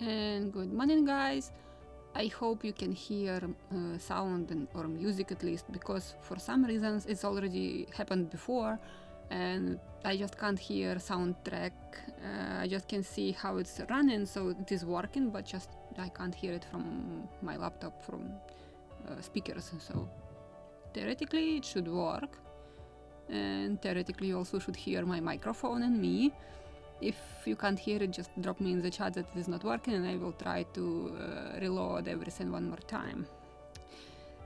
And good morning, guys. I hope you can hear sound or music at least, because for some reasons it's already happened before and I just can't hear soundtrack. I just can see how it's running, so it is working, but just I can't hear it from my laptop, from speakers. So theoretically it should work, and theoretically you also should hear my microphone and me. If you can't hear it, just drop me in the chat that it is not working and I will try to reload everything one more time.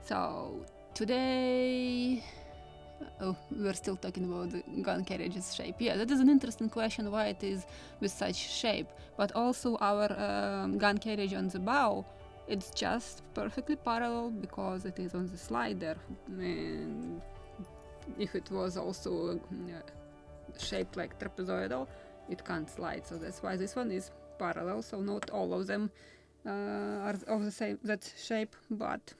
So today, we're still talking about the gun carriage's shape. Yeah, that is an interesting question, why it is with such shape. But also our gun carriage on the bow, it's just perfectly parallel because it is on the slider. And if it was also shaped like trapezoidal, it can't slide, so that's why this one is parallel. So not all of them are of the same that shape, but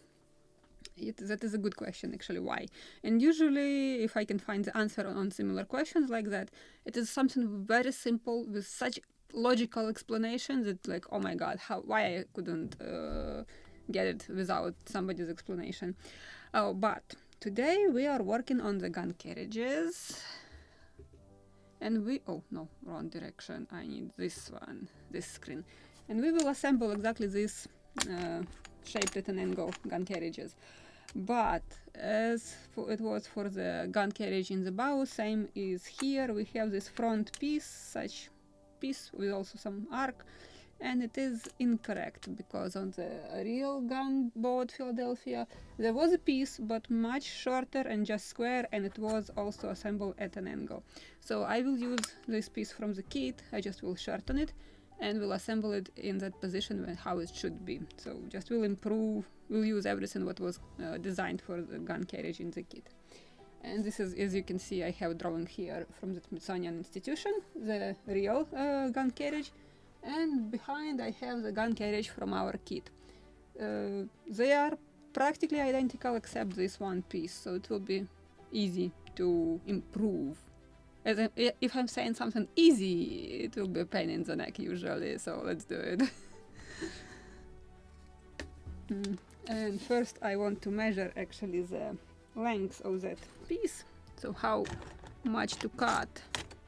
that is a good question actually, why. And usually if I can find the answer on similar questions like that, it is something very simple with such logical explanation that, like, oh my god, why I couldn't get it without somebody's explanation. But today we are working on the gun carriages. And oh no, wrong direction, I need this one, this screen. And we will assemble exactly this shaped at an angle gun carriages. But as it was for the gun carriage in the bow, same is here. We have this front piece, such piece with also some arc, and it is incorrect because on the real Gunboat Philadelphia there was a piece but much shorter and just square, and it was also assembled at an angle. So I will use this piece from the kit, I just will shorten it and will assemble it in that position how it should be. So just will use everything what was designed for the gun carriage in the kit. And this is, as you can see, I have a drawing here from the Smithsonian Institution, the real gun carriage. And behind I have the gun carriage from our kit. They are practically identical except this one piece, so it will be easy to improve. If I'm saying something easy, it will be a pain in the neck usually, so let's do it. And first I want to measure actually the length of that piece, so how much to cut.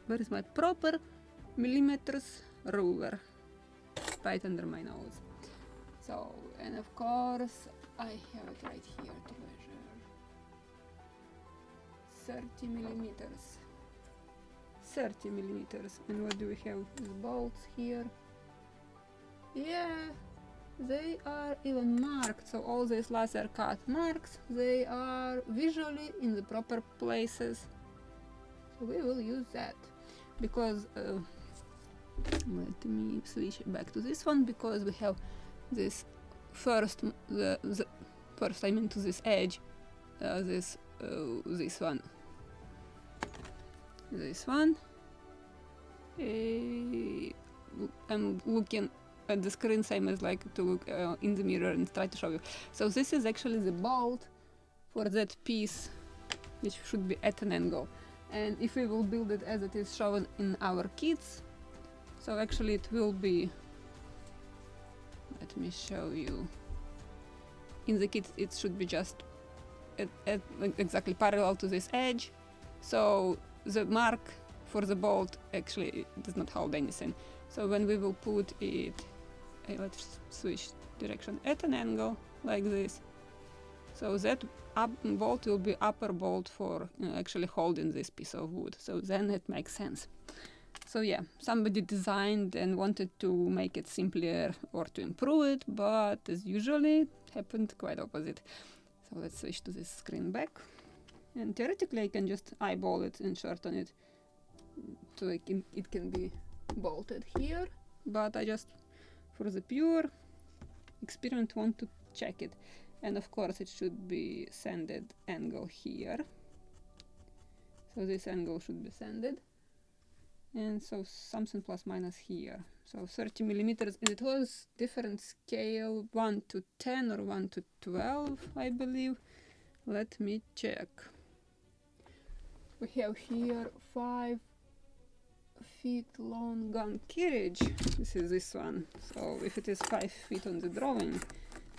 Where is my proper millimeters ruler? Right under my nose. So, and of course I have it right here to measure 30 millimeters. 30 millimeters. And what do we have? The bolts here. Yeah, they are even marked, so all these laser cut marks, they are visually in the proper places. So we will use that because let me switch back to this one, because we have this first, first I mean to this edge, this one. I'm looking at the screen same as like to look in the mirror and try to show you. So this is actually the bolt for that piece, which should be at an angle. And if we will build it as it is shown in our kits, so actually it will be, let me show you, in the kit it should be just exactly parallel to this edge. So the mark for the bolt actually does not hold anything. So when we will put it, let's switch direction, at an angle like this, so that bolt will be upper bolt for actually holding this piece of wood. So then it makes sense. So yeah, somebody designed and wanted to make it simpler or to improve it, but as usually it happened quite opposite. So let's switch to this screen back. And theoretically I can just eyeball it and shorten it so it can be bolted here, but I just, for the pure experiment, want to check it. And of course it should be sanded angle here. So this angle should be sanded. And so something plus minus here. So 30 millimeters, and it was different scale, 1 to 10 or 1 to 12, I believe. Let me check. We have here 5 feet long gun carriage. This is this one. So if it is 5 feet on the drawing,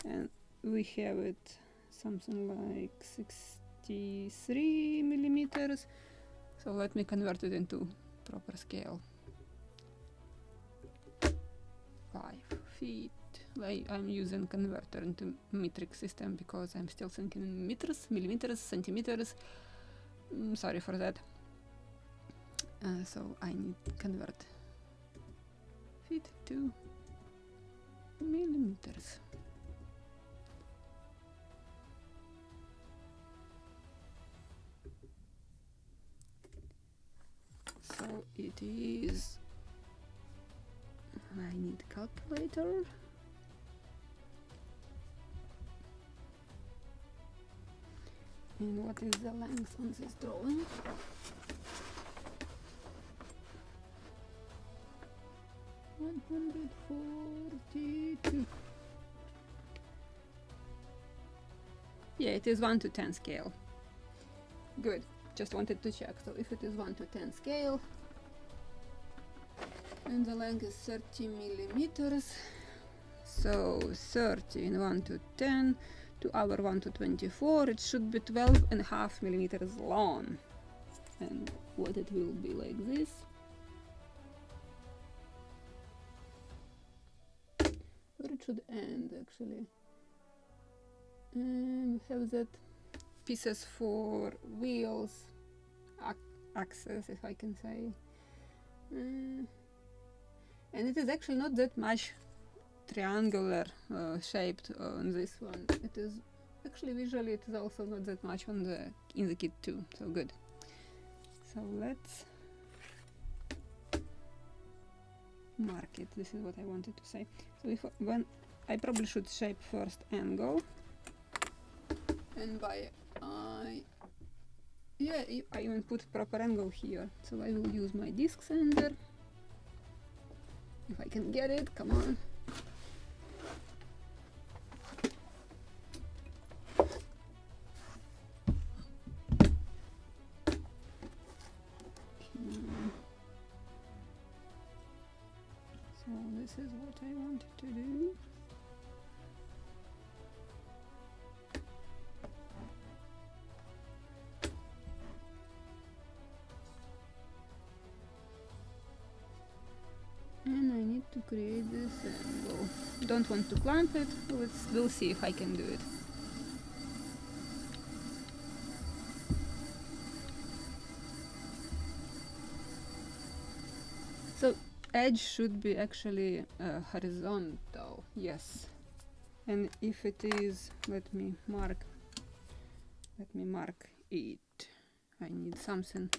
and we have it something like 63 millimeters. So let me convert it into proper scale. 5 feet. I'm using converter into metric system because I'm still thinking in meters, millimeters, centimeters. Sorry for that. So I need to convert feet to millimeters. So it is, I need calculator. And what is the length on this drawing? $142. Yeah, it is 1 to 10 scale. Good. Just wanted to check. So if it is 1 to 10 scale, and the length is 30 millimeters, so 30 in 1 to 10 to our 1 to 24, it should be 12.5 millimeters long. And what it will be like this. Where it should end actually. And we have that pieces for wheels, axes, if I can say. And it is actually not that much triangular shaped on this one. It is actually visually it is also not that much on the in the kit too. So good. So let's mark it. This is what I wanted to say. So when I probably should shape first angle, and by I even put proper angle here. So I will use my disc sander. If I can get it, come on. So this is what I wanted to do. And I need to create this angle. Don't want to clamp it. We'll see if I can do it. So edge should be actually horizontal. Yes. And if it is, let me mark it. I need something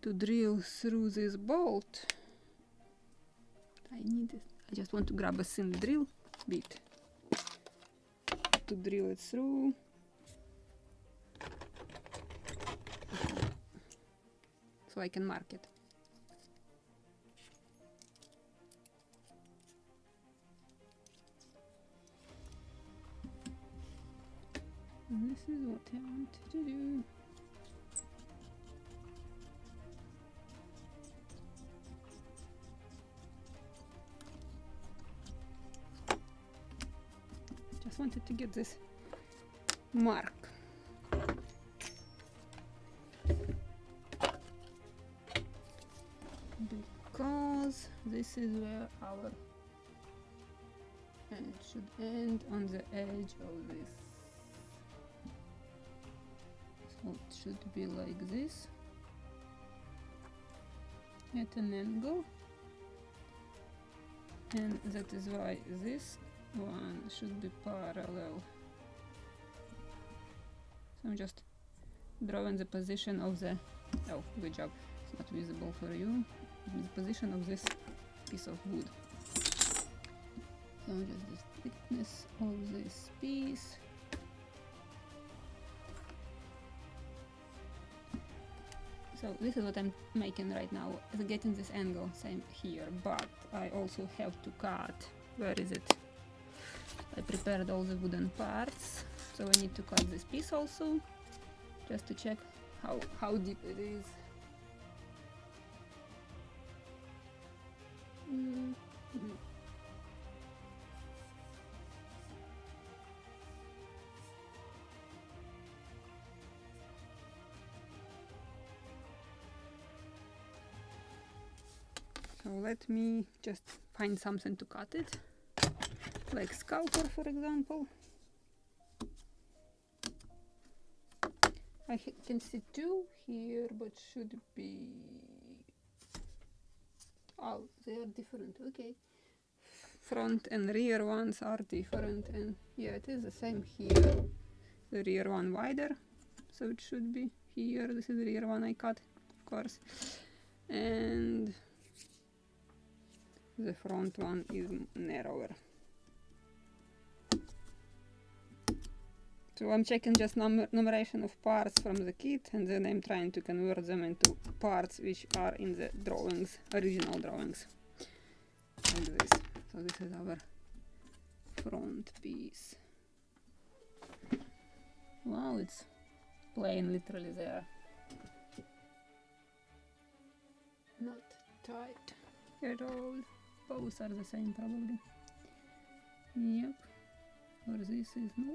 to drill through this bolt. I just want to grab a thin drill bit to drill it through. So I can mark it. And this is what I want to do. Just wanted to get this mark. Because this is where our end should end, on the edge of this. So it should be like this at an angle, and that is why this one should be parallel. So I'm just drawing the position of the, oh, good job, it's not visible for you, the position of this piece of wood. So just the thickness of this piece. So this is what I'm making right now, getting this angle same here, but I also have to cut, where is it? I prepared all the wooden parts, so I need to cut this piece also, just to check how deep it is. let me just find something to cut it, like scalpel, for example. I can see two here, but should be... Oh, they are different, okay. Front and rear ones are different, and yeah, it is the same here. The rear one wider, so it should be here. This is the rear one I cut, of course. And the front one is narrower. So I'm checking just numeration of parts from the kit, and then I'm trying to convert them into parts which are in the drawings, original drawings. Like this. So this is our front piece. Wow, it's plain literally there. Not tight at all. Both are the same probably. Yep. Or this is no.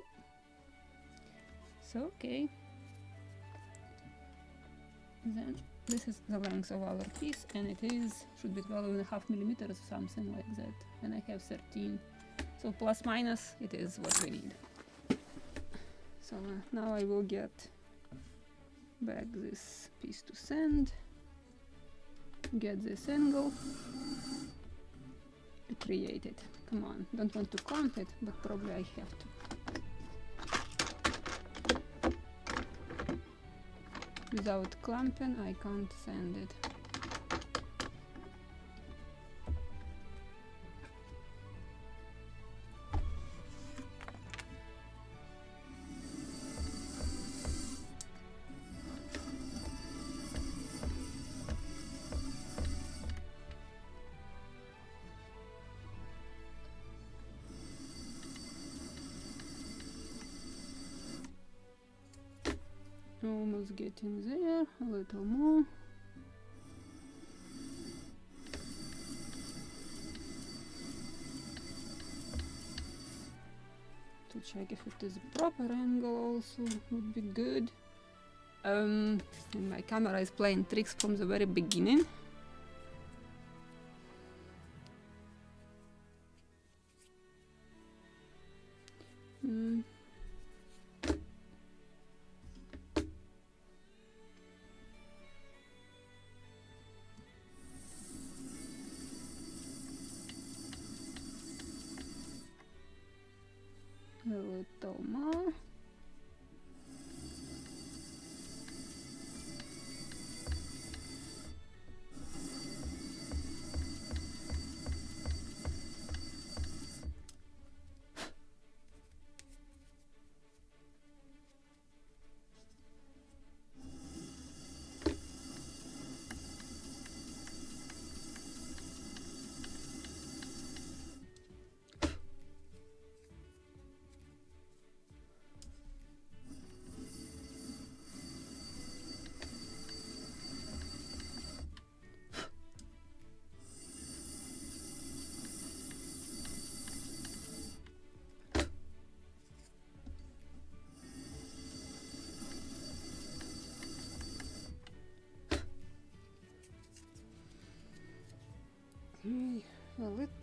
So okay. Then this is the length of our piece, and it should be 12.5 millimeters or something like that. And I have 13. So plus minus it is what we need. So now I will get back this piece to sand, get this angle to create it. Come on, don't want to clamp it, but probably I have to. Without clamping, I can't sand it. Almost getting there, a little more. To check if it is a proper angle also would be good. And my camera is playing tricks from the very beginning. A little more.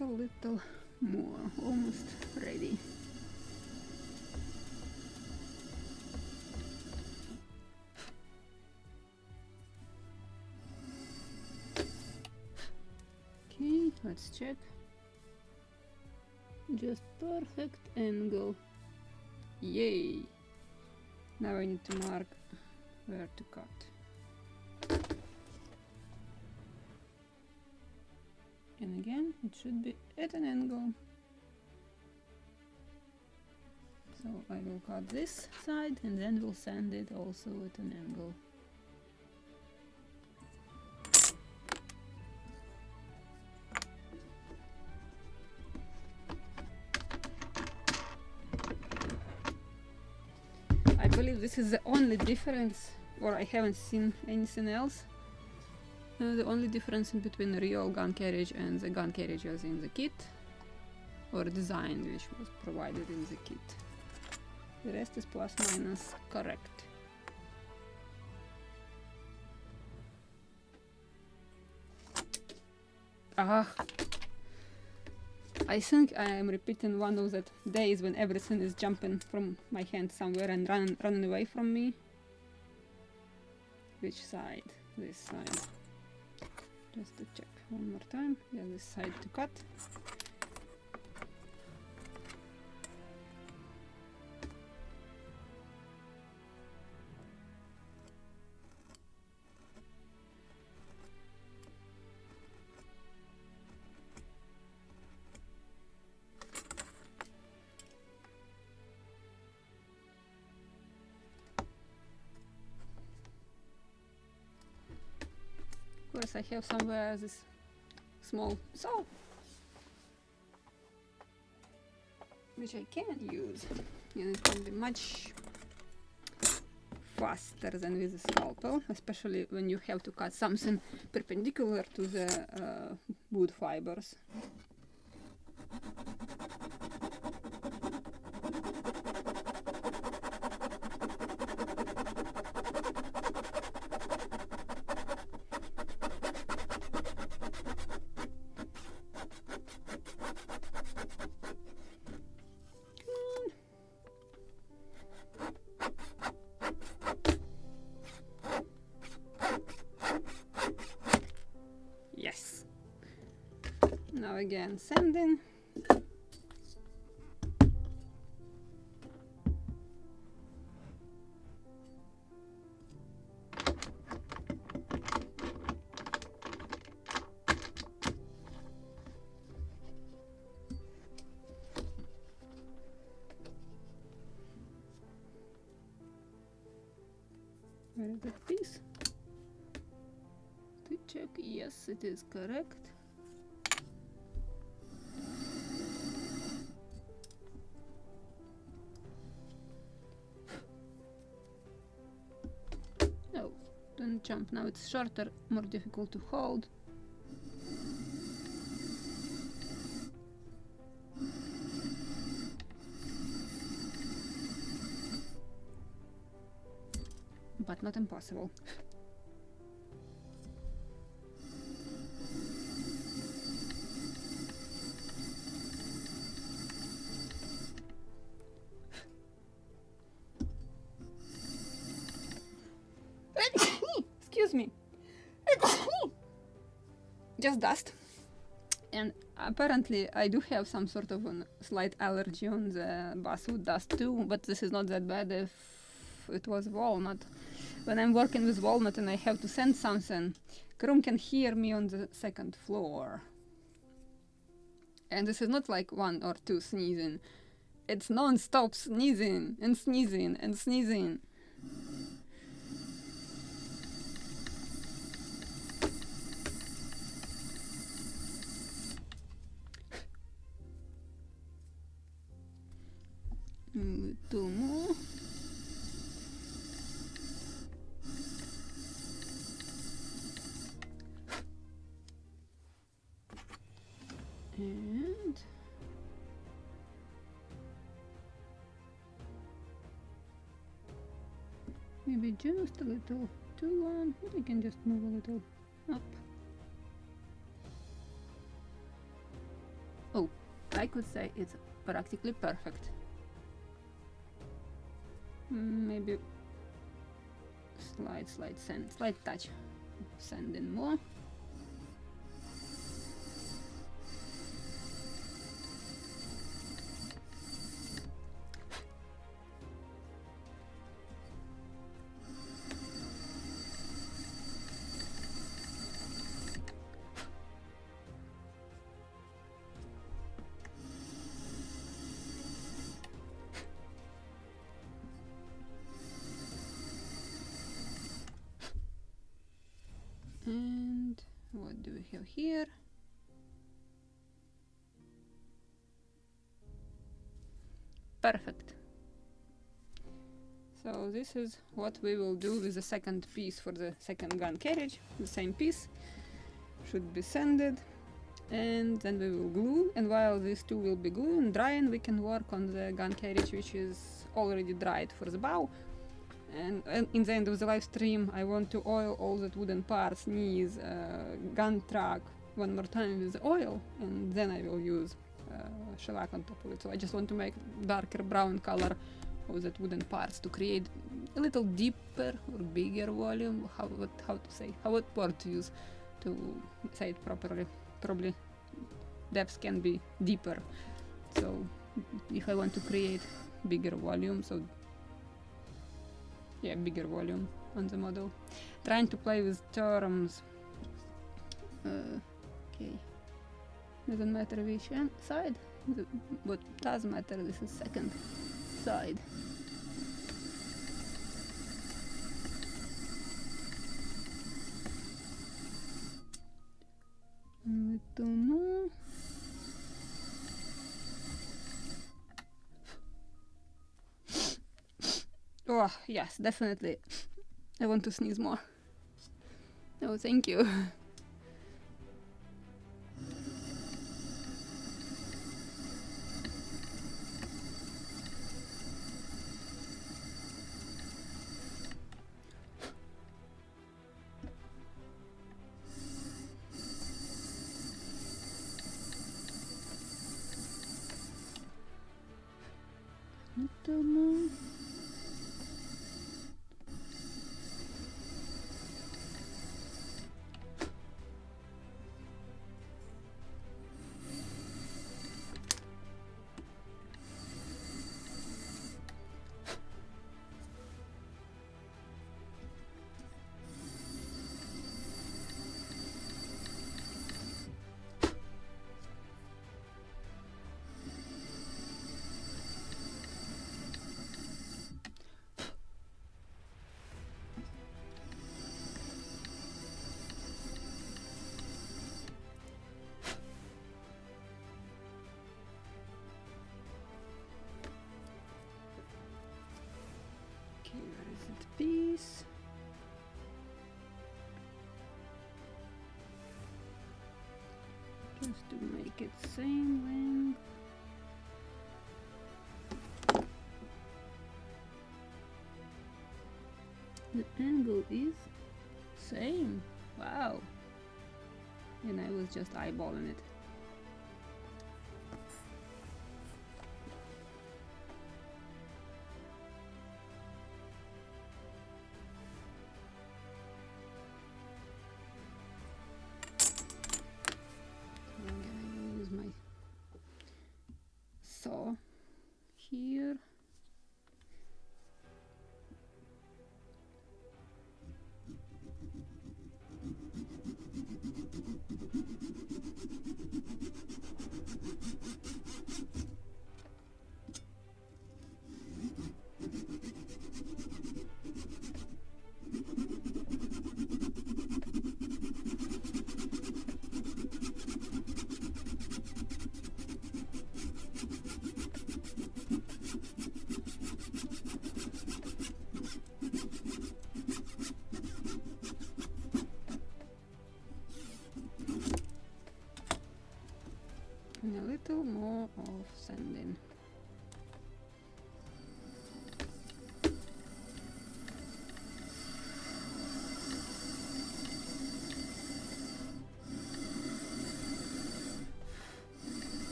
A little more, almost ready. Okay, let's check. Just perfect angle. Yay! Now I need to mark where to cut. And again, it should be at an angle. So I will cut this side and then we'll sand it also at an angle. I believe this is the only difference, or I haven't seen anything else. The only difference in between the real gun carriage and the gun carriages in the kit, or design which was provided in the kit. The rest is plus minus correct. Ah, I think I am repeating one of that days when everything is jumping from my hand somewhere and running away from me. Which side? This side. Just to check one more time. Yeah, this side to cut. Of course, I have somewhere this small saw, which I can use, and it can be much faster than with a scalpel, especially when you have to cut something perpendicular to the wood fibers. Yes. Now again, sanding. Where is that piece? To check, yes, it is correct. Oh, don't jump, now it's shorter, more difficult to hold. But not impossible. Excuse me. Just dust. And apparently I do have some sort of a slight allergy on the basswood dust too, but this is not that bad if it was walnut. When I'm working with walnut and I have to send something, Krum can hear me on the second floor. And this is not like one or two sneezing. It's non-stop sneezing and sneezing and sneezing. Two more. And maybe just a little too long, but we can just move a little up. Oh, I could say it's practically perfect. Maybe slight touch of sanding more. And what do we have here? Perfect. So this is what we will do with the second piece for the second gun carriage. The same piece should be sanded, and then we will glue, and while these two will be glued and drying, we can work on the gun carriage, which is already dried for the bow. And in the end of the live stream, I want to oil all that wooden parts, knees, gun track, one more time with the oil, and then I will use shellac on top of it. So I just want to make darker brown color of that wooden parts to create a little deeper or bigger volume. How to say? What word to use to say it properly? Probably depths can be deeper. So if I want to create bigger volume, so yeah, bigger volume on the model. Trying to play with terms. Okay, doesn't matter which side. What does matter? This is second side. A little more. Oh, yes, definitely. I want to sneeze more. Oh, thank you. Little more. Where is it? Piece. Just to make it same length. The angle is same. Wow. And I was just eyeballing it. Saw here. And a little more of sanding.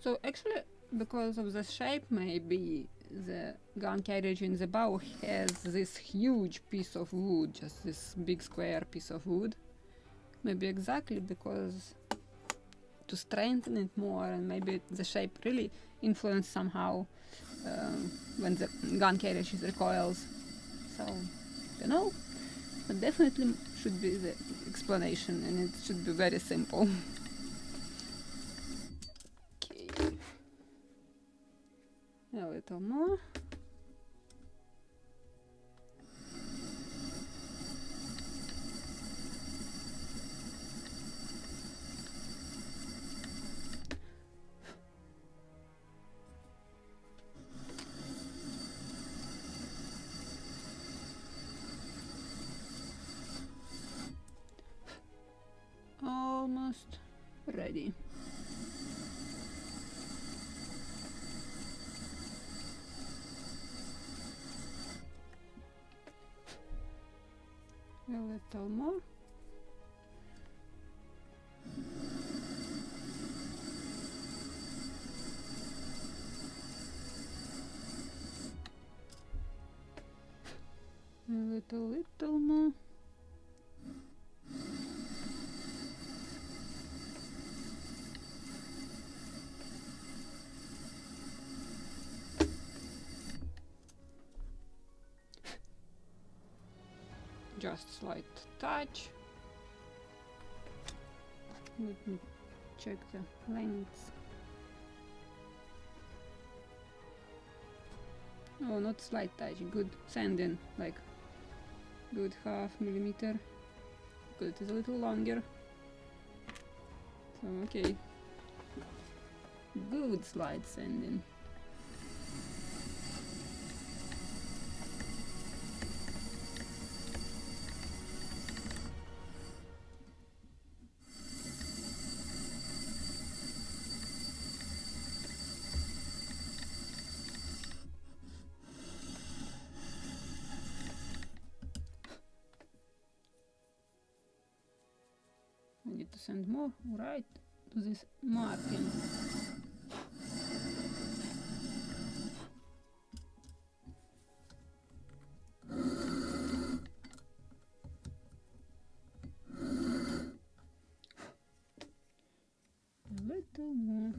So actually, because of the shape, maybe the gun carriage in the bow has this huge piece of wood, just this big square piece of wood. Maybe exactly because to strengthen it more, and maybe the shape really influenced somehow when the gun carriage recoils. So, you know, but definitely should be the explanation, and it should be very simple. little more. Almost ready. A little more. A little more. Just slight touch. Let me check the length. Oh, not slight touch, good sanding, like good half millimeter. Good, it is a little longer. So okay. Good slight sanding. I need to send more right to this marking. A little more.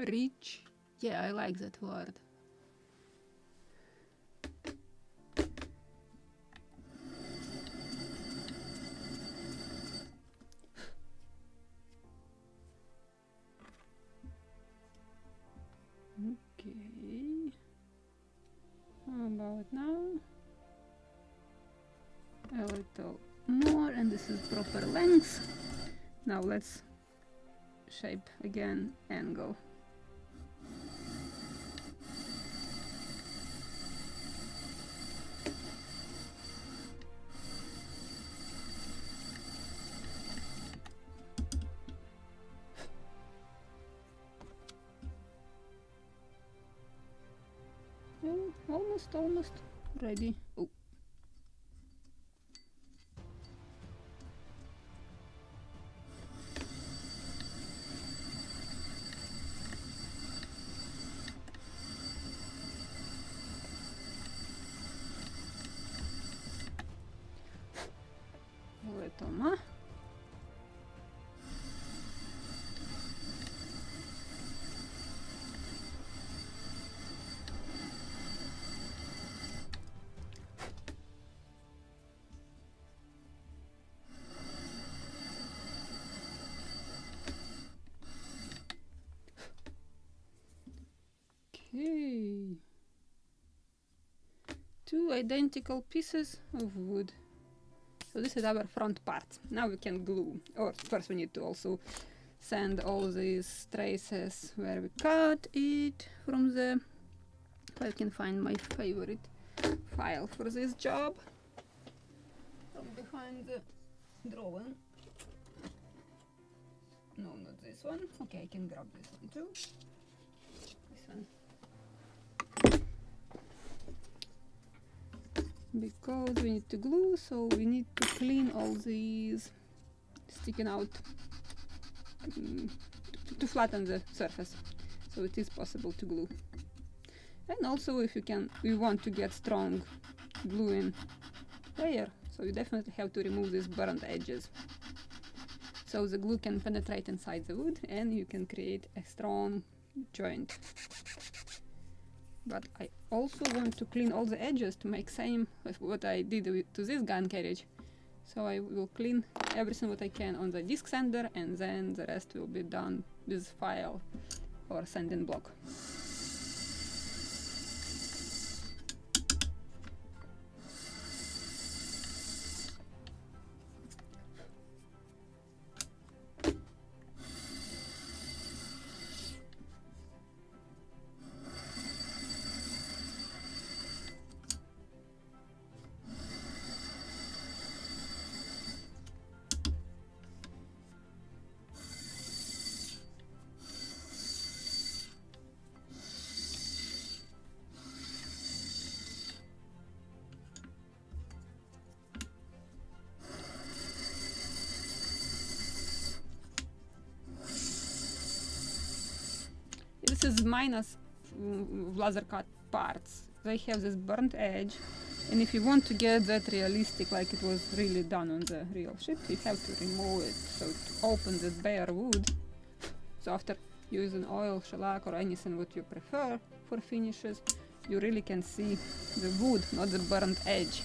Rich, yeah, I like that word. Okay, how about now? A little more, and this is proper length. Now let's shape again, angle. Oh, almost ready. Oh. A little more. Okay, two identical pieces of wood. So this is our front part. Now we can glue, or first we need to also sand all these traces where we cut it from the, if I can find my favorite file for this job, from behind the drawing. No, not this one. Okay, I can grab this one too. This one. Because we need to glue, so we need to clean all these sticking out to flatten the surface, so it is possible to glue. And also, if we want to get strong gluing layer, so you definitely have to remove these burnt edges, so the glue can penetrate inside the wood and you can create a strong joint. but I also want to clean all the edges to make same with what I did to this gun carriage. So I will clean everything what I can on the disk sender, and then the rest will be done with file or sending block. This is minus laser cut parts. They have this burnt edge, and if you want to get that realistic like it was really done on the real ship, you have to remove it. So to open this bare wood, so after using oil, shellac or anything what you prefer for finishes, you really can see the wood, not the burnt edge.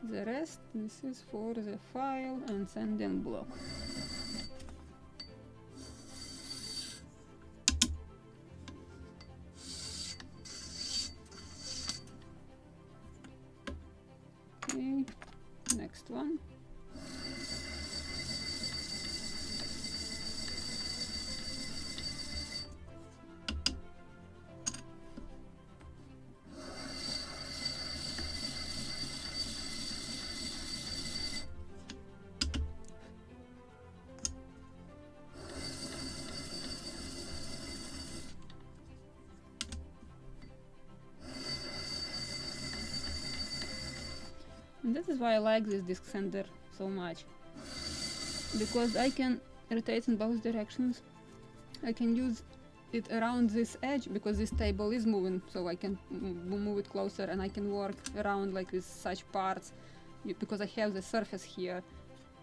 The rest, this is for the file and sending block. Okay, next one. And this is why I like this disk sender so much, because I can rotate in both directions. I can use it around this edge because this table is moving, so I can move it closer, and I can work around like with such parts because I have the surface here.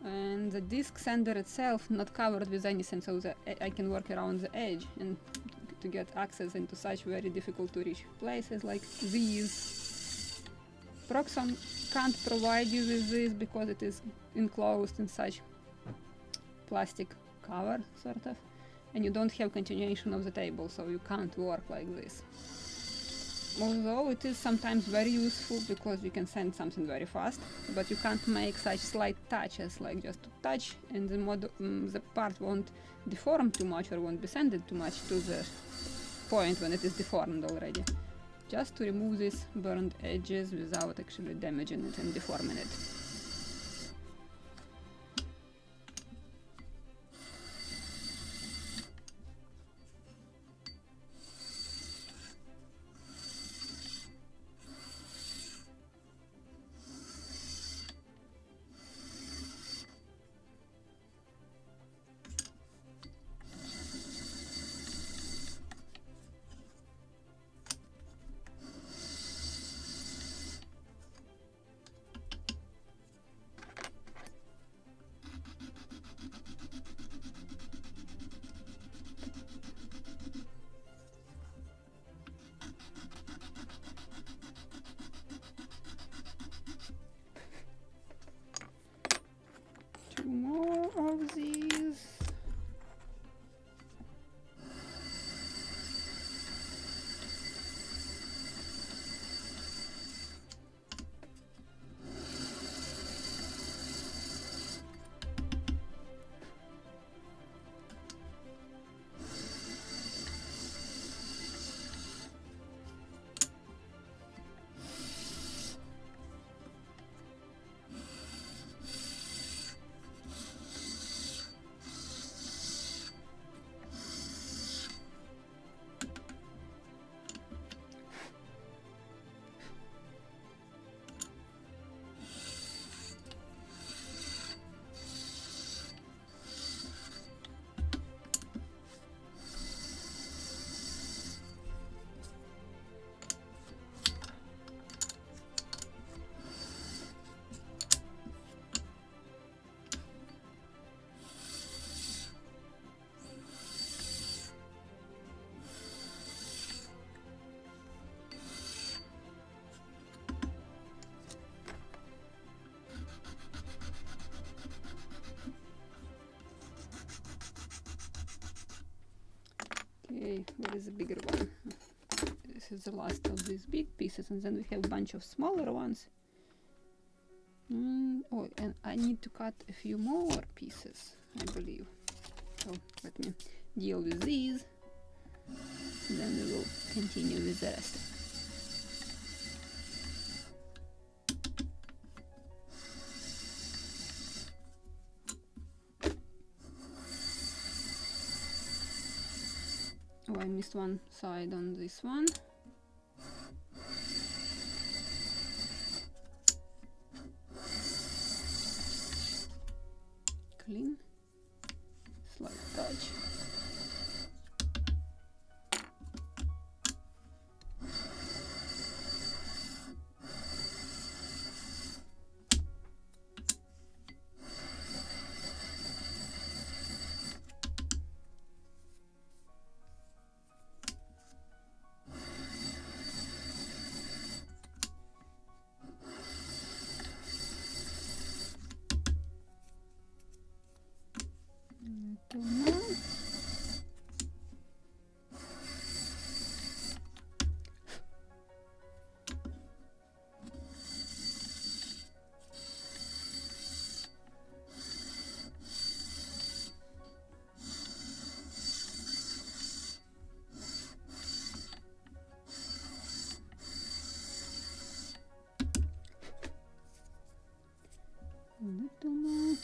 And the disk sender itself not covered with anything, so I can work around the edge and to get access into such very difficult to reach places like these. Proxxon can't provide you with this because it is enclosed in such plastic cover, sort of, and you don't have continuation of the table, so you can't work like this. Although it is sometimes very useful because you can send something very fast, but you can't make such slight touches, like just to touch, and the part won't deform too much or won't be sended too much to the point when it is deformed already. Just to remove these burned edges without actually damaging it and deforming it. Okay, where is the bigger one? This is the last of these big pieces, and then we have a bunch of smaller ones. Oh, and I need to cut a few more pieces, I believe. So let me deal with these, and then we will continue with the rest. Oh, I missed one side on this one. Clean. Slight touch. Little more.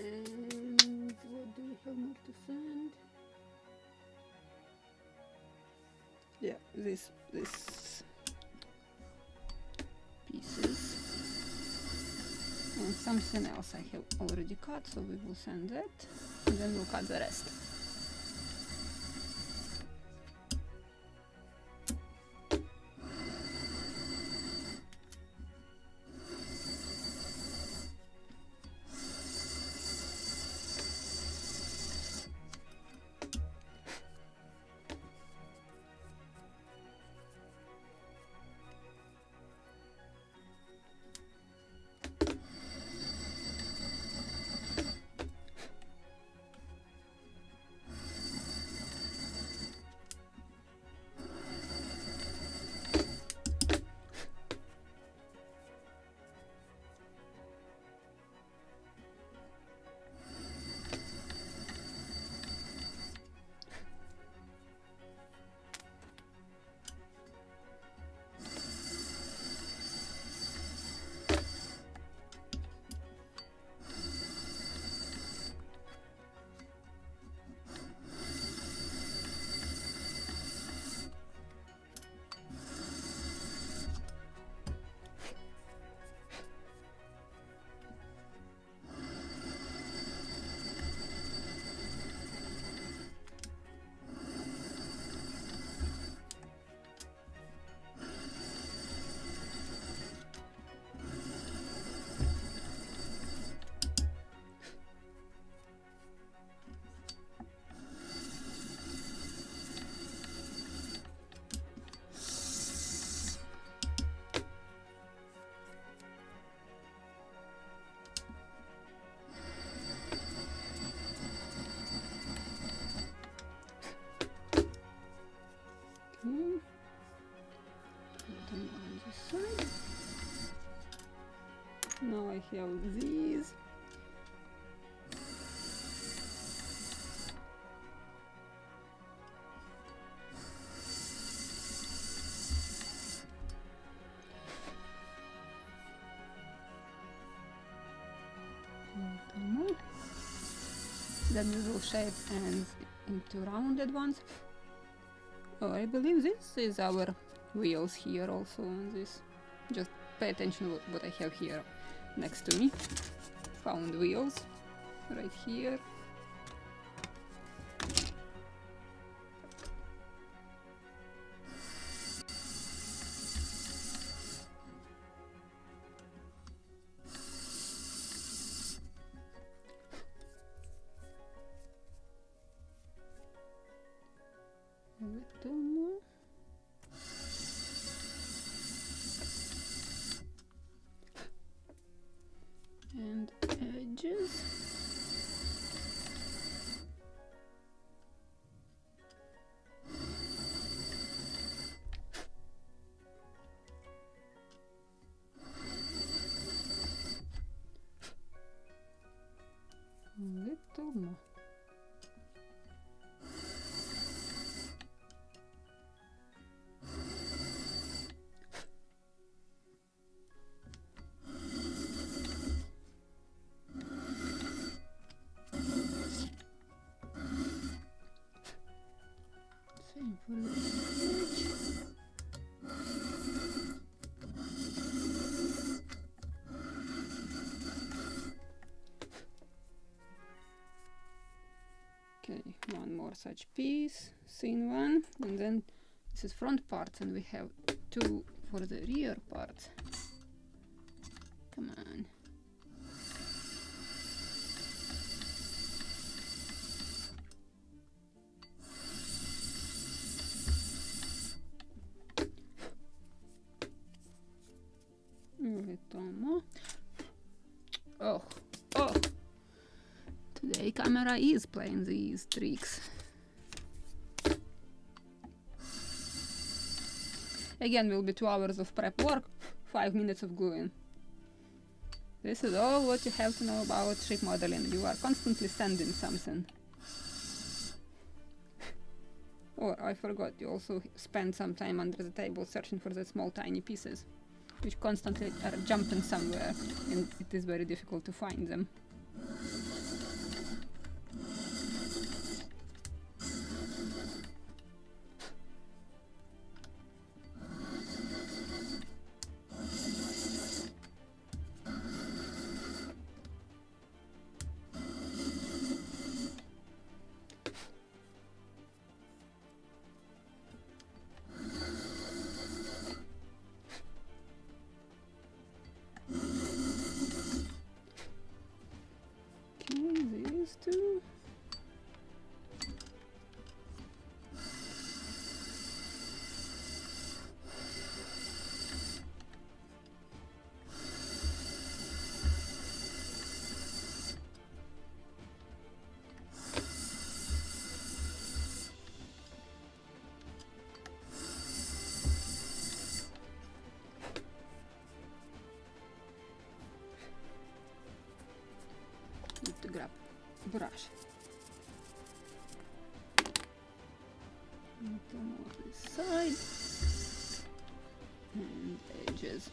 And what do we have more to send? Yeah, this pieces and something else I have already cut, so we will send that, and then we'll cut the rest. Now I have these. Then we will shape ends into rounded ones. Oh, I believe this is our wheels here also on this. Just pay attention to what I have here next to me. Found wheels right here. A little more. And edges. A little more. Same for this edge. Okay, one more such piece, thin one, and then this is front parts, and we have two for the rear parts. Come on. A little more. Oh, oh! Today camera is playing these tricks. Again, will be 2 hours of prep work, 5 minutes of gluing. This is all what you have to know about ship modeling. You are constantly sending something. Oh, I forgot, you also spend some time under the table searching for the small tiny pieces, which constantly are jumping somewhere, and it is very difficult to find them. These two. Need to grab brush. A little more this side. And edges.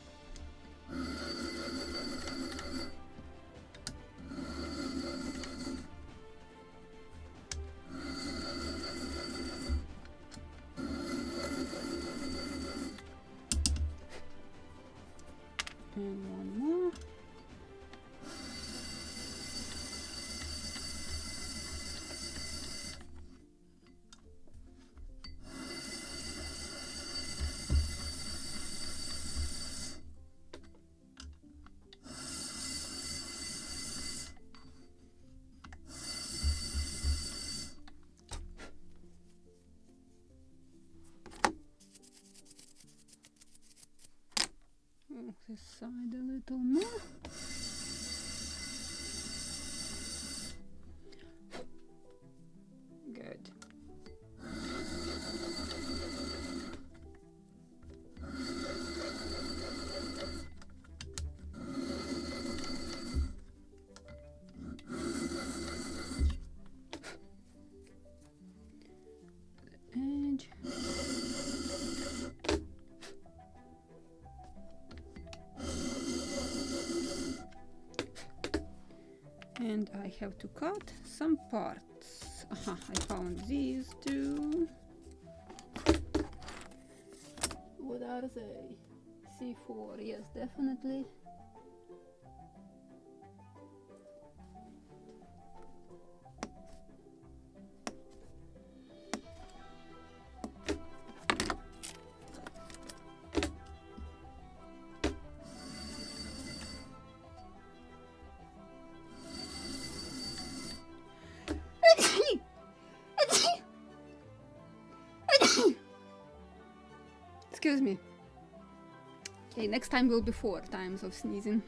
And one more. This side a little more. Good. Edge. and I have to cut some parts. Aha, I found these two. What are they? C4, yes, definitely. Excuse me. Okay, next time will be 4 times of sneezing.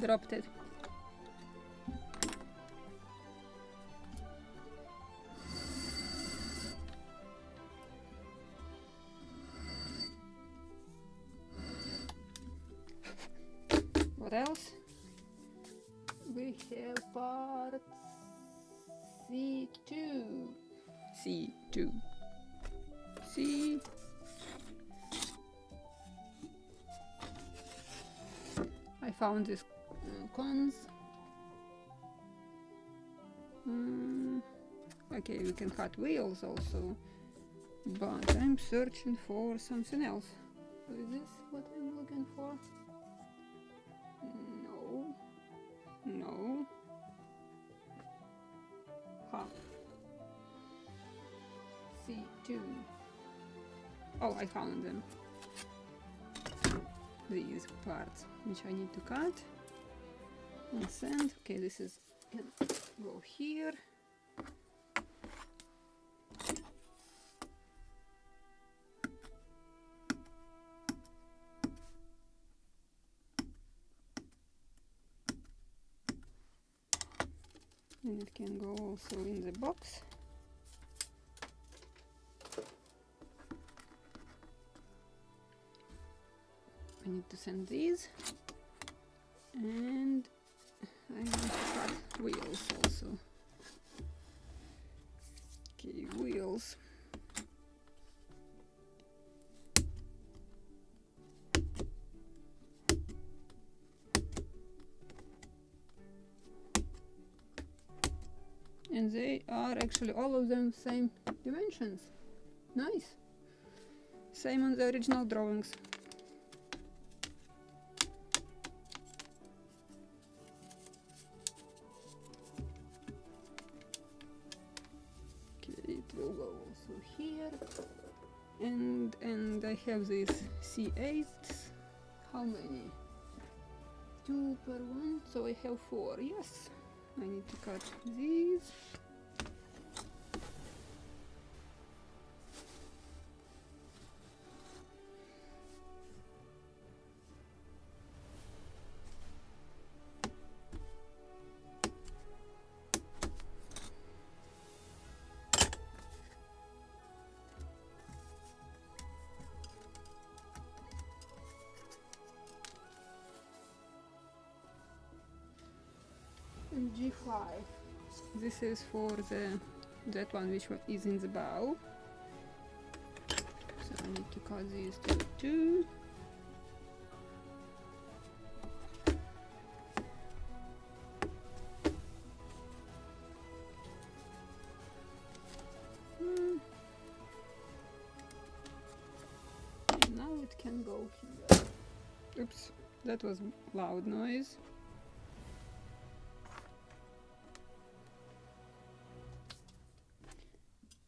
Dropped it. What else? We have part C2. C2. C. I found these cons. Okay, we can cut wheels also, but I'm searching for something else. Is this what I'm looking for? No. No. Ha. C2. Oh, I found them. These parts, which I need to cut and send. Okay, this is can go here. And it can go also in the box. I need to send these, and I want to cut wheels also. Okay, wheels. And they are actually all of them same dimensions. Nice. Same on the original drawings. It will go also here, and I have these C8s. How many? 2 per one, so I have 4. Yes, I need to cut these. And G5. This is for that one which is in the bow. So I need to cut these two. And now it can go here. Oops, that was loud noise.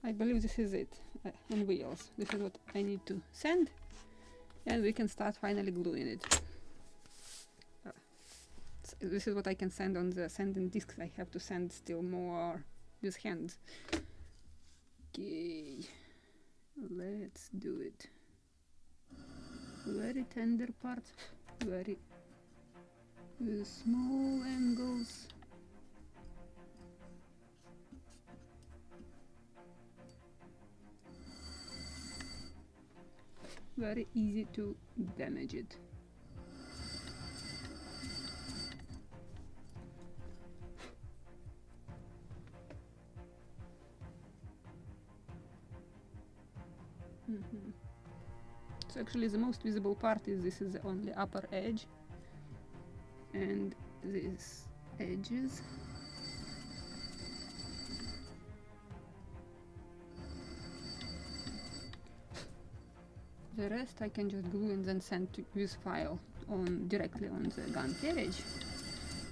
I believe this is it, on wheels. This is what I need to send, and we can start finally gluing it. This is what I can send on the sending discs. I have to send still more with hands. Okay, let's do it. Very tender parts, very small angles. Very easy to damage it. So actually the most visible part is this is the only upper edge, and these edges. The rest I can just glue and then send to this file on directly on the gun carriage.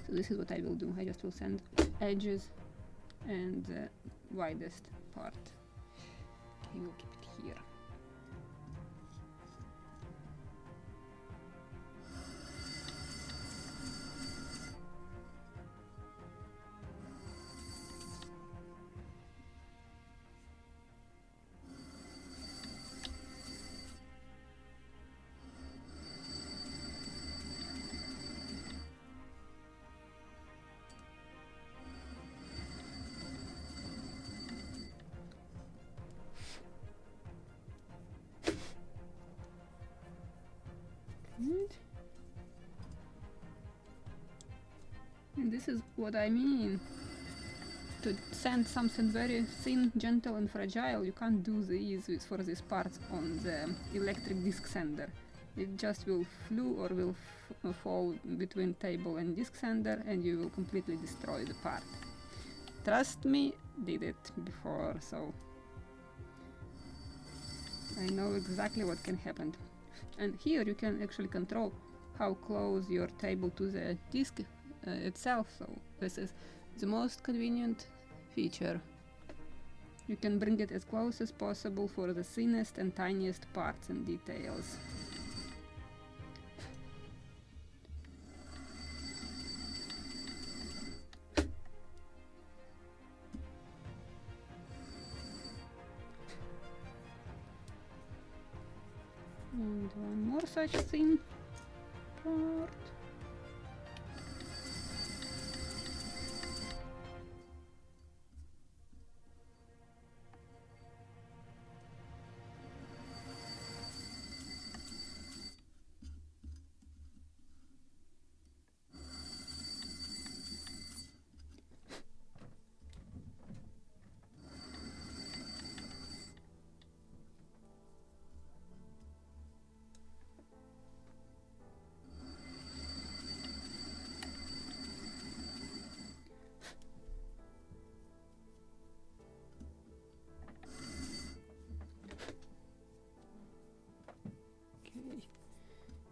So this is what I will do. I just will send edges and the widest part. I will keep it here. And this is what I mean. To send something very thin, gentle and fragile, you can't do these for these parts on the electric disc sender. It just will flew or will fall between table and disc sender and you will completely destroy the part. Trust me, did it before, so I know exactly what can happen. And here you can actually control how close your table to the disc itself, so this is the most convenient feature. You can bring it as close as possible for the thinnest and tiniest parts and details. And one more such thin part.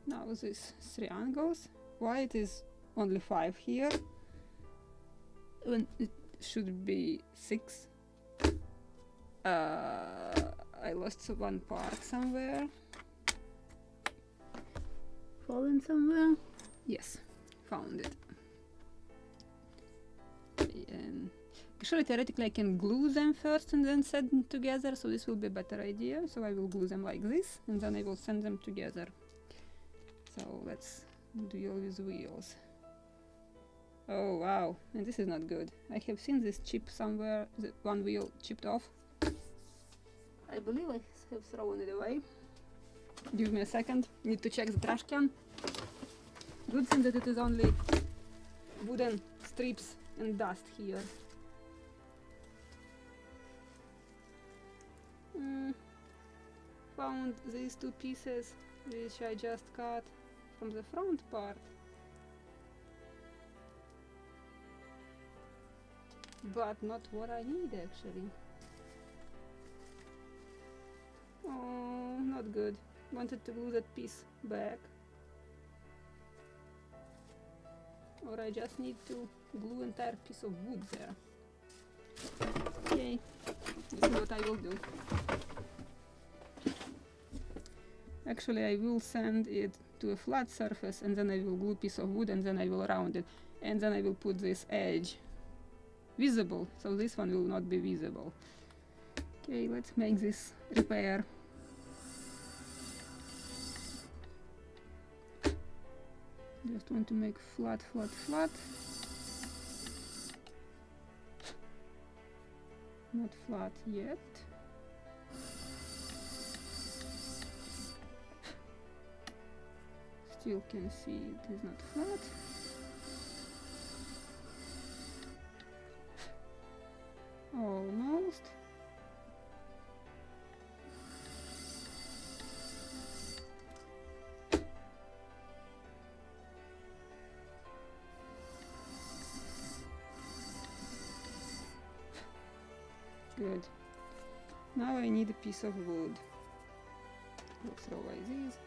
Now these three angles, why it is only 5 here when it should be 6. I lost one part somewhere. Fallen somewhere? Yes, found it. And actually theoretically I can glue them first and then send them together, so this will be a better idea. So I will glue them like this and then I will send them together. So let's deal with wheels. Oh wow, and this is not good. I have seen this chip somewhere, the one wheel chipped off. I believe I have thrown it away. Give me a second, need to check the trash can. Good thing that it is only wooden strips and dust here. Found these 2 pieces which I just cut from the front part. But not what I need actually. Oh, not good. Wanted to glue that piece back. Or I just need to glue entire piece of wood there. Okay, this is what I will do. Actually, I will sand it to a flat surface and then I will glue a piece of wood and then I will round it. And then I will put this edge visible, so this one will not be visible. Okay, let's make this repair. Just want to make flat, flat, flat. Not flat yet. Still can see it is not flat. Almost. Good. Now I need a piece of wood. We'll throw away these.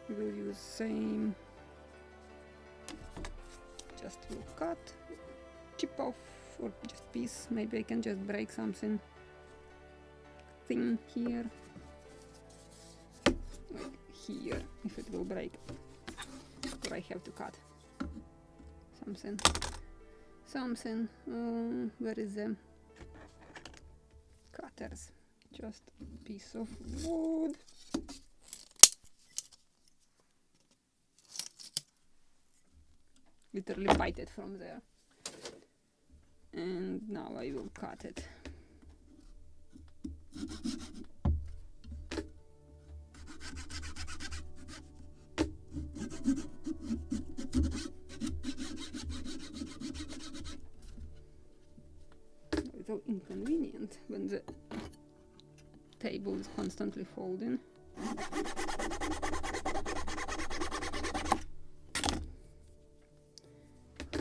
We will use same. Just will cut, chip off, or just piece. Maybe I can just break something thin here. Like here, if it will break. Or I have to cut something. Where is the cutters? Just a piece of wood. Literally bite it from there. And now I will cut it. A little inconvenient when the table is constantly folding.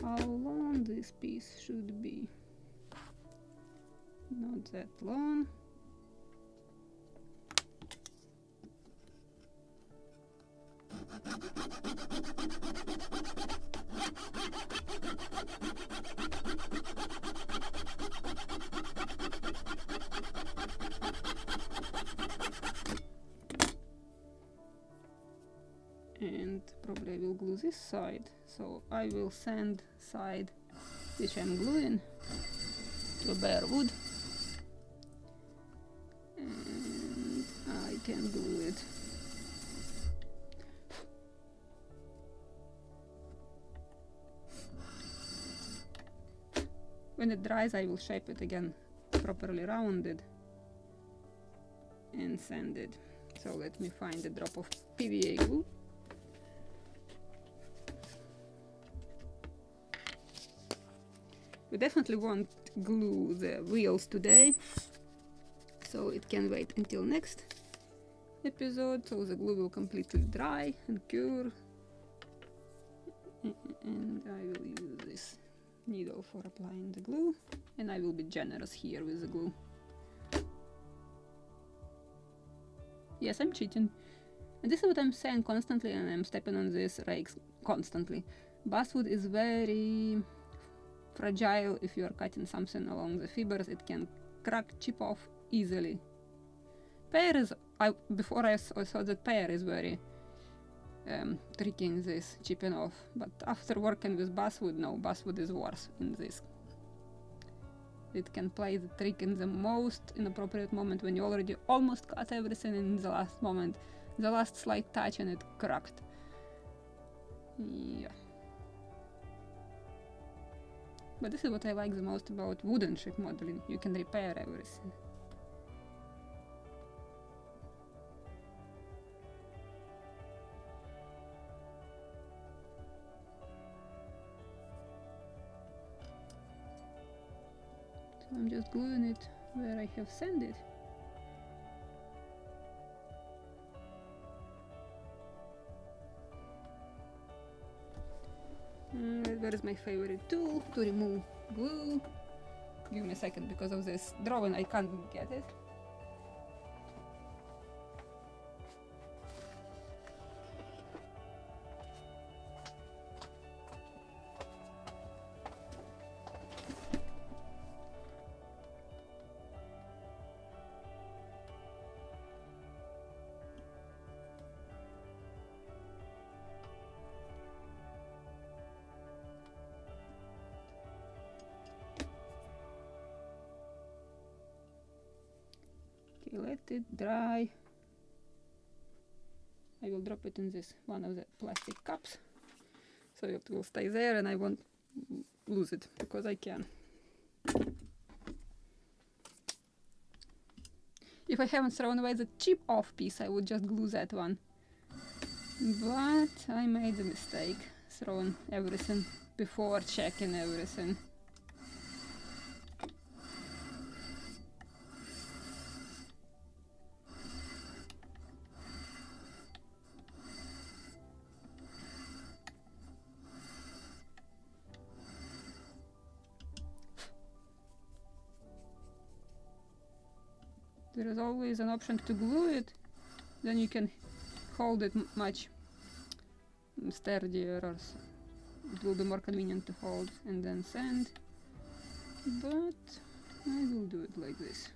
How long this piece should be? Not that long. And probably I will glue this side, so I will sand side which I'm gluing to bare wood, and I can glue it. When it dries, I will shape it again, properly rounded and sanded. So let me find a drop of PVA glue. We definitely won't glue the wheels today, so it can wait until next episode, so the glue will completely dry and cure. And I will use this needle for applying the glue, and I will be generous here with the glue. Yes, I'm cheating. And this is what I'm saying constantly, and I'm stepping on these rakes constantly. Basswood is very fragile. If you are cutting something along the fibers, it can crack, chip off easily. Pear is, before I thought that pear is very tricky in this chipping off, but after working with basswood, no, basswood is worse in this. It can play the trick in the most inappropriate moment when you already almost cut everything, in the last moment, the last slight touch, and it cracked. Yeah. But this is what I like the most about wooden ship modeling. You can repair everything. So I'm just gluing it where I have sanded. Where is my favorite tool to remove glue? Give me a second, because of this drawing I can't get it. Let it dry. I will drop it in this one of the plastic cups, so it will stay there and I won't lose it, because I can. If I haven't thrown away the chip off piece, I would just glue that one. But I made a mistake, throwing everything before checking everything. there is always an option to glue it, then you can hold it much sturdier, or it will be more convenient to hold and then sand, but I will do it like this.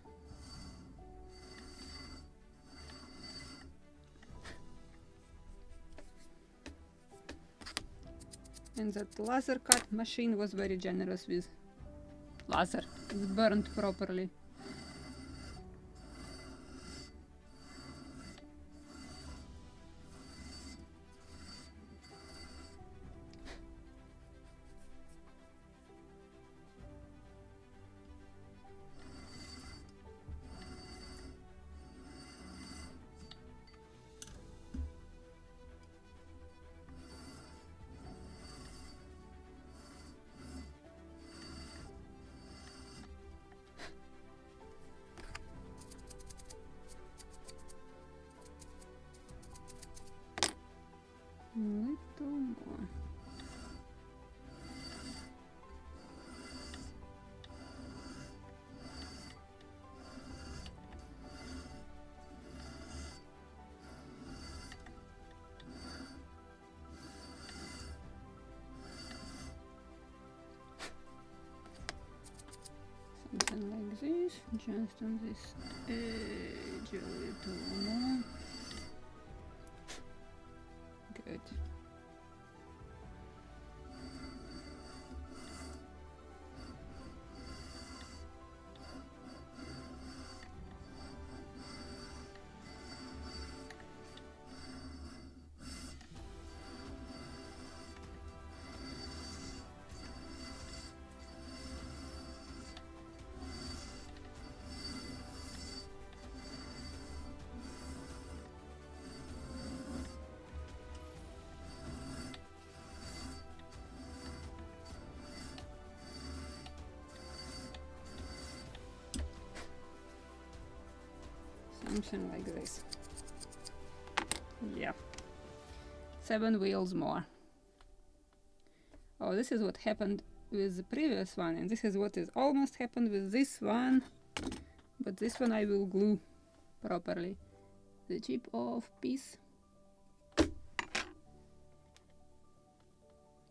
And that laser cut machine was very generous with laser. It's burned properly. Little more. Something like this, just on this edge a little more. Good. Something like this. Yeah. 7 wheels more. Oh, this is what happened with the previous one, and this is what is almost happened with this one. But this one I will glue properly. The chip off piece.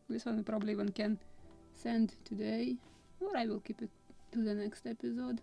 This one we probably even can send today, or I will keep it to the next episode.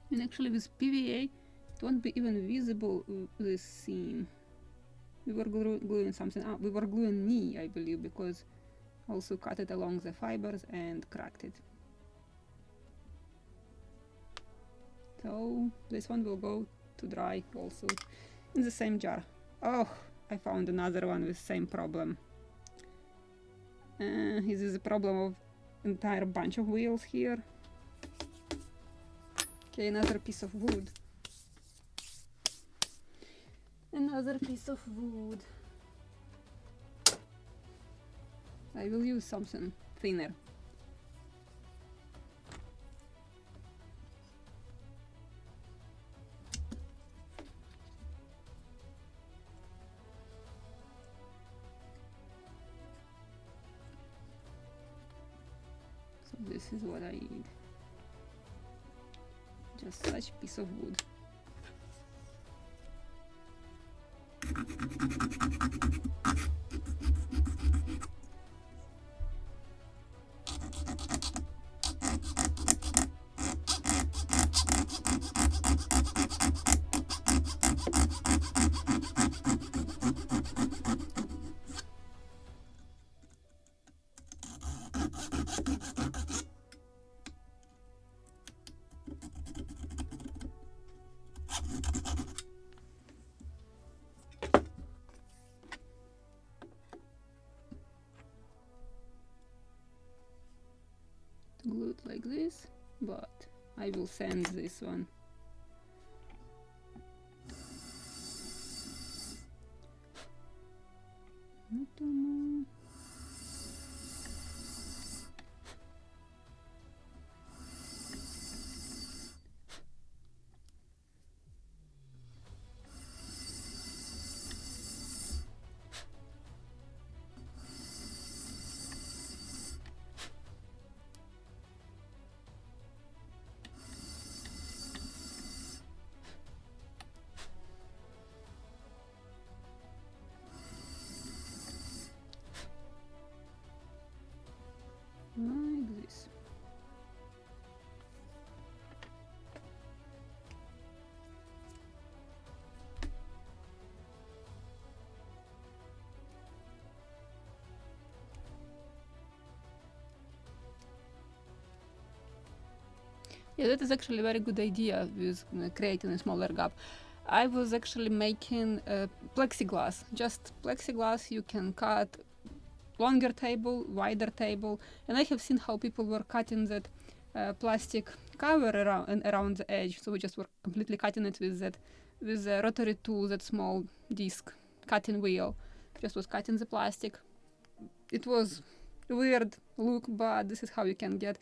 And actually with PVA it won't be even visible, this seam. We were gluing something up. We were gluing knee, I believe, because also cut it along the fibers and cracked it. So this one will go to dry also in the same jar. Oh, I found another one with same problem. This is a problem of entire bunch of wheels here. Okay, another piece of wood. Another piece of wood. I will use something thinner. So this is what I need. Just such a piece of wood. glue it like this, but I will send this one. Like this. Yeah, that is actually a very good idea with creating a smaller gap. I was actually making plexiglass. Just plexiglass, you can cut longer table, wider table, and I have seen how people were cutting that plastic cover around the edge. So we just were completely cutting it with a rotary tool, that small disc cutting wheel. Just was cutting the plastic. It was a weird look, but this is how you can get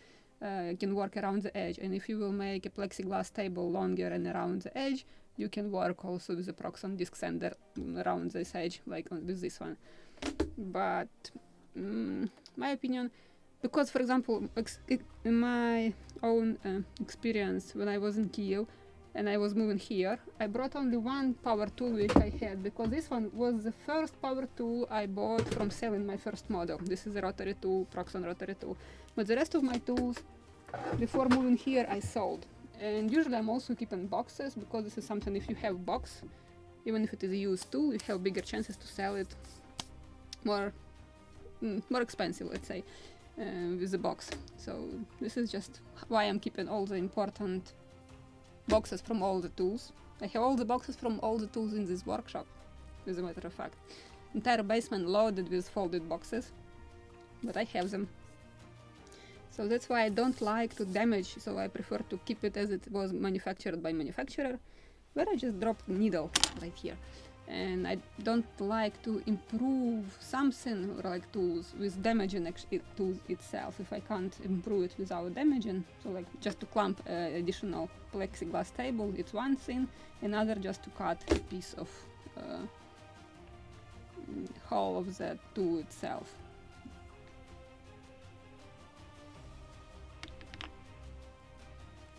can work around the edge. And if you will make a plexiglass table longer and around the edge, you can work also with a Proxon disc sander around this edge, like with this one. But my opinion, because for example, in my own experience when I was in Kiev and I was moving here, I brought only one power tool which I had, because this one was the first power tool I bought from selling my first model. This is a rotary tool, Proxon rotary tool. But the rest of my tools, before moving here, I sold. And usually I'm also keeping boxes, because this is something, if you have box, even if it is a used tool, you have bigger chances to sell it more expensive, let's say, with the box. So this is just why I'm keeping all the important boxes from all the tools. I have all the boxes from all the tools in this workshop, as a matter of fact. Entire basement loaded with folded boxes, but I have them. So that's why I don't like to damage, so I prefer to keep it as it was manufactured by manufacturer, where I just drop the needle right here. And I don't like to improve something like tools with damaging tools itself if I can't improve it without damaging. So like just to clamp additional plexiglass table, it's one thing. Another just to cut a piece of hull of the tool itself.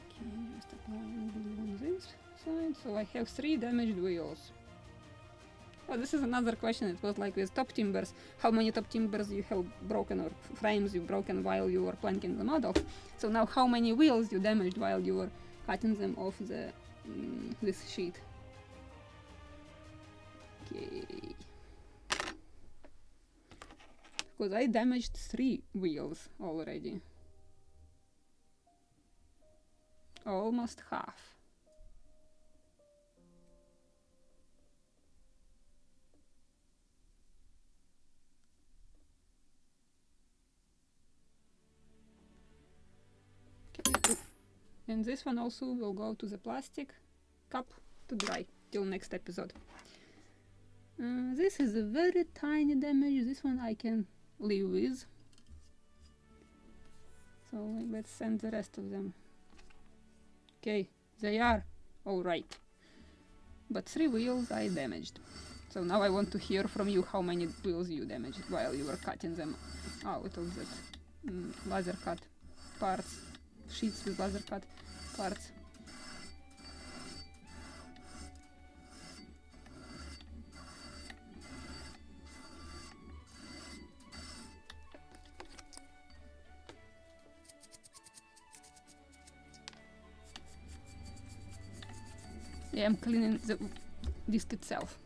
Okay, just applying glue on this side. So I have 3 damaged wheels. Oh, this is another question. It was like with top timbers. How many top timbers you have broken, or frames you broken while you were planking the model? So now how many wheels you damaged while you were cutting them off the this sheet? Okay. Because I damaged 3 wheels already. Almost half. And this one also will go to the plastic cup to dry till next episode. This is a very tiny damage. This one I can live with. So let's send the rest of them. Okay, they are alright. But 3 wheels I damaged. So now I want to hear from you how many wheels you damaged while you were cutting them out of that laser cut parts. Sheets with laser cut parts. Yeah, I'm cleaning the disc itself.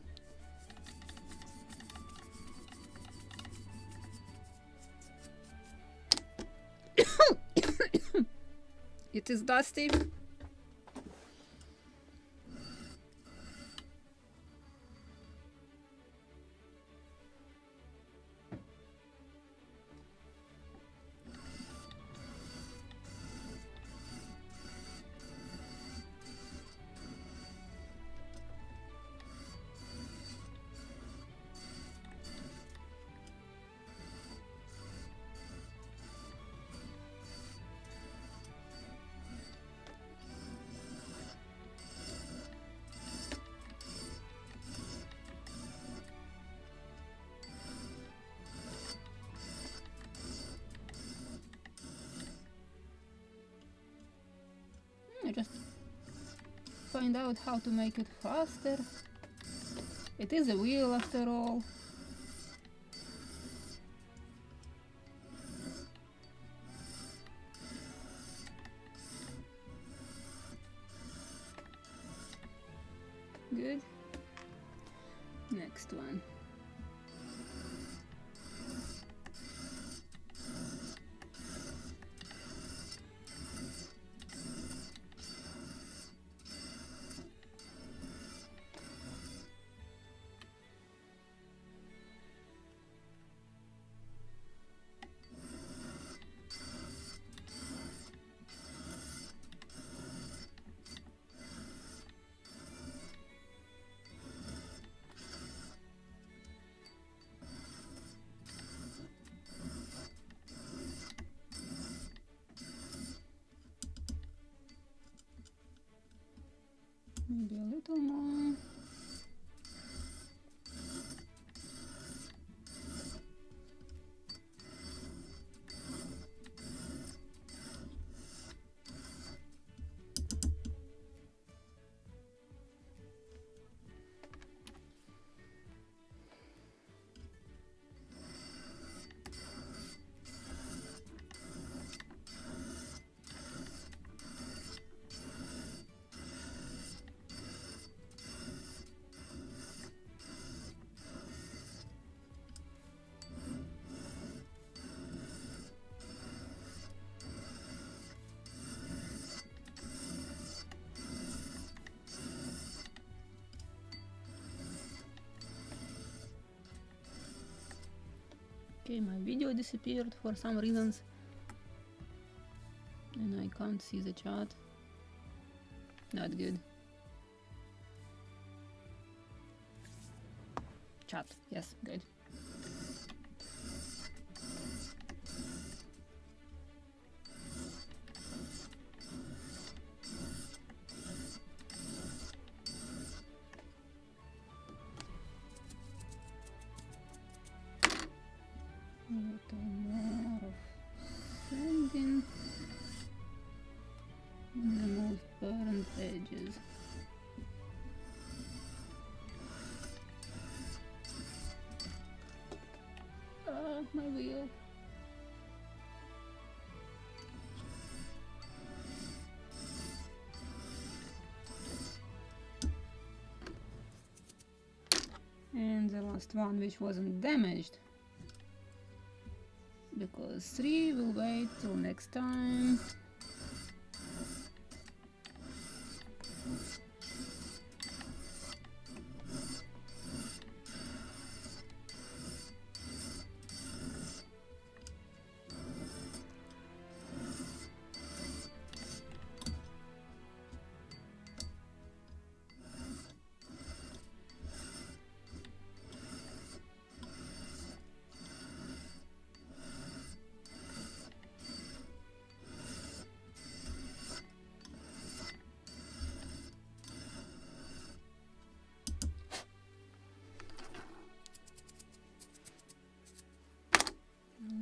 It is dusty. I just find out how to make it faster. It is a wheel after all. Good. Next one. Maybe a little more. Okay, my video disappeared for some reasons and I can't see the chat. Not good. Chat, yes, good. Edges. My wheel. And the last one which wasn't damaged, because 3 will wait till next time.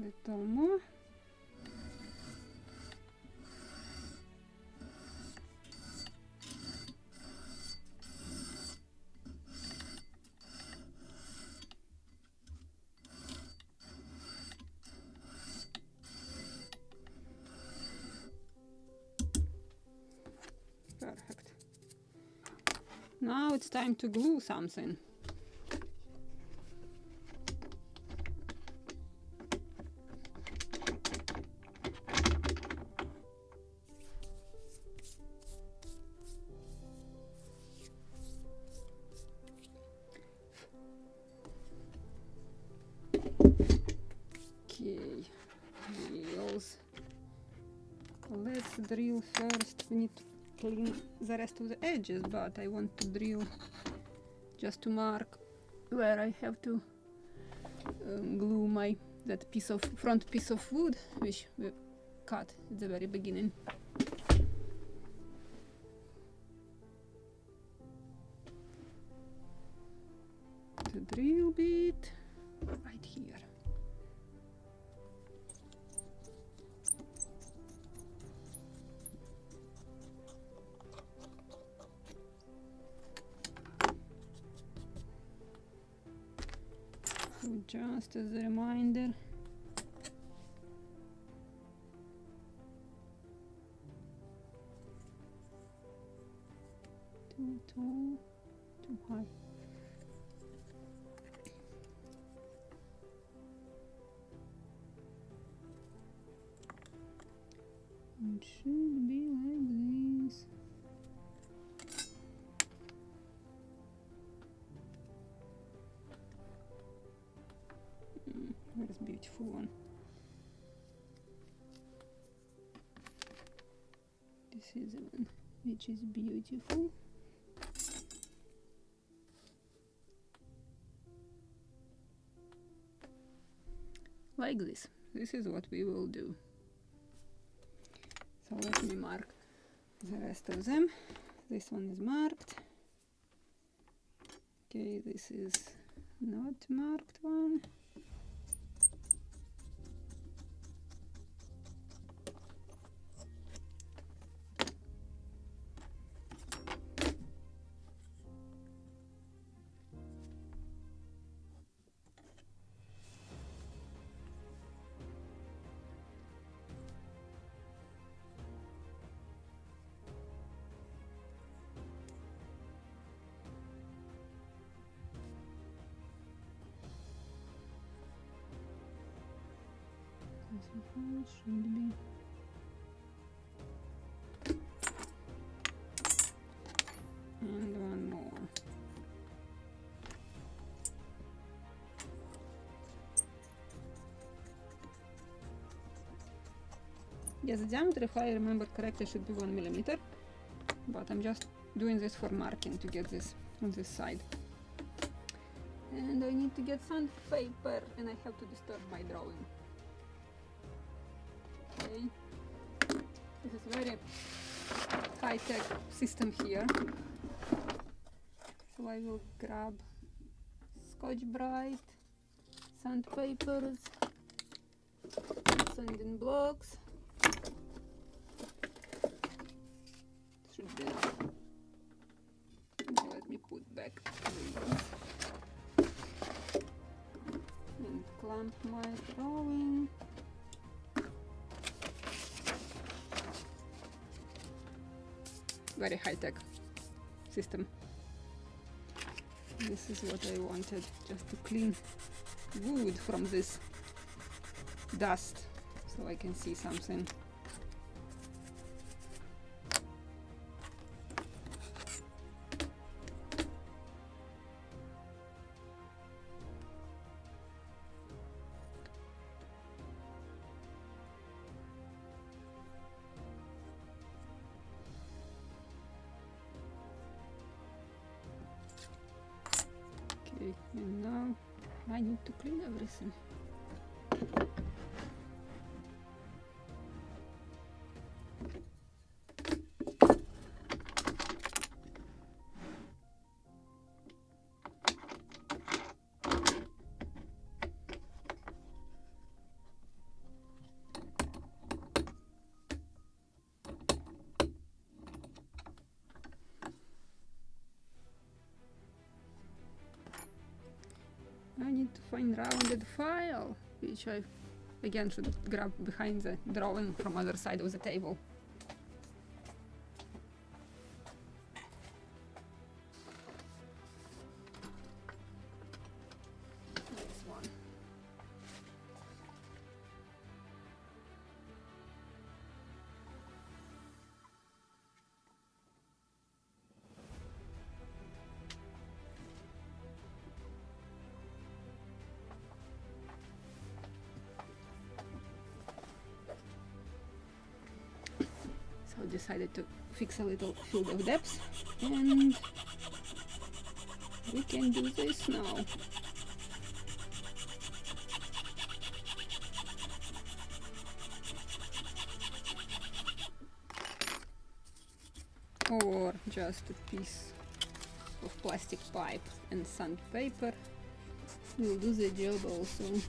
Little more. Perfect. Now it's time to glue something. Let's drill first. We need to clean the rest of the edges, but I want to drill just to mark where I have to glue that front piece of wood which we cut at the very beginning. The drill bit right here. just as a reminder. Too tall, too high. It should be like this. Where's beautiful one? This is the one which is beautiful. Like this. This is what we will do. So let me mark the rest of them. This one is marked. Okay, this is not marked one. It should be. And one more. Yes, the diameter, if I remember correctly, should be 1 millimeter, but I'm just doing this for marking to get this on this side. And I need to get sandpaper, and I have to disturb my drawing. Okay. This is very high-tech system here. So I will grab Scotch-Brite, sandpapers, sanding blocks. Should be enough. Now let me put back these and clamp my drawing. Very high-tech system. This is what I wanted, just to clean wood from this dust so I can see something. Okay, and now I need to clean everything. I need to find rounded file, which I again should grab behind the drawing from other side of the table. This one. So decided to fix a little field of depth, and we can do this now. Or just a piece of plastic pipe and sandpaper will do the job also.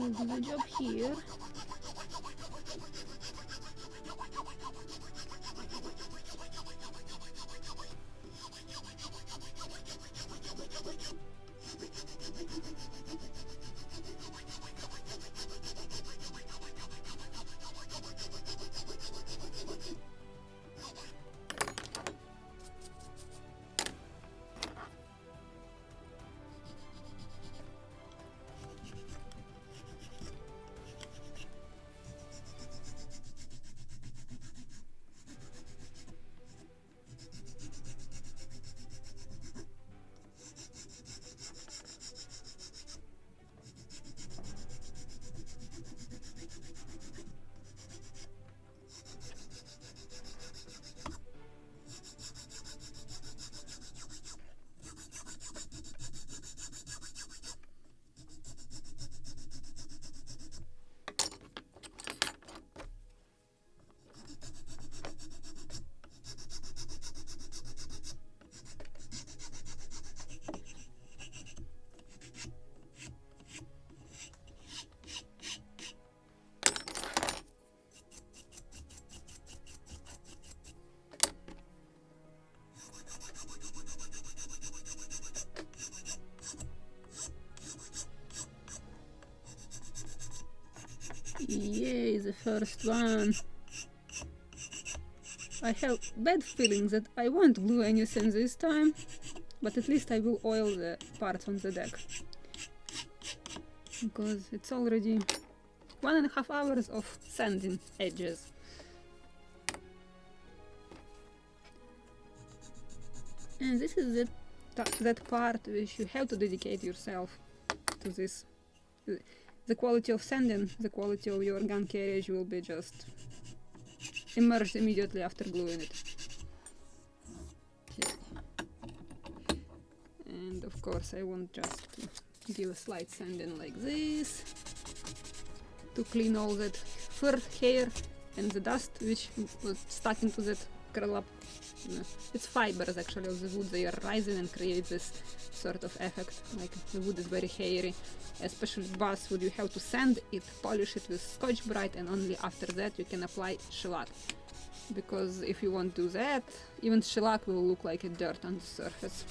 will do the job here. Yay, the first one. I have bad feelings that I won't glue anything this time, but at least I will oil the parts on the deck. Because it's already 1.5 hours of sanding edges. And this is that part which you have to dedicate yourself to this. The quality of sanding, the quality of your gun carriage will be just immersed immediately after gluing it. Okay. And of course I want just to give a slight sanding like this to clean all that fur hair and the dust which was stuck into that curl up. It's fibers actually of the wood, they are rising and create this sort of effect, like the wood is very hairy. Especially basswood, you have to sand it, polish it with Scotch Brite, and only after that you can apply shellac. Because if you won't do that, even shellac will look like a dirt on the surface.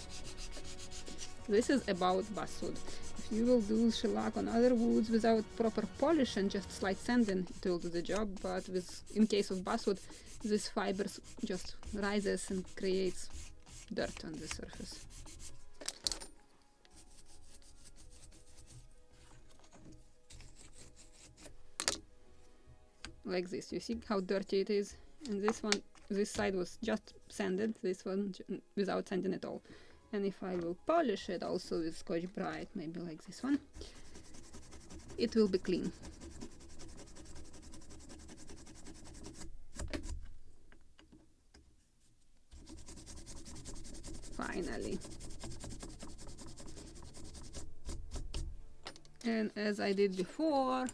This is about basswood. If you will do shellac on other woods without proper polish and just slight sanding, it will do the job, but in case of basswood, these fibers just rises and creates dirt on the surface. Like this, you see how dirty it is, and this side was just sanded, this one without sanding at all. And if I will polish it also with Scotch Brite, maybe like this one, it will be clean. Finally. And as I did before,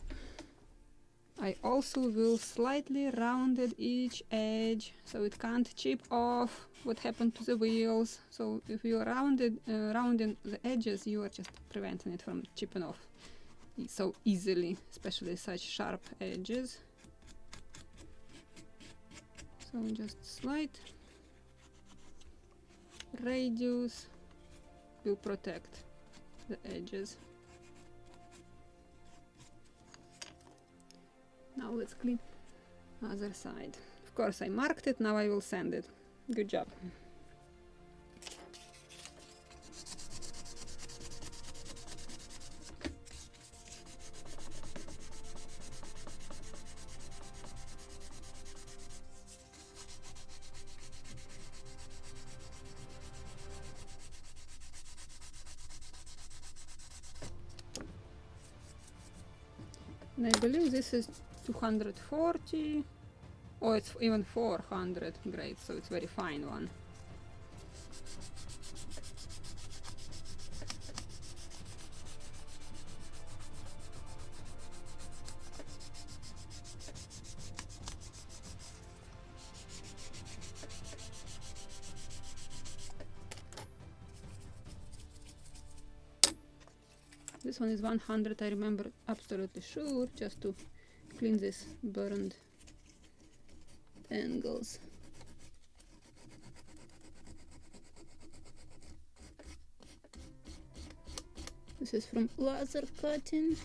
I also will slightly rounded each edge so it can't chip off what happened to the wheels. So if you are rounding the edges, you are just preventing it from chipping off so easily, especially such sharp edges. So just slight radius will protect the edges. Now let's clean other side. Of course I marked it, now I will sand it. Good job. And I believe this is 240, or it's even 400 grade, so it's very fine one. This one is 100, I remember absolutely sure, just to clean this burned angles. This is from laser cutting,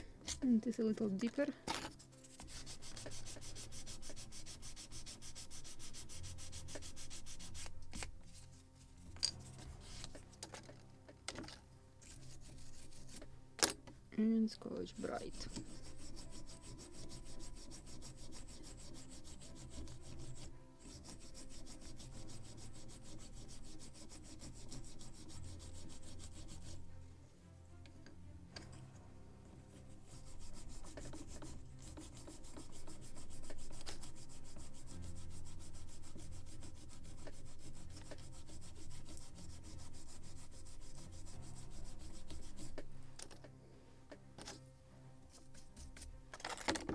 and this is a little deeper. And Scotch Brite.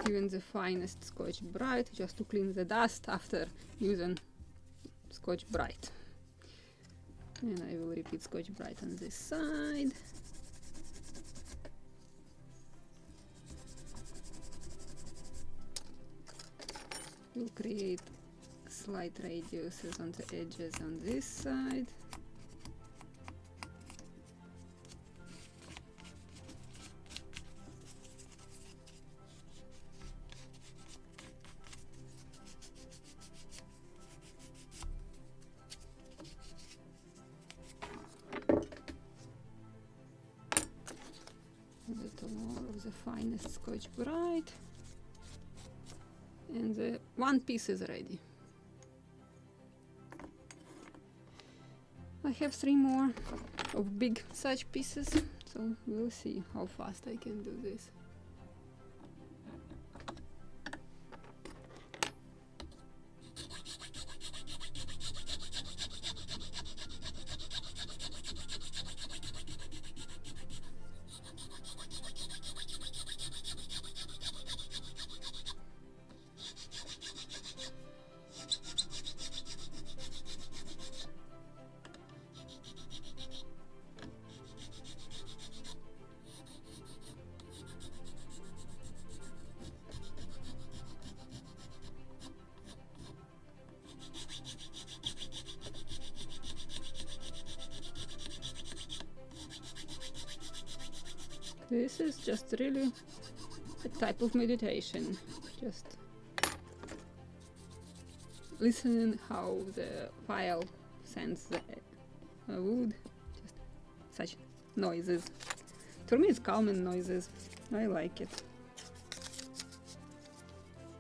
Even the finest Scotch Brite just to clean the dust after using Scotch Brite. And I will repeat Scotch Brite on this side. We'll create slight radiuses on the edges on this side. A little more of the finest Scotch Brite. And the one piece is ready. I have 3 more of big such pieces, so we'll see how fast I can do this. This is just really a type of meditation, just listening how the file sends the wood, just such noises. For me it's calming noises, I like it.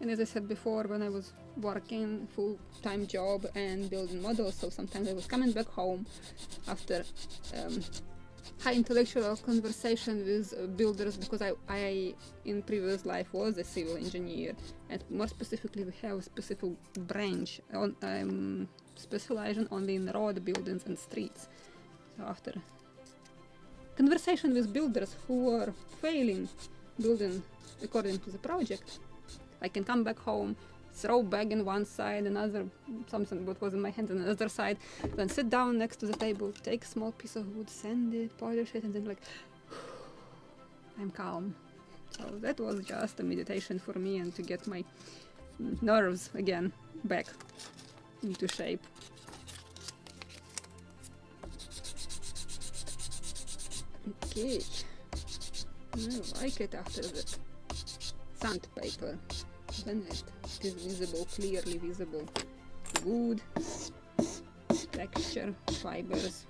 And as I said before, when I was working full-time job and building models, so sometimes I was coming back home after high intellectual conversation with builders, because I in previous life was a civil engineer, and more specifically we have a specific branch on specializing only in road buildings and streets. So after conversation with builders who were failing building according to the project, I can come back home, throw bag in one side, another something what was in my hand on the other side, then sit down next to the table, take a small piece of wood, sand it, polish it, and then like I'm calm. So that was just a meditation for me, and to get my nerves again back into shape. Okay, I like it after the sandpaper. When it is visible, clearly visible. Wood, texture, fibers.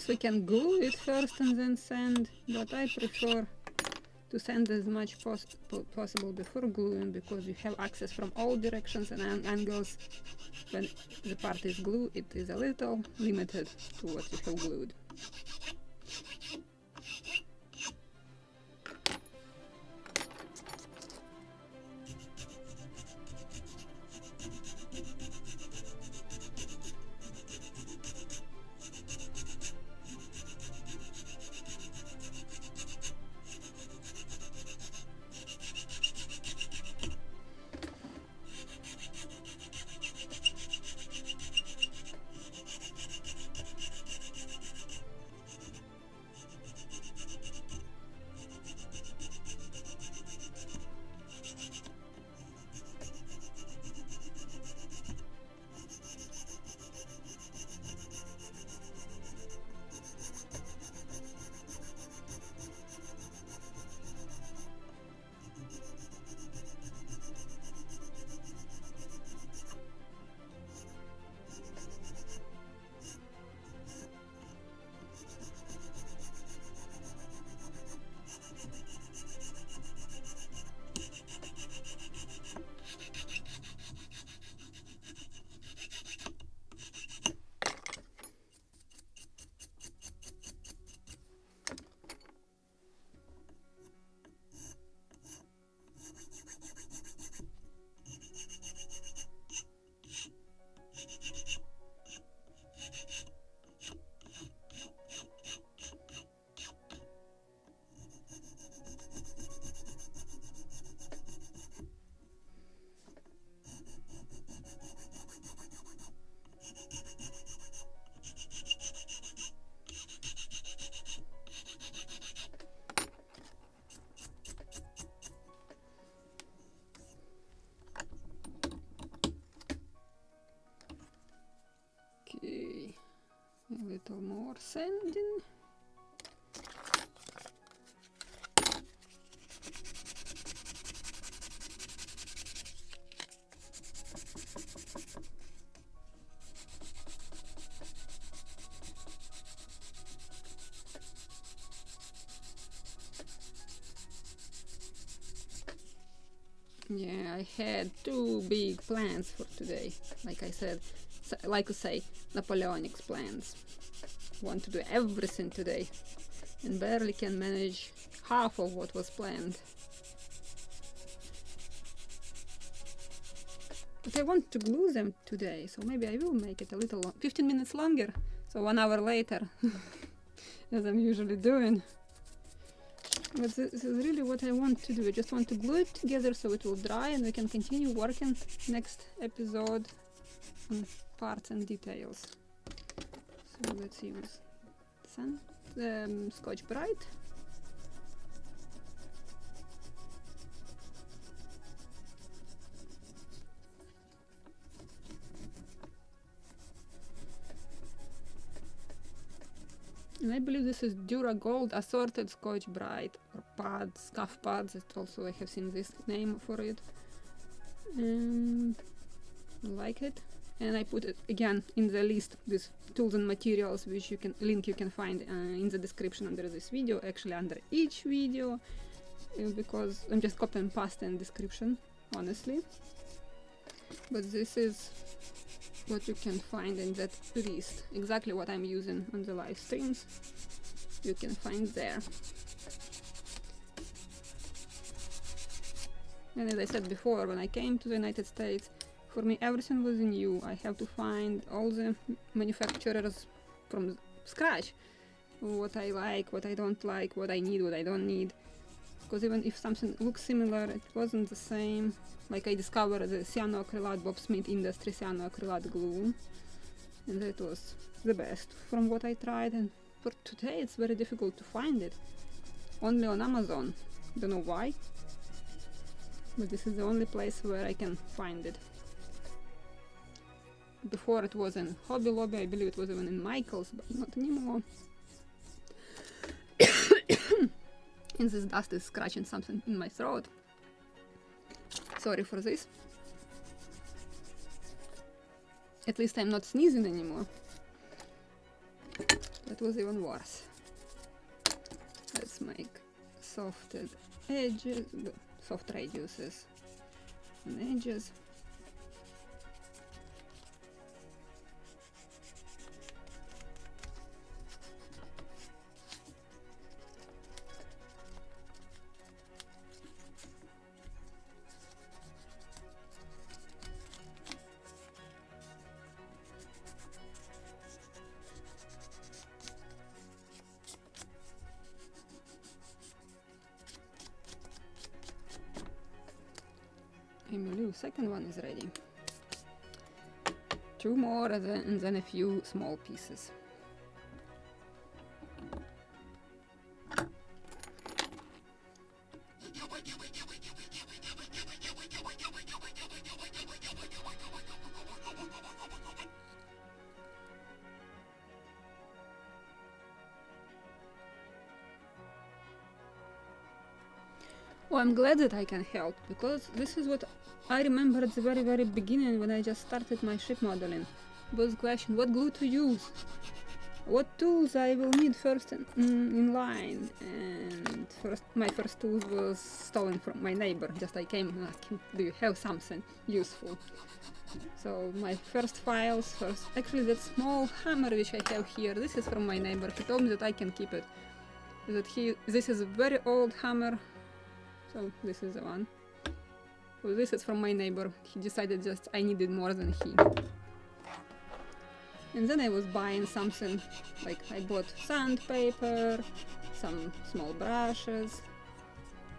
course we can glue it first and then sand, but I prefer to sand as much possible before gluing, because you have access from all directions and angles. When the part is glued, it is a little limited to what you have glued. A little more sanding. Yeah, I had two big plans for today. Like I said, like to say, Napoleonic plans. Want to do everything today and barely can manage half of what was planned. But I want to glue them today, so maybe I will make it a little 15 minutes longer, so 1 hour later, as I'm usually doing. But this is really what I want to do. I just want to glue it together so it will dry and we can continue working next episode on parts and details. So let's use Scotch Brite. And I believe this is Dura Gold Assorted Scotch Brite, or pads, scuff pads. It also, I have seen this name for it. I like it. And I put it again in the list with tools and materials, which you can find in the description under this video, actually under each video, because I'm just copy and paste in description, honestly. But this is what you can find in that list, exactly what I'm using on the live streams, you can find there. And as I said before, when I came to the United States, for me everything was new. I have to find all the manufacturers from scratch, what I like, what I don't like, what I need, what I don't need, because even if something looks similar, it wasn't the same. Like I discovered the cyanoacrylate Bob Smith Industry cyanoacrylate glue, and that was the best from what I tried, and for today it's very difficult to find it, only on Amazon. Don't know why, but this is the only place where I can find it. Before it was in Hobby Lobby, I believe it was even in Michael's, but not anymore. And this dust is scratching something in my throat. Sorry for this. At least I'm not sneezing anymore. That was even worse. Let's make softed edges, soft radiuses and edges. Emilio, second one is ready. 2 more and then a few small pieces. Oh, I'm glad that I can help, because this is what I remember at the very beginning when I just started my ship modeling. Was question, what glue to use? What tools I will need first in line? And my first tool was stolen from my neighbor. Just I came and asked him, do you have something useful? So my first files, actually that small hammer which I have here, this is from my neighbor. He told me that I can keep it. This is a very old hammer. So this is the one. So this is from my neighbor. He decided just I needed more than he. And then I was buying something, like I bought sandpaper, some small brushes.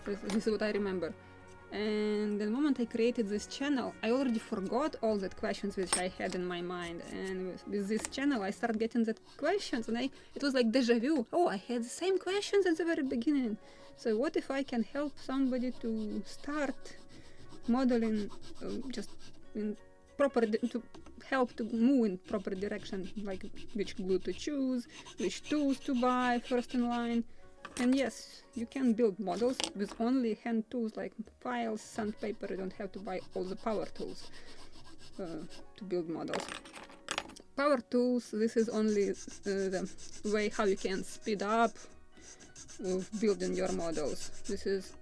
This is what I remember. And the moment I created this channel, I already forgot all the questions which I had in my mind. And with this channel, I started getting the questions, and it was like deja vu. Oh, I had the same questions at the very beginning. So what if I can help somebody to start modeling just in to help to move in proper direction, like which glue to choose, which tools to buy first in line. And yes, you can build models with only hand tools like files, sandpaper. You don't have to buy all the power tools to build models. Power tools, this is only the way how you can speed up building your models. This is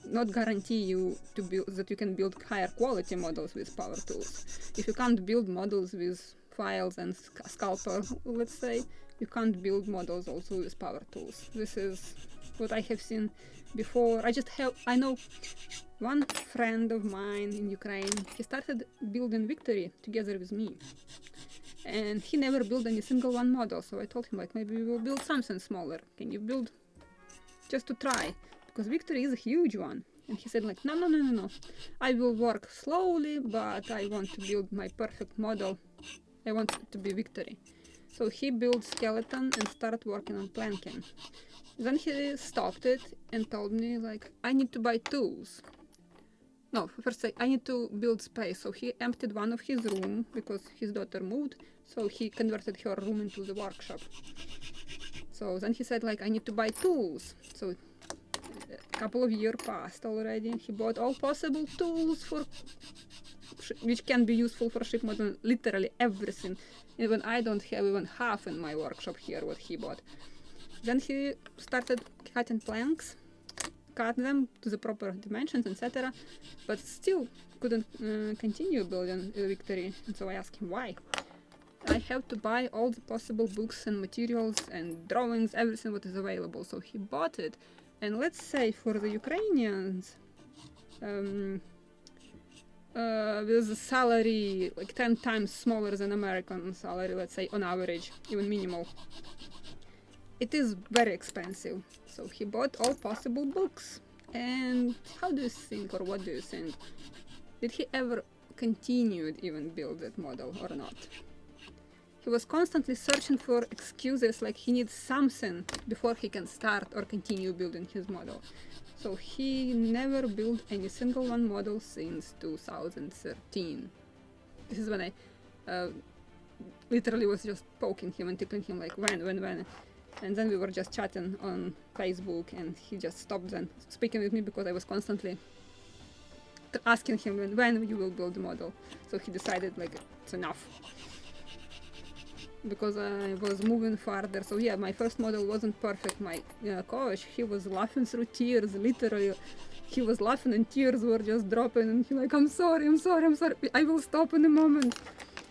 not guarantee you to build that you can build higher quality models with power tools. If you can't build models with files and scalper, let's say, you can't build models also with power tools. This is what I have seen before. I know one friend of mine in Ukraine. He started building Victory together with me, and he never built any single one model. So I told him, like, maybe we will build something smaller. Can you build just to try? Because Victory is a huge one. And he said, like, no. I will work slowly, but I want to build my perfect model. I want it to be Victory. So he built skeleton and started working on planking. Then he stopped it and told me, like, I need to buy tools. No, first I need to build space. So he emptied one of his room because his daughter moved. So he converted her room into the workshop. So then he said, like, I need to buy tools. So a couple of years passed already. He bought all possible tools which can be useful for ship modeling, literally everything. Even I don't have even half in my workshop here what he bought. Then he started cutting planks, cut them to the proper dimensions, etc. But still couldn't continue building Victory. And so I asked him why. I have to buy all the possible books and materials and drawings, everything what is available. So he bought it. And let's say for the Ukrainians, with a salary like 10 times smaller than American salary, let's say on average, even minimal, it is very expensive. So he bought all possible books. And how do you think, or what do you think? Did he ever continue to even build that model or not? He was constantly searching for excuses, like he needs something before he can start or continue building his model. So he never built any single one model since 2013. This is when I literally was just poking him and tickling him, like when. And then we were just chatting on Facebook, and he just stopped then speaking with me because I was constantly asking him when you will build the model. So he decided, like, it's enough. because I was moving farther. So yeah, my first model wasn't perfect. My coach, he was laughing through tears, literally. He was laughing and tears were just dropping, and he like, I'm sorry, I will stop in a moment.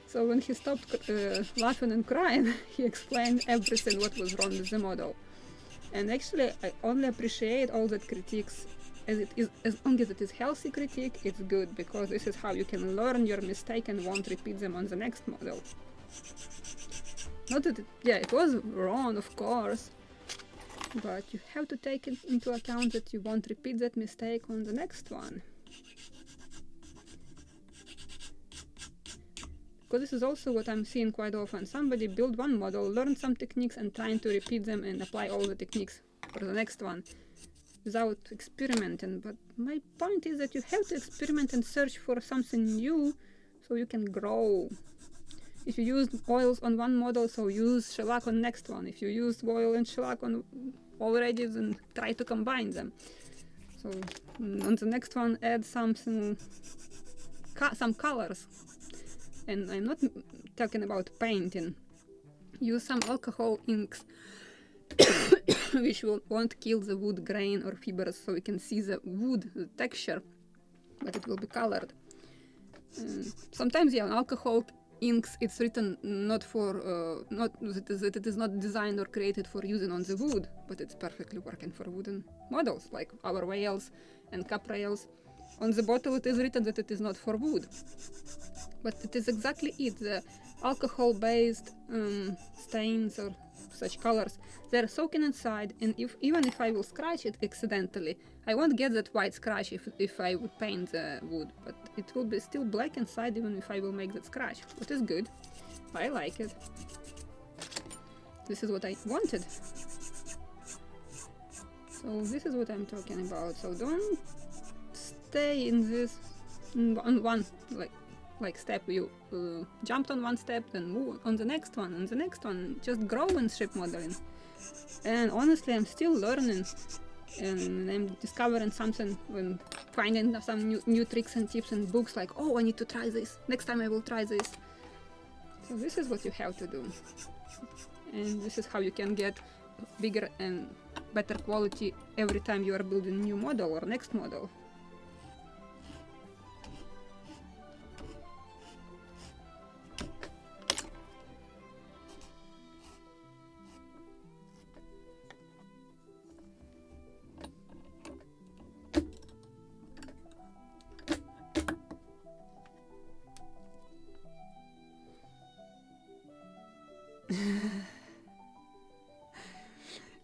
So when he stopped laughing and crying, he explained everything what was wrong with the model. And actually, I only appreciate all that critiques as long as it is healthy critique, it's good, because this is how you can learn your mistake and won't repeat them on the next model. Not that it was wrong, of course, but you have to take it into account that you won't repeat that mistake on the next one. Because this is also what I'm seeing quite often. Somebody build one model, learn some techniques, and trying to repeat them and apply all the techniques for the next one without experimenting. But my point is that you have to experiment and search for something new so you can grow. If you use oils on one model, so use shellac on next one. If you use oil and shellac on already, then try to combine them. So on the next one, add something, some colors. And I'm not talking about painting. Use some alcohol inks, which won't kill the wood grain or fibers, so you can see the wood, the texture, but it will be colored. Sometimes, on alcohol inks, it's written not for, that it is not designed or created for using on the wood, but it's perfectly working for wooden models, like our whales and cap rails. On the bottle it is written that it is not for wood. But it is exactly it. The alcohol-based stains or such colors, they're soaking inside, and even if I will scratch it accidentally, I won't get that white scratch if I would paint the wood, but it will be still black inside even if I will make that scratch, which is good. I like it. This is what I wanted. So this is what I'm talking about. So don't stay in this on one like step. You jumped on one step, then move on the next one, and the next one. Just grow in ship modeling. And honestly, I'm still learning, and I'm discovering something when finding some new tricks and tips and books. Like, oh, I need to try this. Next time I will try this. So this is what you have to do, and this is how you can get bigger and better quality every time you are building a new model or next model.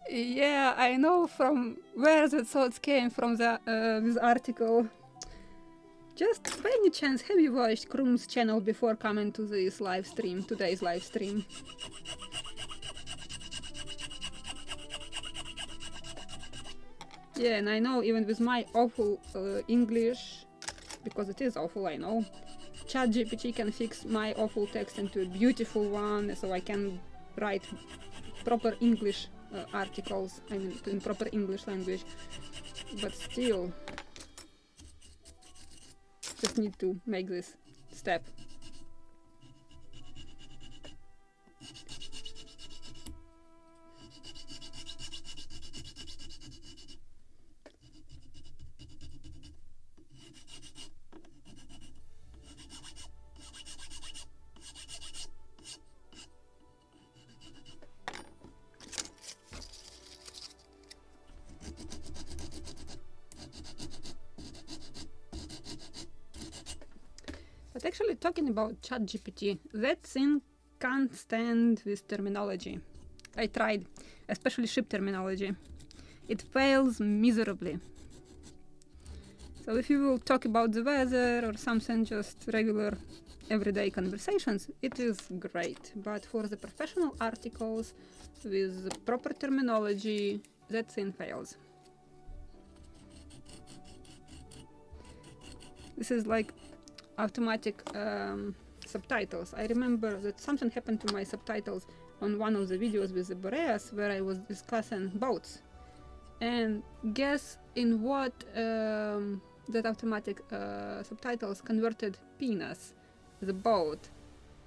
Yeah, I know from where the thoughts came from this article. Just by any chance, have you watched Krum's channel before coming to this live stream, today's live stream? Yeah, and I know even with my awful English, because it is awful, I know, ChatGPT can fix my awful text into a beautiful one, so I can write proper English articles, I mean, in proper English language, but still, just need to make this step. But actually, talking about ChatGPT, that thing can't stand with terminology. I tried, especially ship terminology. It fails miserably. So if you will talk about the weather or something, just regular everyday conversations, it is great. But for the professional articles with proper terminology, that thing fails. This is like automatic subtitles. I remember that something happened to my subtitles on one of the videos with the Boreas where I was discussing boats. And guess in what that automatic subtitles converted penis, the boat.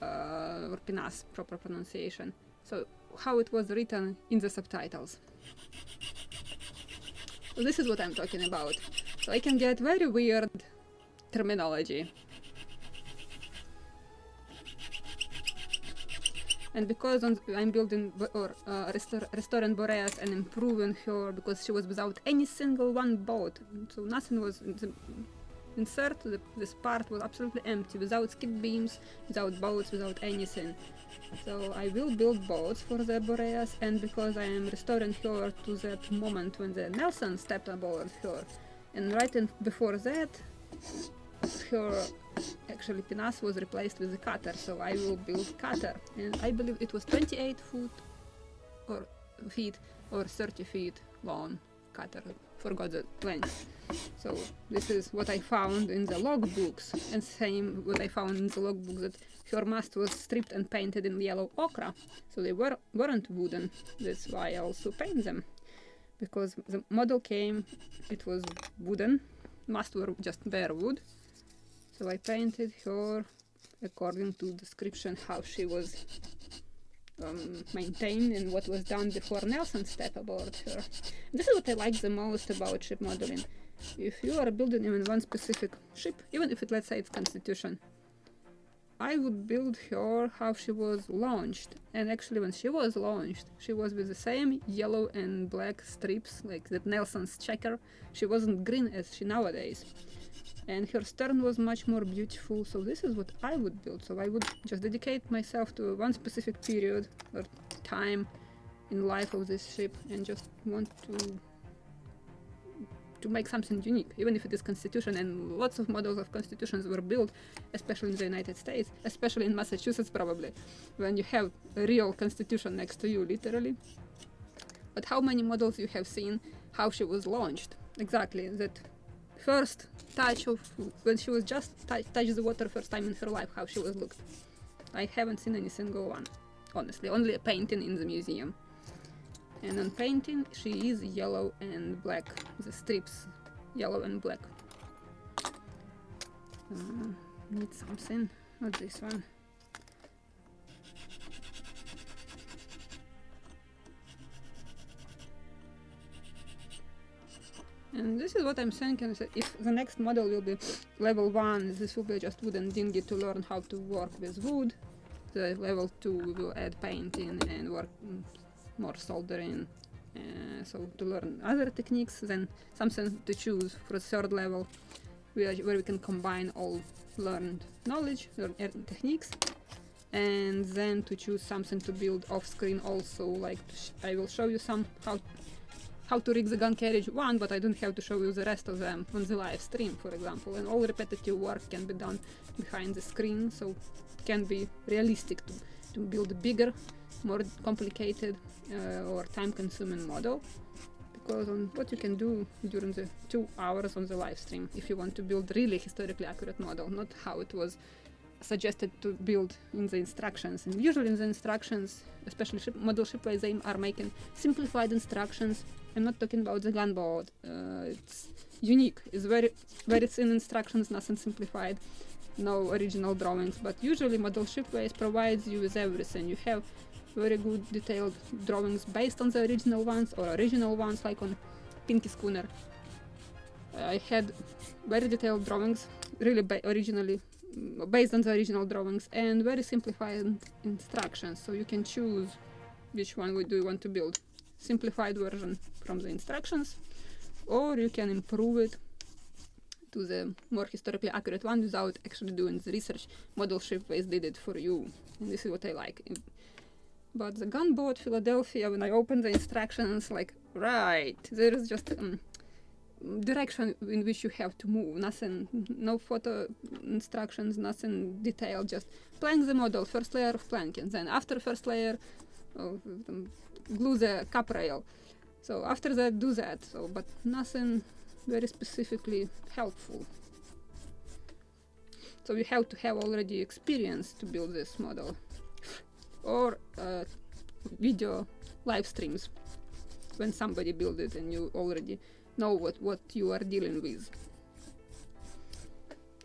or PNAS, proper pronunciation. So how it was written in the subtitles. So this is what I'm talking about. So I can get very weird terminology. And because I'm building or restoring Boreas and improving her, because she was without any single one boat, so nothing was insert. This part was absolutely empty, without skip beams, without boats, without anything. So I will build boats for the Boreas, and because I am restoring her to that moment when the Nelson stepped aboard her, and right before that, her actually PNAS was replaced with a cutter, so I will build cutter, and I believe it was 28 feet or 30 feet long cutter, forgot the length. So this is what I found in the logbooks, and same what I found in the logbook, that her mast was stripped and painted in yellow ochre, so they weren't wooden. That's why I also paint them, because the model came, it was wooden, mast were just bare wood. So I painted her according to description how she was maintained and what was done before Nelson stepped aboard her. This is what I like the most about ship modeling. If you are building even one specific ship, even if let's say it's Constitution, I would build her how she was launched. And actually when she was launched, she was with the same yellow and black strips, like that Nelson's checker. She wasn't green as she nowadays. And her stern was much more beautiful, so this is what I would build. So I would just dedicate myself to one specific period or time in life of this ship, and just want to make something unique, even if it is Constitution. And lots of models of Constitutions were built, especially in the United States, especially in Massachusetts probably, when you have a real Constitution next to you, literally. But how many models you have seen how she was launched? Exactly, that first touch of when she was just touched the water first time in her life, how she was looked. I haven't seen any single one, honestly, only a painting in the museum. And on painting she is yellow and black, the strips yellow and black. Need something, not this one. And this is what I'm thinking, if the next model will be level 1, this will be just wooden dinghy to learn how to work with wood. The level 2 we will add painting and work more soldering, so to learn other techniques. Then something to choose for the 3rd level, where we can combine all learned knowledge, learned techniques. And then to choose something to build off screen also, like I will show you how to rig the gun carriage 1, but I don't have to show you the rest of them on the live stream, for example. And all repetitive work can be done behind the screen, so it can be realistic to build a bigger, more complicated or time-consuming model. Because on what you can do during the 2 hours on the live stream, if you want to build really historically accurate model, not how it was suggested to build in the instructions. And usually in the instructions, especially model Shipways, they are making simplified instructions. I'm not talking about the Gunboat. It's unique. It's very, very thin instructions, nothing simplified, no original drawings. But usually model Shipways provides you with everything. You have very good detailed drawings based on the original ones, or original ones like on Pinky Schooner. I had very detailed drawings, really originally based on the original drawings, and very simplified instructions, so you can choose which one do you want to build. Simplified version from the instructions, or you can improve it to the more historically accurate one without actually doing the research. Model Shipways did it for you, and this is what I like. But the Gunboat Philadelphia, when I open the instructions, like, right, there is just direction in which you have to move, nothing, no photo instructions, nothing detailed, just plank the model, first layer of planking, then after first layer glue the cap rail, so after that do that, so but nothing very specifically helpful. So you have to have already experience to build this model, or video live streams when somebody built it and you already know what you are dealing with.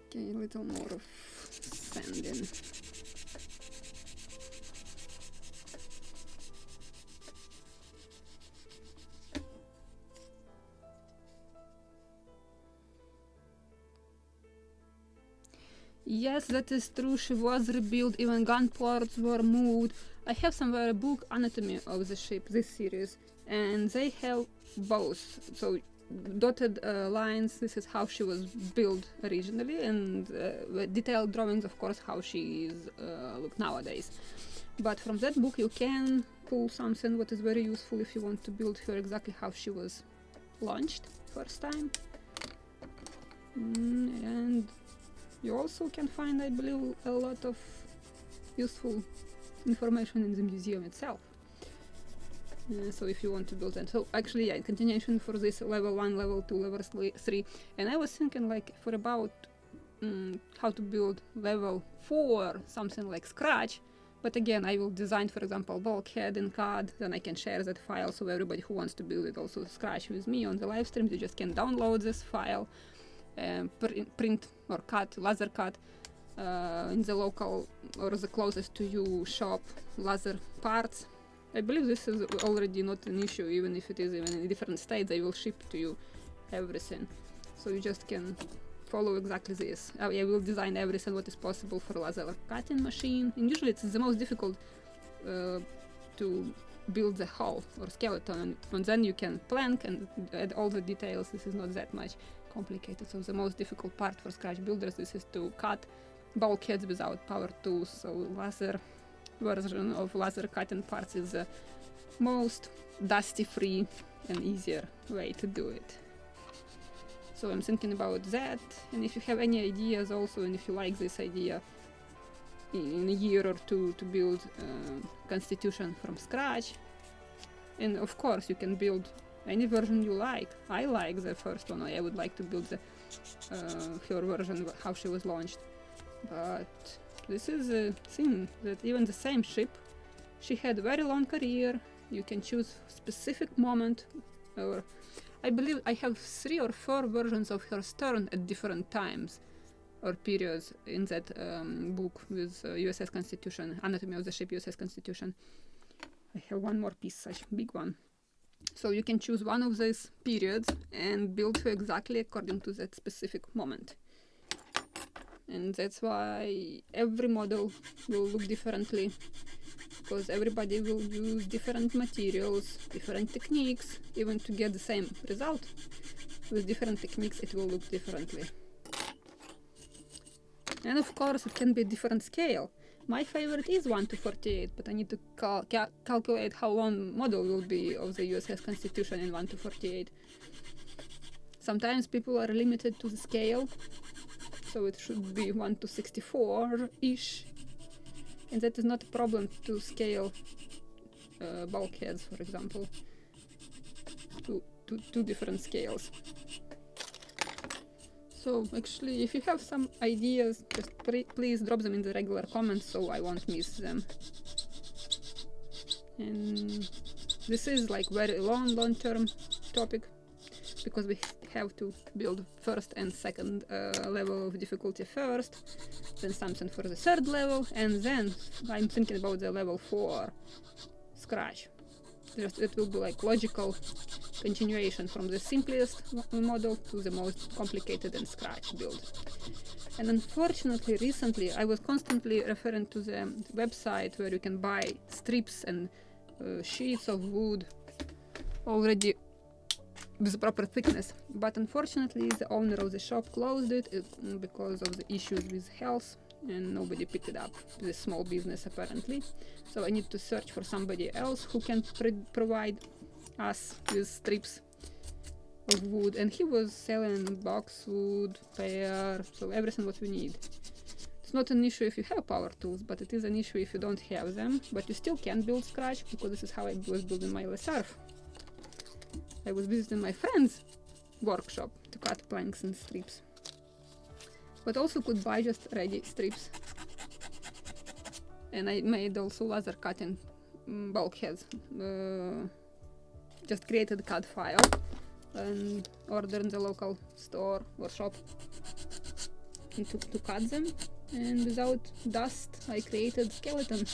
Okay, a little more of sanding. Yes, that is true. She was rebuilt. Even gun ports were moved. I have somewhere a book, Anatomy of the Ship, this series, and they have both. So dotted lines. This is how she was built originally, and detailed drawings, of course, how she is look nowadays. But from that book, you can pull something what is very useful if you want to build her exactly how she was launched first time. And you also can find, I believe, a lot of useful information in the museum itself. So if you want to build that. So actually, yeah, continuation for this level 1, level 2, level 3. And I was thinking like for about how to build level 4, something like Scratch. But again, I will design, for example, bulkhead in CAD, then I can share that file so everybody who wants to build it also Scratch with me on the live stream, you just can download this file, print or cut, laser cut in the local or the closest to you shop laser parts. I believe this is already not an issue, even if it is even in different states, they will ship to you everything. So you just can follow exactly this. I will design everything what is possible for laser cutting machine, and usually it's the most difficult to build the hull or skeleton, and then you can plank and add all the details. This is not that much complicated. So the most difficult part for Scratch builders, this is to cut bulkheads without power tools. So laser version of laser cutting parts is the most dusty free and easier way to do it. So I'm thinking about that, and if you have any ideas also, and if you like this idea in a year or two to build Constitution from scratch, and of course you can build any version you like. I like the first one. I would like to build the her version, how she was launched. But this is a thing that even the same ship, she had a very long career. You can choose specific moment, or I believe I have 3 or 4 versions of her stern at different times or periods in that book with USS Constitution, Anatomy of the Ship, USS Constitution. I have one more piece, such big one. So you can choose one of these periods and build her exactly according to that specific moment. And that's why every model will look differently, because everybody will use different materials, different techniques, even to get the same result. With different techniques it will look differently. And of course it can be a different scale. My favorite is 1:48, but I need to calculate how long model will be of the USS Constitution in 1:48. Sometimes people are limited to the scale, so it should be 1:64-ish. And that is not a problem to scale bulkheads, for example, to two different scales. So actually, if you have some ideas, just please drop them in the regular comments so I won't miss them. And this is like very long-term topic, because we have to build first and second level of difficulty first, then something for the third level, and then I'm thinking about the level 4 Scratch. It will be like logical continuation from the simplest model to the most complicated and Scratch build. And unfortunately, recently I was constantly referring to the website where you can buy strips and sheets of wood already with proper thickness, but unfortunately the owner of the shop closed it because of the issues with health, and nobody picked it up. This small business apparently. So I need to search for somebody else who can provide us with strips of wood, and he was selling boxwood, pear, so everything what we need. It's not an issue if you have power tools, but it is an issue if you don't have them, but you still can build Scratch, because this is how I was building my surf. I was visiting my friend's workshop to cut planks and strips, but also could buy just ready strips. And I made also laser cutting bulkheads. Just created a CAD file and ordered in the local store or shop to cut them, and without dust I created skeleton.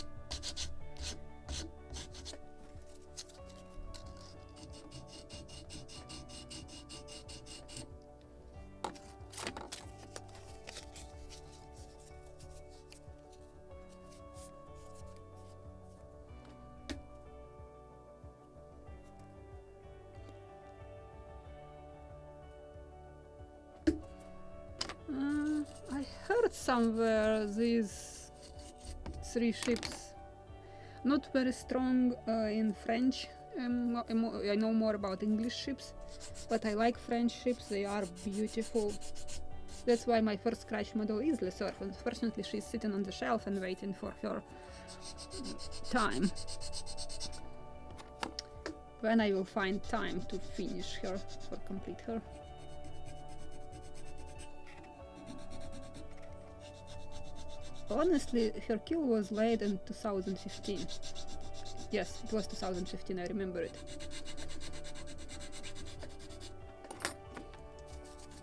got somewhere these 3 ships. Not very strong in French. I know more about English ships, but I like French ships. They are beautiful. That's why my first scratch model is Le Surf. Unfortunately, she's sitting on the shelf and waiting for her time. When I will find time to finish her or complete her. Honestly, her kill was late in 2015. Yes, it was 2015, I remember it.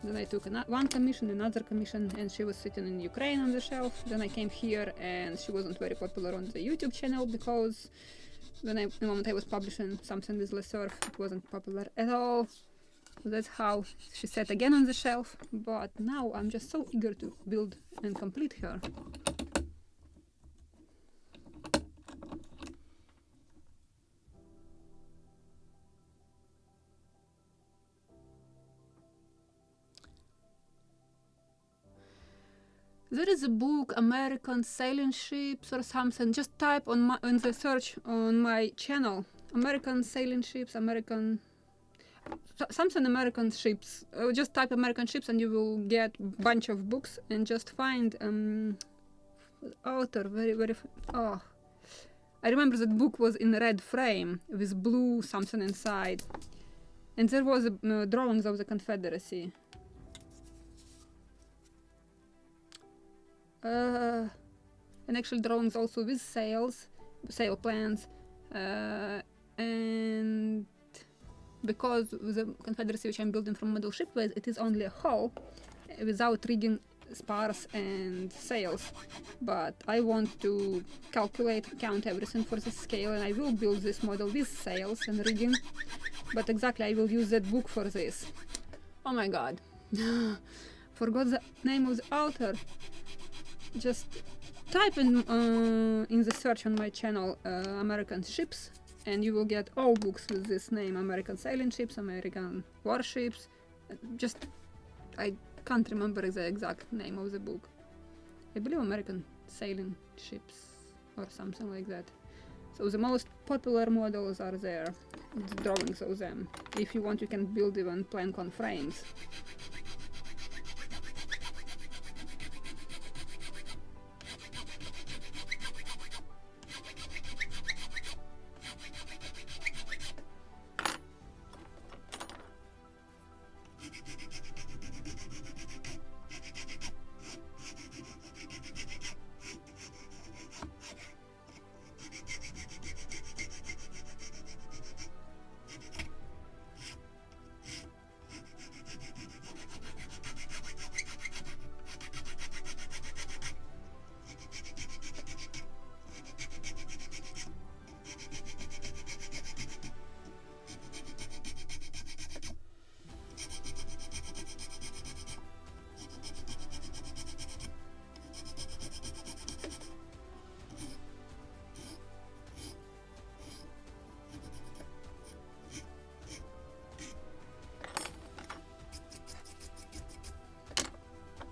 Then I took one commission, another commission, and she was sitting in Ukraine on the shelf. Then I came here and she wasn't very popular on the YouTube channel because the moment I was publishing something with Le Surf, it wasn't popular at all. So that's how she sat again on the shelf, but now I'm just so eager to build and complete her. There is a book, American Sailing Ships or something. Just type on the search on my channel, American Sailing Ships, American ships. Just type American ships and you will get a bunch of books, and just find author oh, I remember that book was in red frame with blue something inside, and there was drawings of the Confederacy. And actual drawings also with sail plans, and because the Confederacy which I'm building from model Shipways, it is only a hull without rigging, spars and sails, but I want to count everything for the scale, and I will build this model with sails and rigging, but exactly I will use that book for this. Oh my god. Forgot the name of the author. Just type in the search on my channel American ships, and you will get all books with this name: American Sailing Ships, American Warships. I can't remember the exact name of the book. I believe American Sailing Ships or something like that. So the most popular models are there, the drawings of them. If you want, you can build even plank on frames.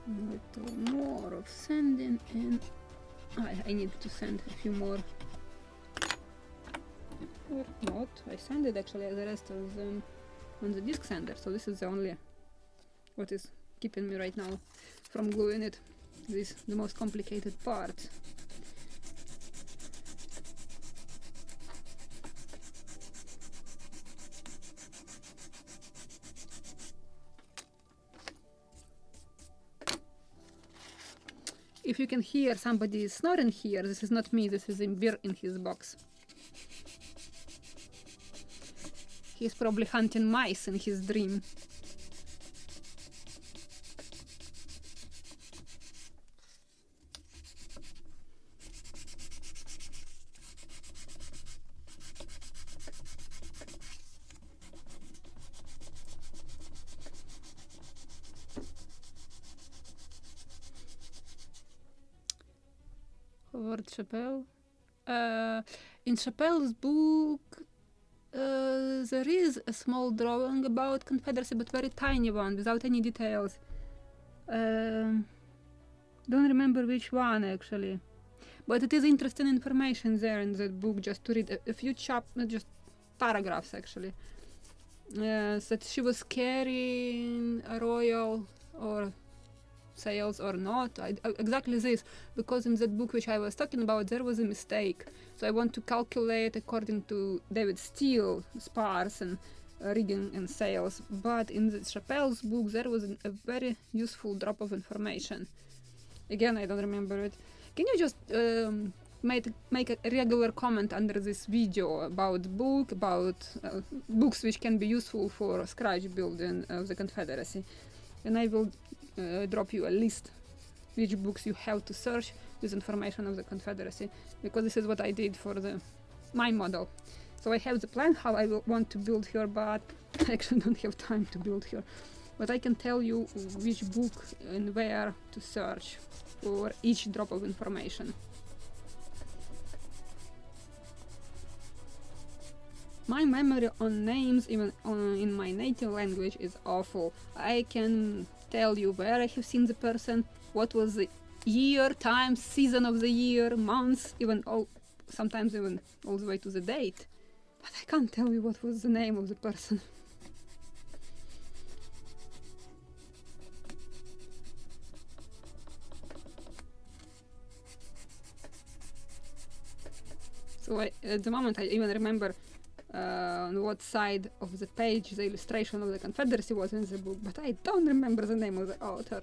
A little more of sanding, and I need to sand a few more. Or not, I sanded actually the rest of them on the disc sander, so this is the only what is keeping me right now from gluing it. This is the most complicated part. If you can hear somebody snoring here, this is not me, this is Imbir in his box. He's probably hunting mice in his dream. Chappelle. In Chappelle's book there is a small drawing about Confederacy, but very tiny one, without any details. Don't remember which one actually. But it is interesting information there in that book, just to read a few just paragraphs actually. That she was carrying a royal or sales or not. Exactly this, because in that book which I was talking about, there was a mistake. So I want to calculate according to David Steele spars and rigging and sales. But in the Chappelle's book, there was a very useful drop of information. Again, I don't remember it. Can you just make a regular comment under this video about book, about books which can be useful for scratch building of the Confederacy? And I will drop you a list which books you have to search with information of the Confederacy, because this is what I did for my model. So I have the plan how I will want to build her, but I actually don't have time to build her. But I can tell you which book and where to search for each drop of information. My memory on names, even in my native language, is awful. I can tell you where I have seen the person, what was the year, time, season of the year, months, sometimes even all the way to the date. But I can't tell you what was the name of the person. So at the moment I even remember on what side of the page the illustration of the Confederacy was in the book, but I don't remember the name of the author.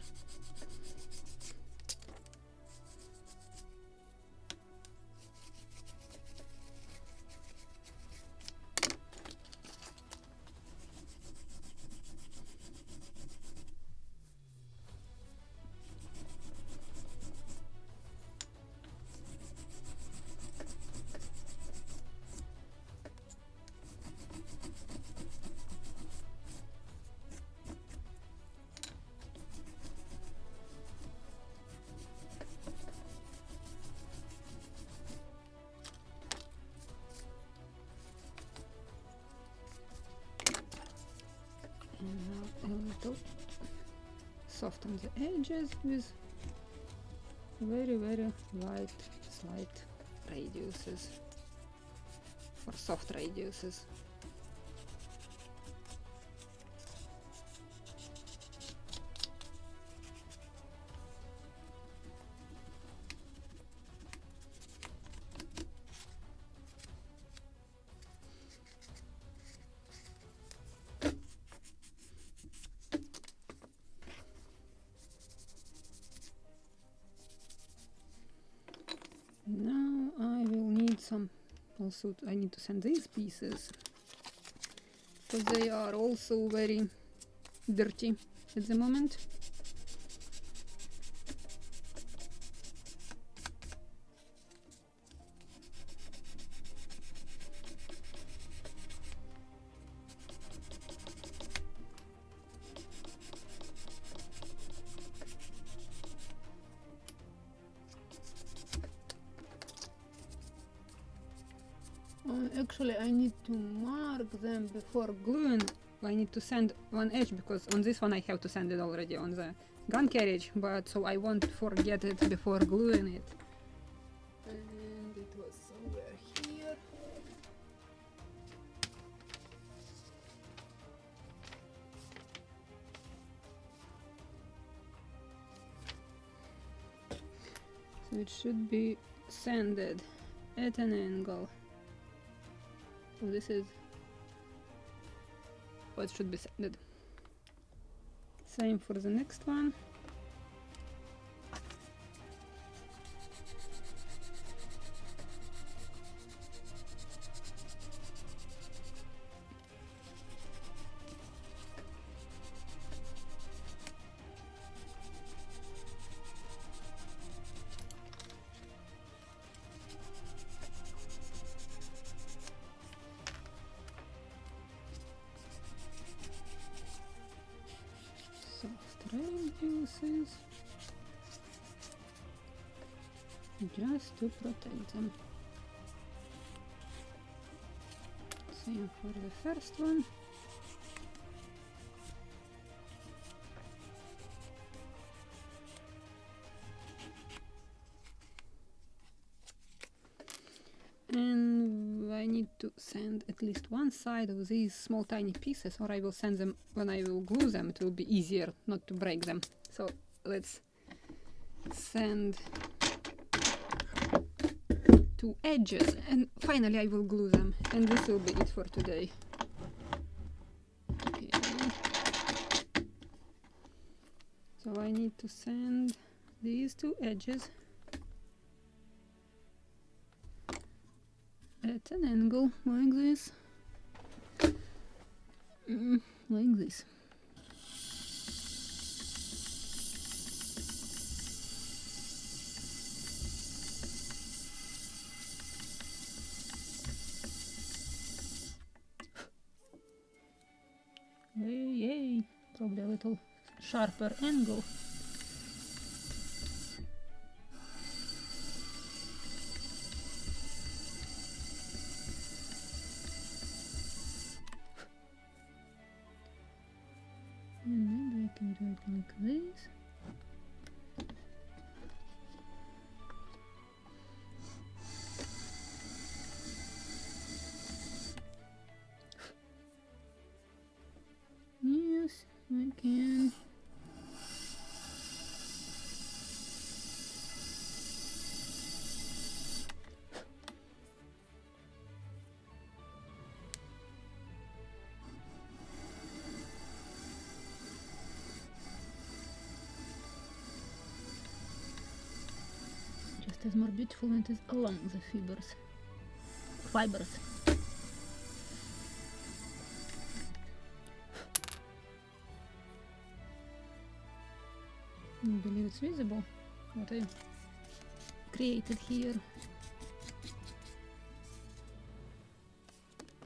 A little soft on the edges with very light slight radiuses or soft radiuses. Now I will need some, also I need to sand these pieces, because they are also very dirty at the moment. Actually, I need to mark them before gluing. I need to sand one edge, because on this one I have to sand it already on the gun carriage, but so I won't forget it before gluing it. And it was somewhere here. So it should be sanded at an angle. So this is what should be sanded. Same for the next one. Radiuses, just to protect them. Same for the first one. to sand at least one side of these small tiny pieces, or I will sand them when I will glue them. It will be easier not to break them. So let's sand 2 edges, and finally I will glue them, and this will be it for today. Okay. So I need to sand these 2 edges at an angle like this, like this. Yay, probably a little sharper angle. And maybe I can do it like this. Yes, I can. Just as more beautiful when it is along the fibers. I believe it's visible what I created here.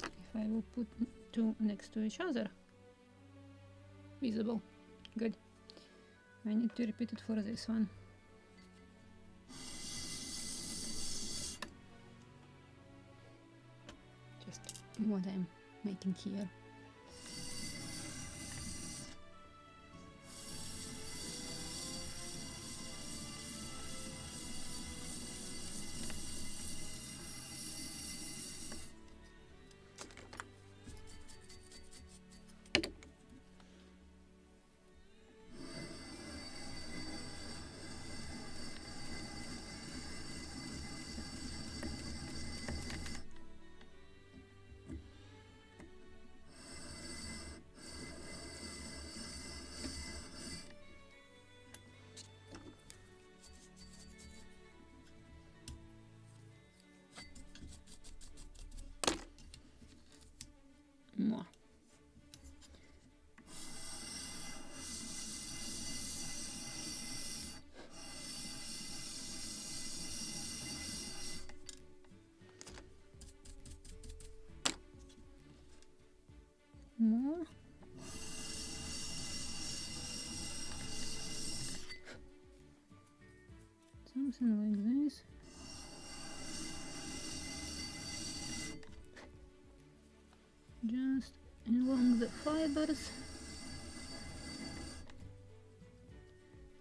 If I will put 2 next to each other, visible. Good. I need to repeat it for this one. Just what I'm making here. More. More. Something like this. Just along the fibers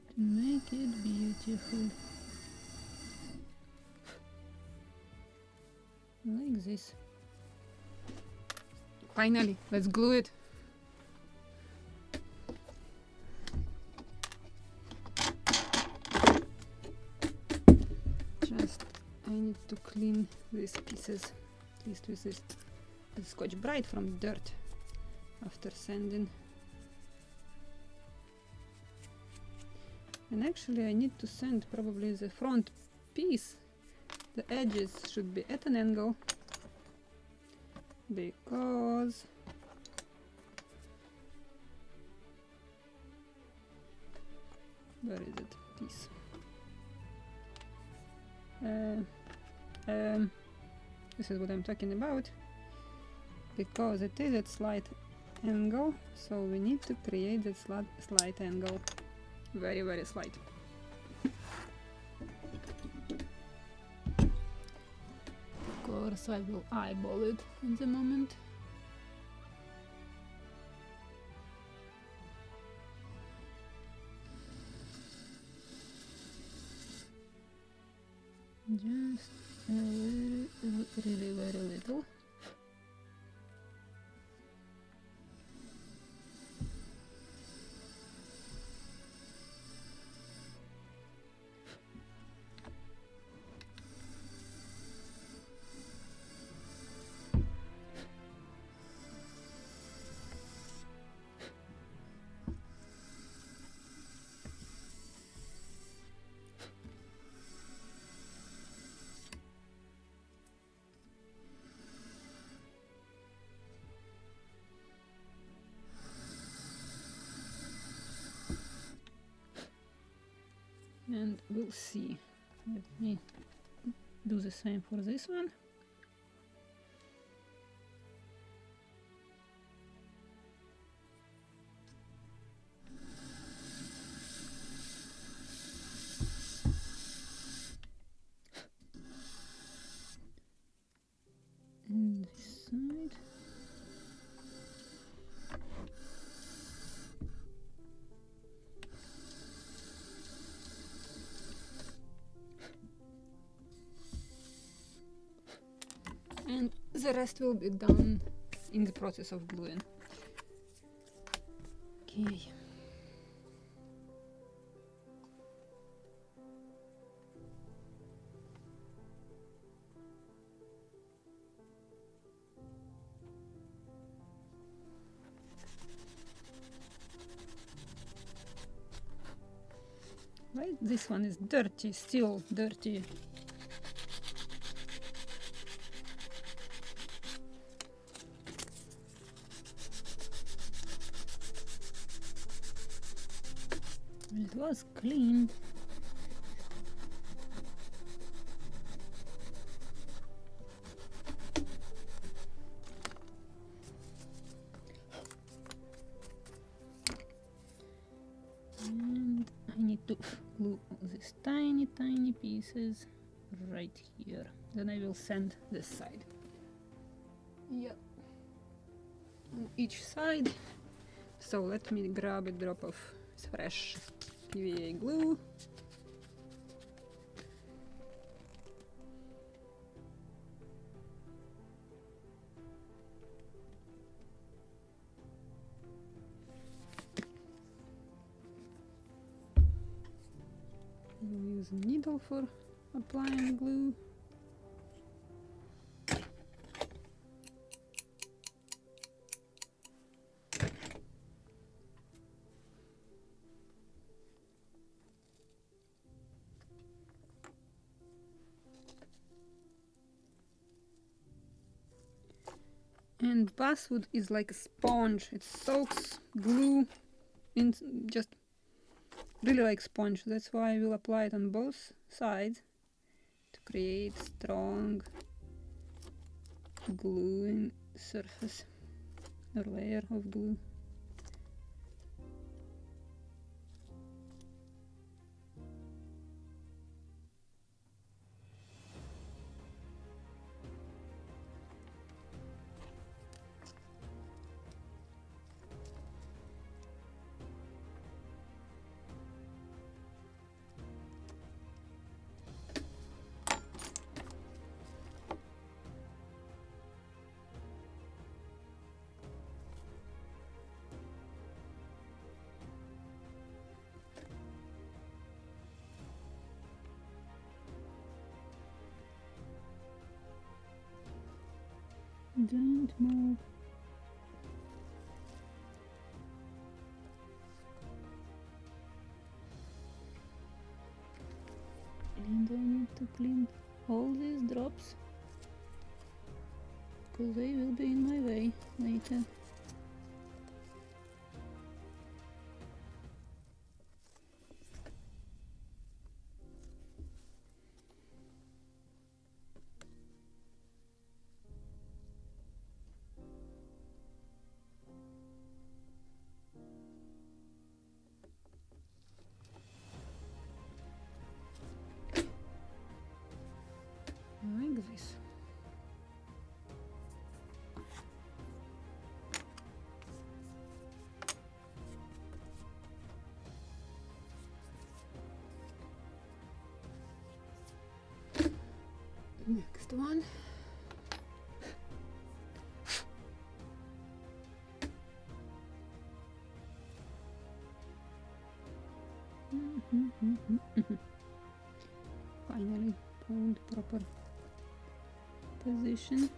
to make it beautiful. Like this. Finally, let's glue it. Just I need to clean these pieces, at least with this Scotch Brite from dirt after sanding. And actually I need to sand probably the front piece. The edges should be at an angle because where is it? Piece. This is what I'm talking about. Because it is at slight angle, so we need to create that slight angle. Very, very slight. Of course, I will eyeball it in the moment. Just really very little. and we'll see. Let me do the same for this one. And this side. And the rest will be done in the process of gluing. Okay. Right, this one is dirty, still dirty. It was cleaned. And I need to glue all these tiny pieces right here. Then I will sand this side. Yeah. On each side. So let me grab a drop of fresh PVA glue. We'll use a needle for applying glue. And basswood is like a sponge. It soaks glue in, just really like sponge. That's why I will apply it on both sides to create strong gluing surface or layer of glue. Don't move. And I need to clean all these drops because they will be in my way later. Like this. Next one. Finally found proper position.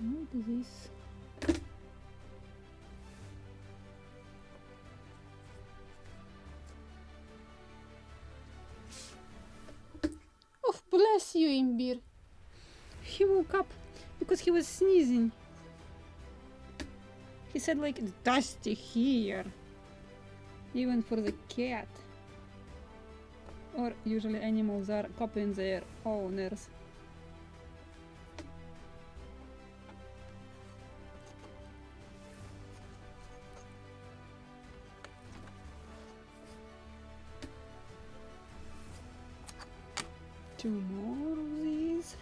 What is this? Oh, bless you, Imbir. He woke up because he was sneezing. He said like, it's dusty here. Even for the cat. Or usually animals are copying their owners. Two more of these.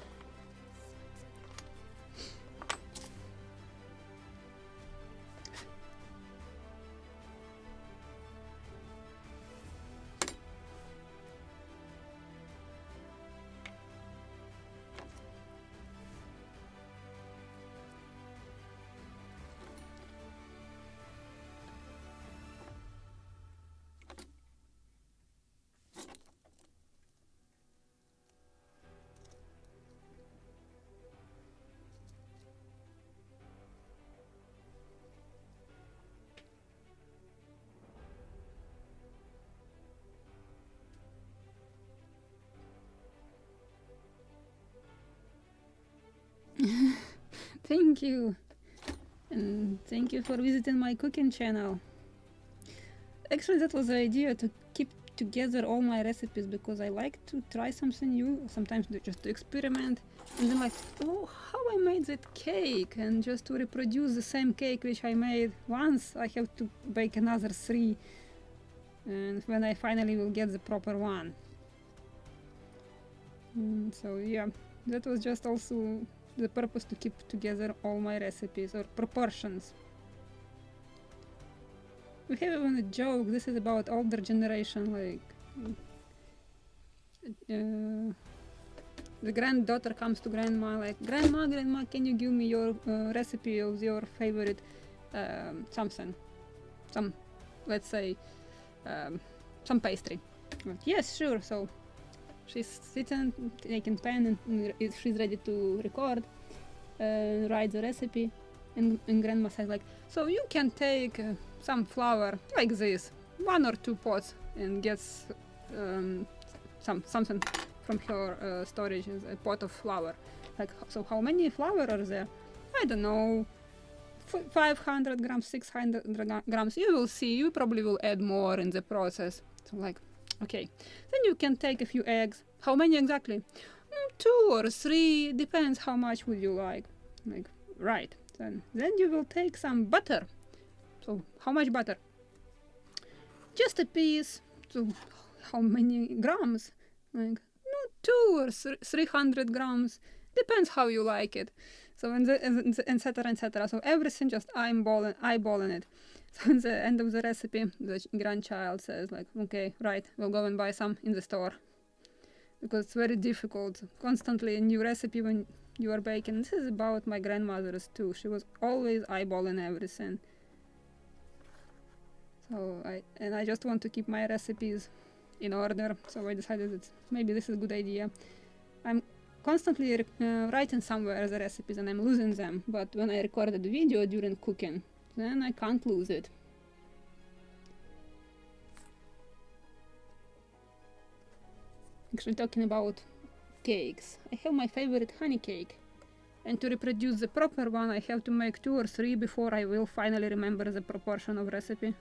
Thank you, and thank you for visiting my cooking channel. Actually, that was the idea, to keep together all my recipes, because I like to try something new, sometimes just to experiment, and then like, oh, how I made that cake, and just to reproduce the same cake which I made once, I have to bake another 3, and when I finally will get the proper one. So yeah, that was just also the purpose, to keep together all my recipes, or proportions. We have even a joke, this is about older generation, like the granddaughter comes to grandma like, grandma, can you give me your recipe of your favorite something, let's say some pastry. Like, yes, sure. So she's sitting, taking pen, and she's ready to record, write the recipe, and grandma says like, so you can take some flour like this, 1 or 2 pots, and gets something from her storage, is a pot of flour. Like, so how many flour are there? I don't know, 500 grams, 600 grams. You will see, you probably will add more in the process. So like, okay, then you can take a few eggs. How many exactly? 2 or 3, depends how much would you like. Like, right. Then you will take some butter. So how much butter? Just a piece. So how many grams? Like, no, 2 or 300 grams. Depends how you like it. So etc. So everything just eyeballing it. So at the end of the recipe, the grandchild says like, okay, right, we'll go and buy some in the store. Because it's very difficult. Constantly a new recipe when you are baking. This is about my grandmother's too. She was always eyeballing everything. So I just want to keep my recipes in order. So I decided that maybe this is a good idea. I'm constantly writing somewhere the recipes and I'm losing them. But when I recorded the video during cooking, then I can't lose it. Actually, talking about cakes, I have my favorite honey cake, and to reproduce the proper one I have to make 2 or 3 before I will finally remember the proportion of recipe.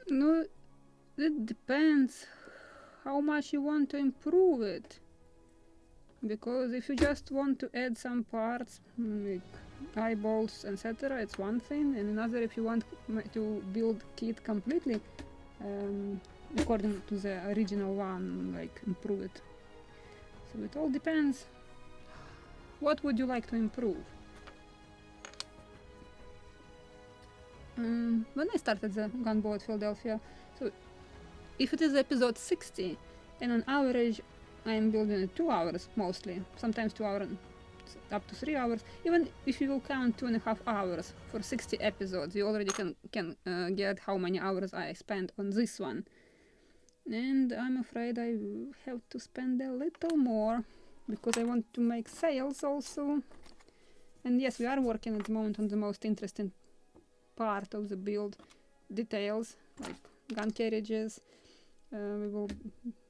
No, it depends how much you want to improve it. Because if you just want to add some parts, like eyeballs, etc., it's one thing, and another if you want to build kit completely according to the original one, like improve it. So it all depends. What would you like to improve? When I started the Gunboat Philadelphia, so if it is episode 60, and on average I am building it 2 hours mostly, sometimes 2 hours and up to 3 hours. Even if you will count 2.5 hours for 60 episodes, you already can get how many hours I spent on this one. And I'm afraid I will have to spend a little more because I want to make sales also. And yes, we are working at the moment on the most interesting part of the build, details like gun carriages. We will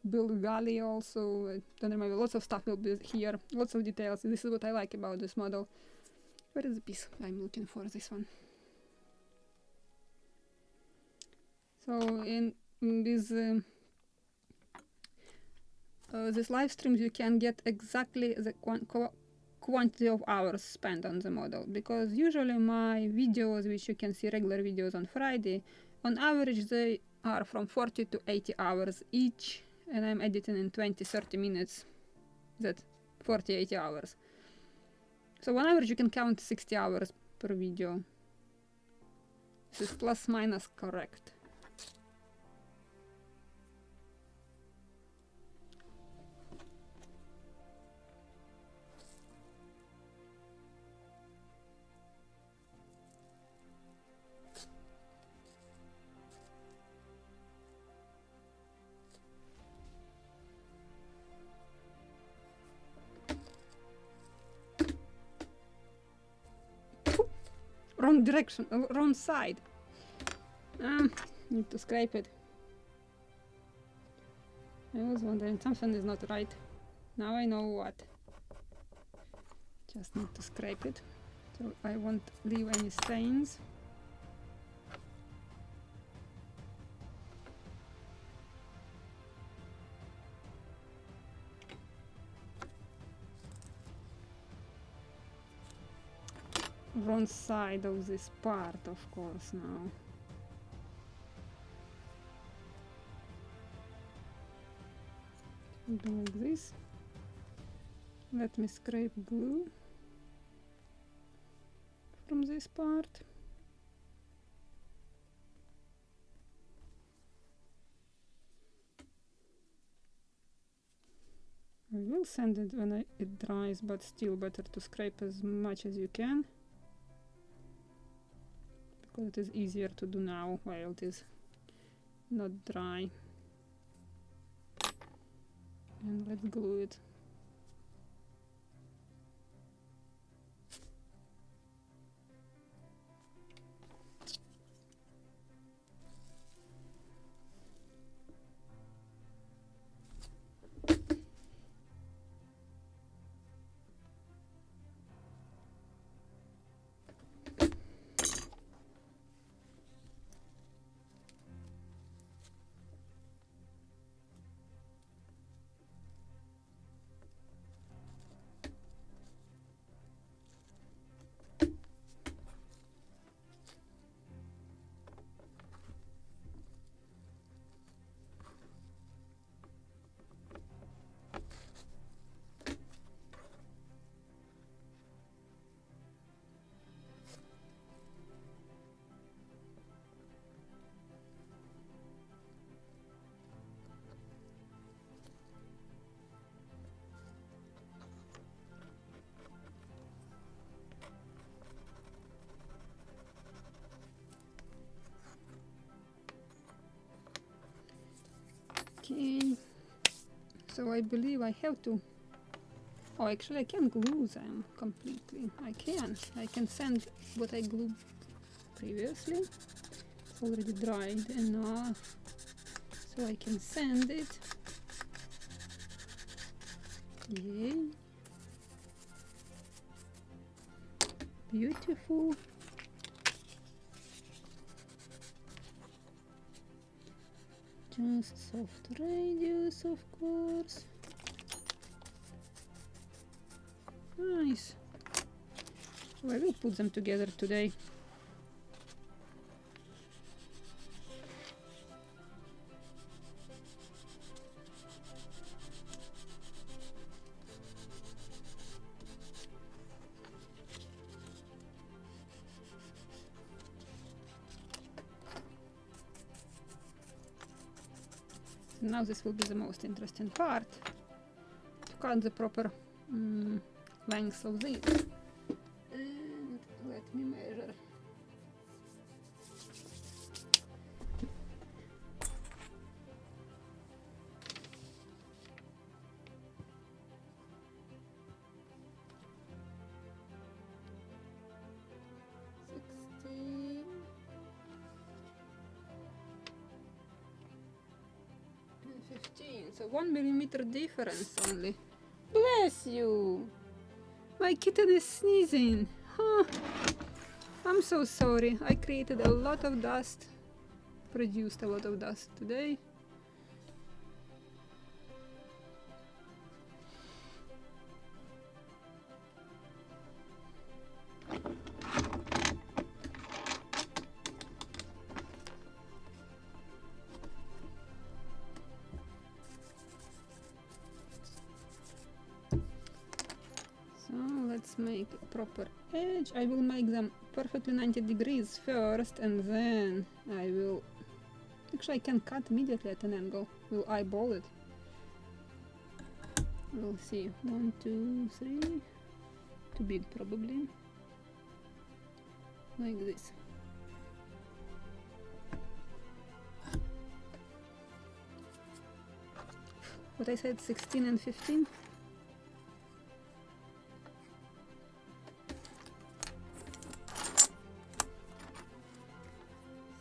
build galley also. Don't remember, lots of stuff will be here, lots of details. This is what I like about this model. Where is the piece? I'm looking for this one. So in these live streams you can get exactly the quantity of hours spent on the model, because usually my videos, which you can see regular videos on Friday, on average they are from 40 to 80 hours each, and I'm editing in 20-30 minutes. That's 40-80 hours. So on average you can count 60 hours per video. This is plus minus correct. Wrong direction, wrong side. Need to scrape it. I was wondering, something is not right. Now I know what. Just need to scrape it, so I won't leave any stains. Wrong side of this part, of course, now. Do like this. Let me scrape glue from this part. I will sand it when it dries, but still better to scrape as much as you can, because it is easier to do now while it is not dry. And let's glue it. Okay, so I believe I have to. Oh, actually, I can glue them completely. I can sand what I glued previously. It's already dried enough, so I can sand it. Yay! Beautiful. Just soft radius, of course. Nice. So I will put them together today. Now this will be the most interesting part, to cut the proper length of this. And let me measure. So 1 millimeter difference only. Bless you! My kitten is sneezing. Huh. I'm so sorry. I created a lot of dust. Produced a lot of dust today. Let's make a proper edge. I will make them perfectly 90 degrees first, and then I will... Actually, I can cut immediately at an angle. We'll eyeball it. We'll see. 1, 2, 3. Too big, probably. Like this. What I said, 16 and 15?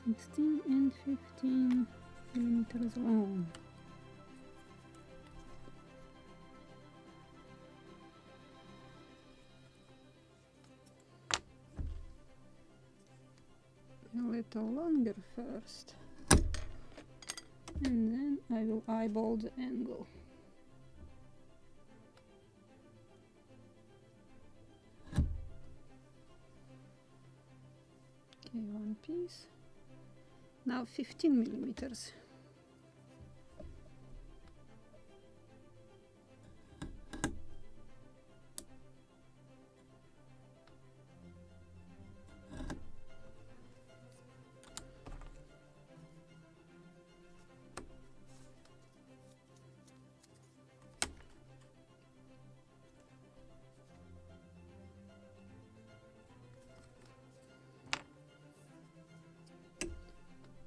16 and 15 millimeters long. A little longer first, and then I will eyeball the angle. Okay, one piece. Now 15 millimeters.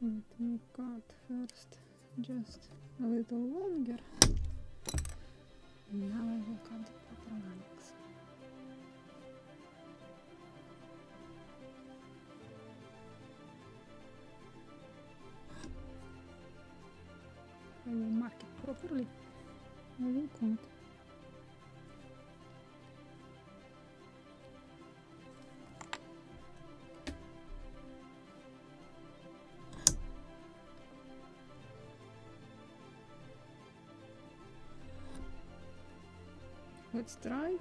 Let me cut first just a little longer. Now I will cut the proper length. I will mark it properly. I will cut. Let's try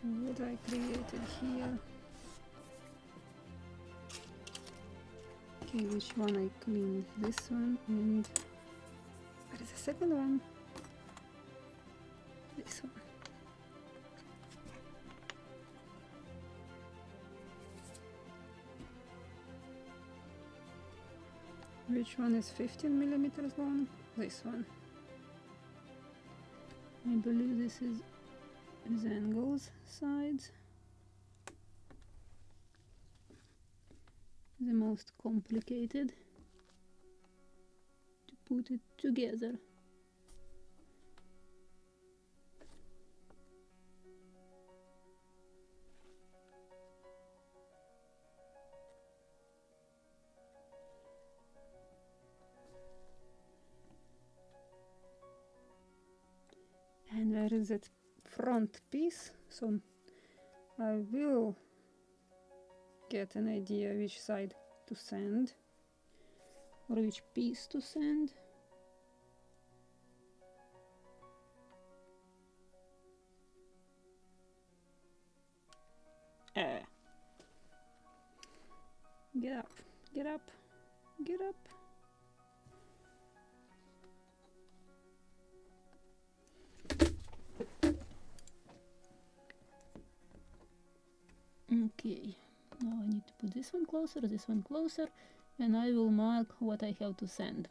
what I created here. Okay, which one I cleaned? This one, and there is a second one. This one. Which one is 15 millimeters long? This one. I believe this is angles, sides. The most complicated to put it together. And where is that front piece? So I will get an idea which side to sand, or which piece to sand. Get up, get up, get up. Okay, now I need to put this one closer, and I will mark what I have to sand.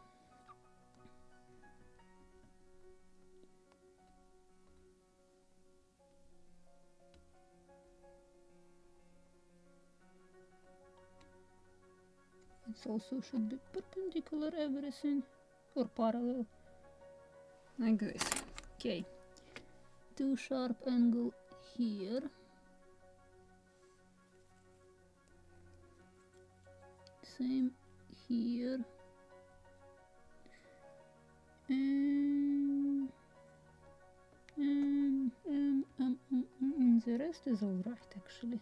It also should be perpendicular everything, or parallel, like this. Okay. 2 sharp angle here. Same here. And the rest is alright actually.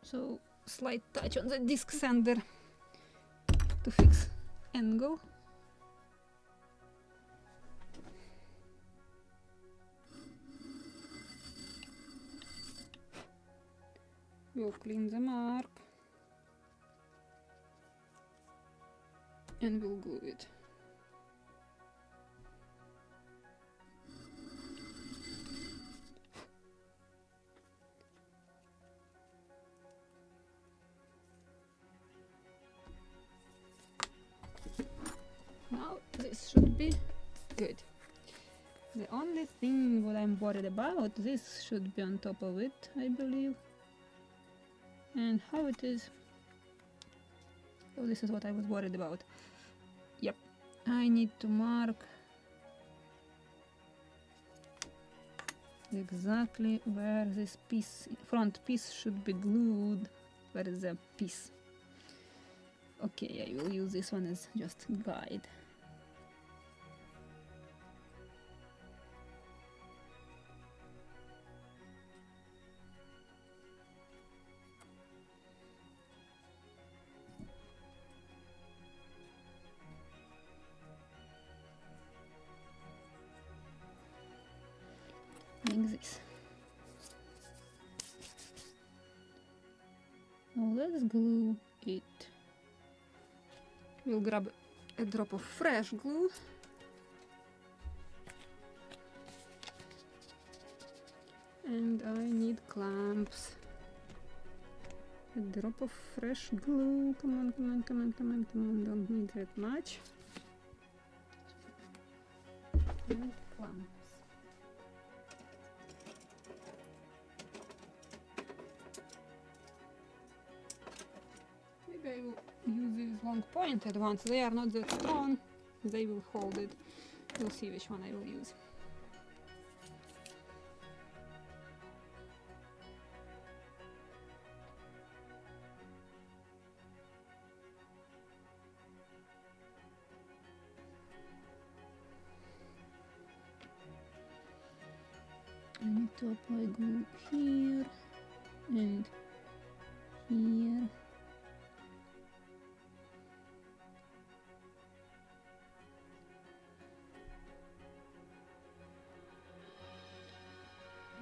So slight touch on the disc sander to fix angle. We'll clean the mark and we'll glue it. Now this should be good. The only thing what I'm worried about, this should be on top of it, I believe. And how it is. Oh, this is what I was worried about. Yep, I need to mark exactly where this piece, front piece, should be glued. Where is the piece? Okay, I will use this one as just guide. Like this. Now let's glue it. We'll grab a drop of fresh glue. And I need clamps. A drop of fresh glue. Come on, come on, come on, come on, come on. Don't need that much. And clamps. Maybe I will use these long pointed ones. They are not that strong. They will hold it. We'll see which one I will use. I need to apply glue here and here.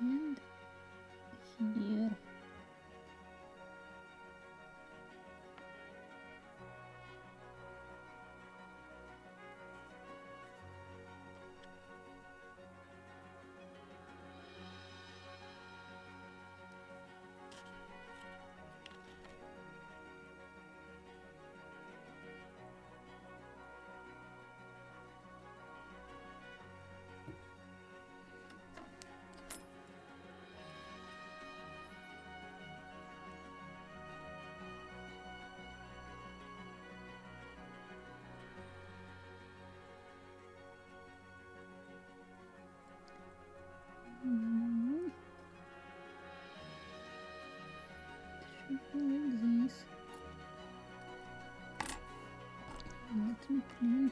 And here. Should be like this. Let me clean.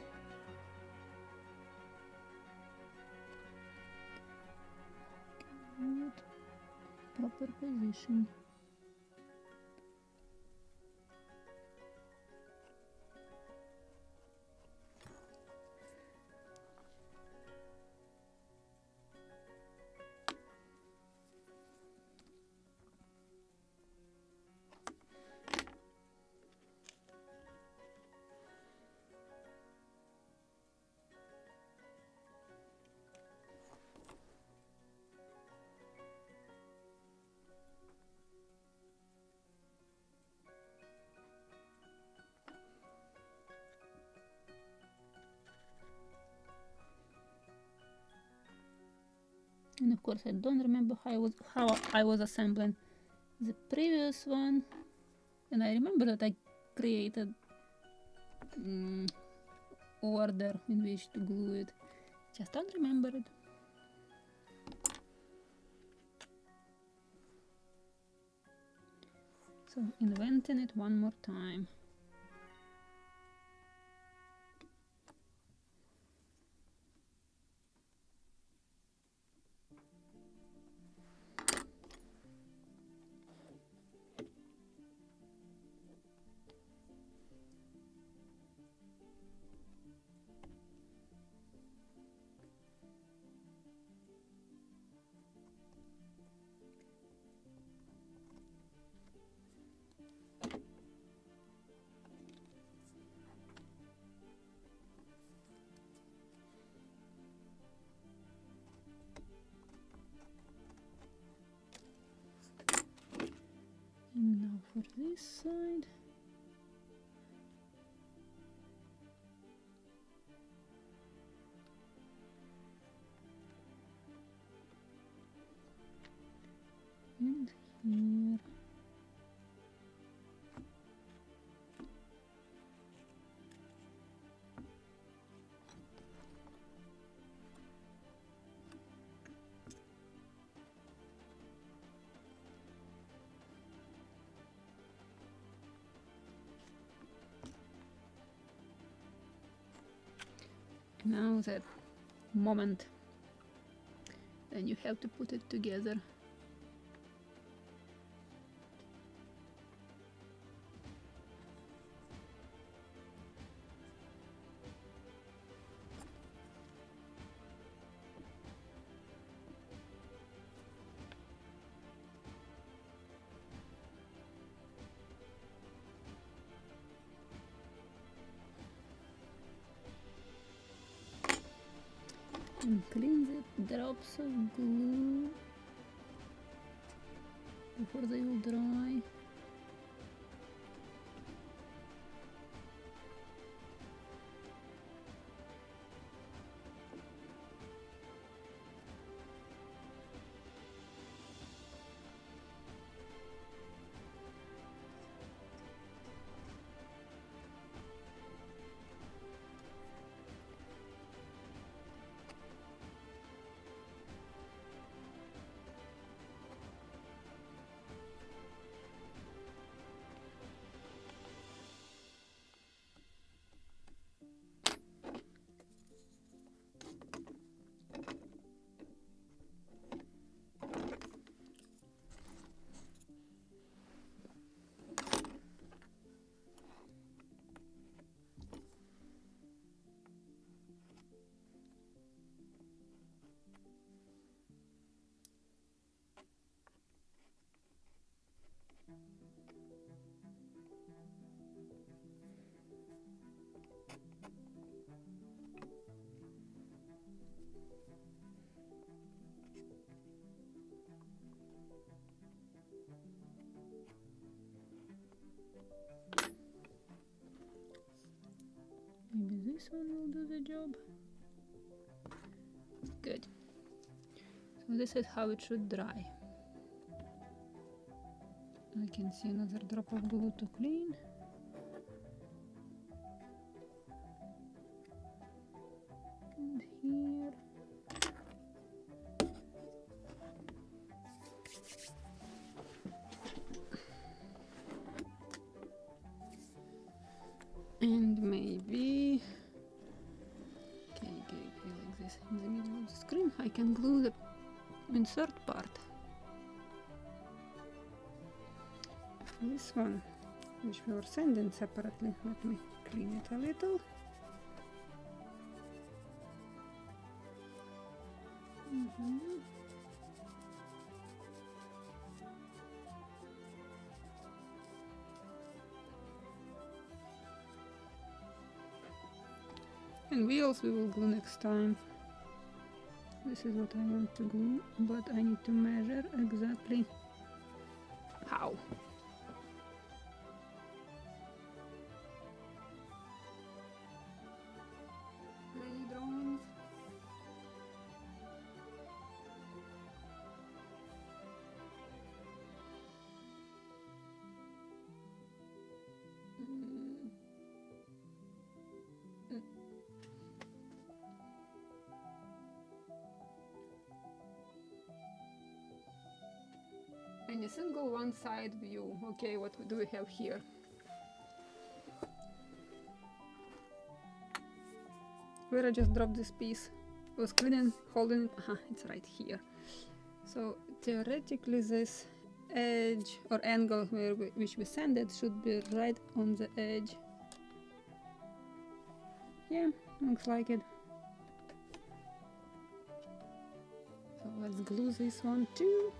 Good. Proper position. And of course I don't remember how I was assembling the previous one. And I remember that I created order in which to glue it. Just don't remember it. So inventing it one more time. And now for this side. And here. Now that moment, then you have to put it together. And clean the drops of glue before they will dry. Maybe this one will do the job. Good. So this is how it should dry. I can see another drop of glue to clean. And here. And maybe okay, like this in the middle of the screen I can glue the insert part. This one, which we were sending separately, let me clean it a little. And wheels we will glue next time. This is what I want to glue, but I need to measure exactly how. Many drawings. a single one-side view. Okay, what do we have here? Where I just dropped this piece? I was cleaning, holding it. It's right here. So theoretically this edge or angle which we sanded should be right on the edge. Yeah, looks like it. So let's glue this one too.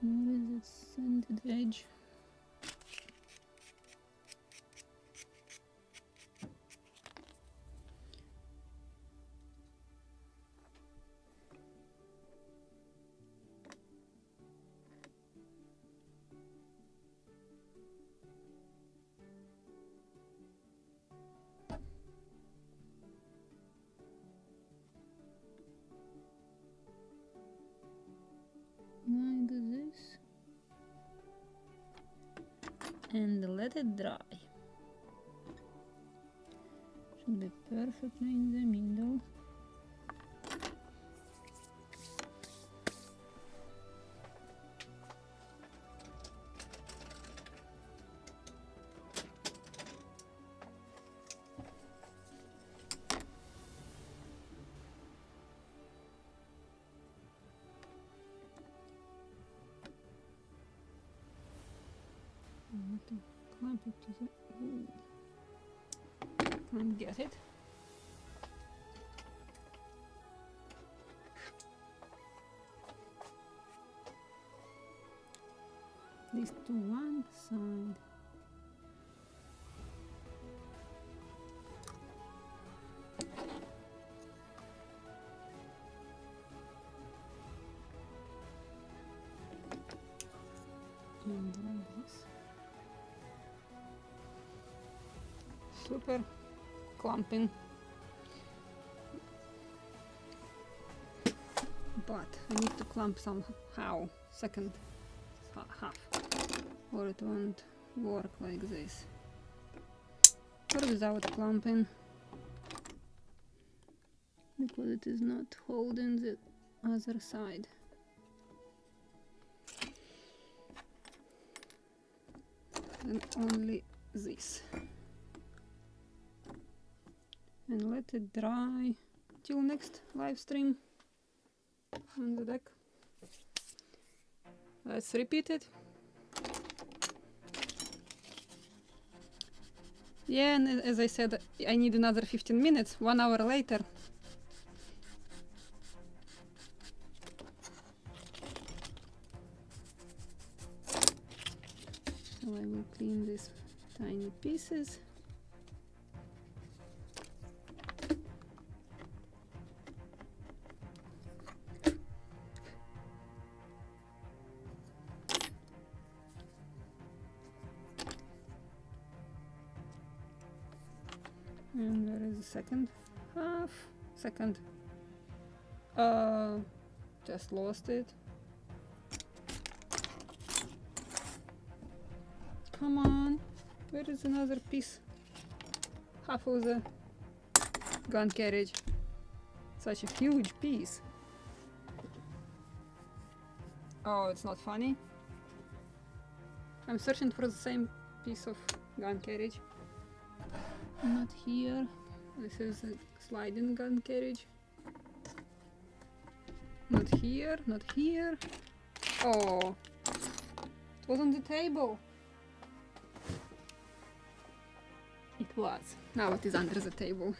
Where is it sanded edge? Like this. And let it dry. Should be perfectly in the middle. I have to clamp it to the wood. Can't get it. At least to one side. And like this. Super clumping, but I need to clamp somehow second half, or it won't work like this, or without clamping, because it is not holding the other side. And only this. And let it dry till next live stream on the deck. Let's repeat it. Yeah, and as I said, I need another 15 minutes, 1 hour later. So I will clean these tiny pieces. And where is the second half? Just lost it. Come on, where is another piece? Half of the gun carriage. Such a huge piece. Oh, it's not funny. I'm searching for the same piece of gun carriage. Not here. This is a sliding gun carriage. Not here, not here. Oh, it was on the table. It was. Now it is under the table.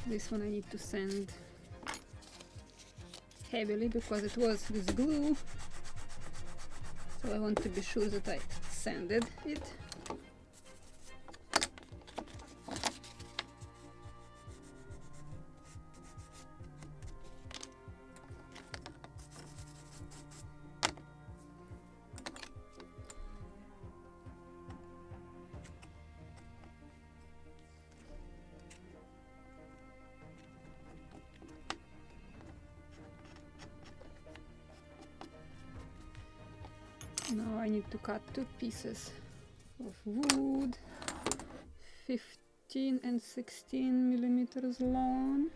This one I need to sand. heavily because it was with glue, so I want to be sure that I sanded it. Now I need to cut 2 pieces of wood, 15 and 16 millimeters long.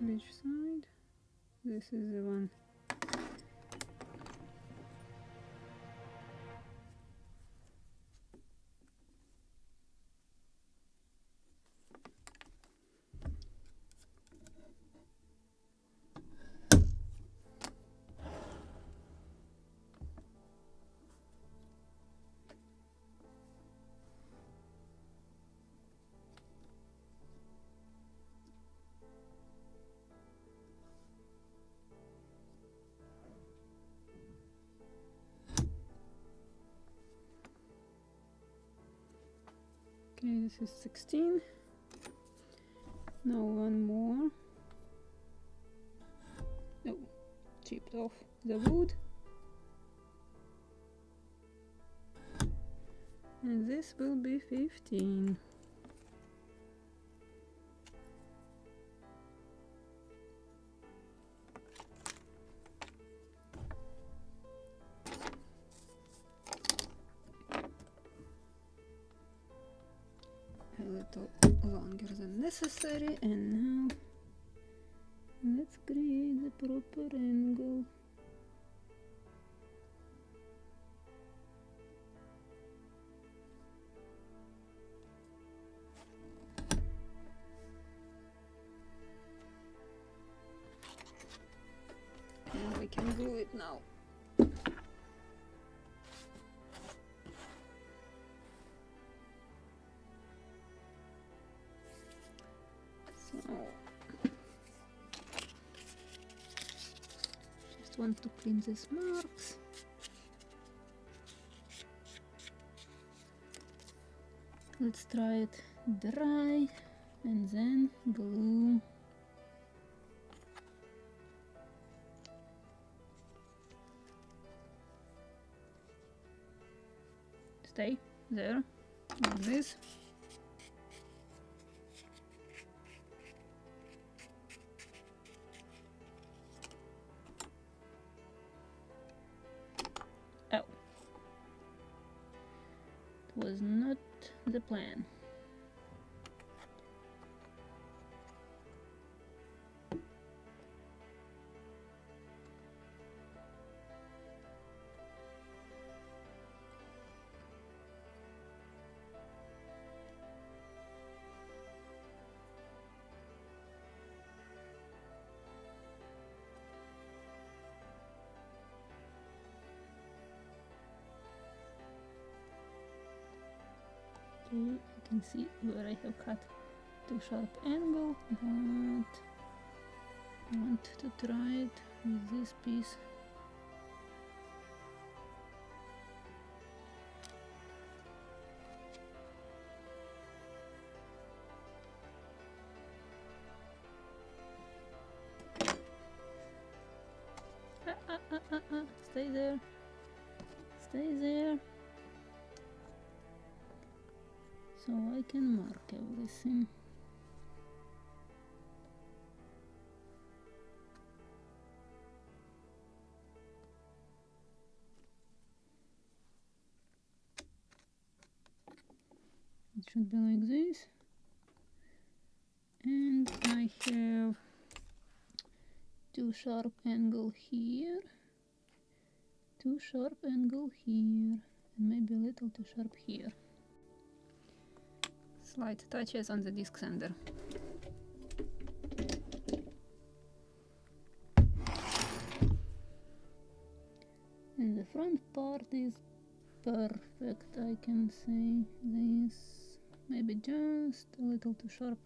Which side? This is the one. Okay, this is 16. Now one more. Oh, chipped off the wood. And this will be 15. A little longer than necessary, and now let's create the proper angle. And we can glue it now. Just want to clean these marks. Let's try it dry and then glue. Stay there, like this. Oh, it was not the plan. Okay, I can see where I have cut too sharp angle, but I want to try it with this piece. Stay there. Stay there. So I can mark everything. It should be like this. And I have too sharp angle here, too sharp angle here, and maybe a little too sharp here. Slight touches on the disc sander. And the front part is perfect. I can say this maybe just a little too sharp.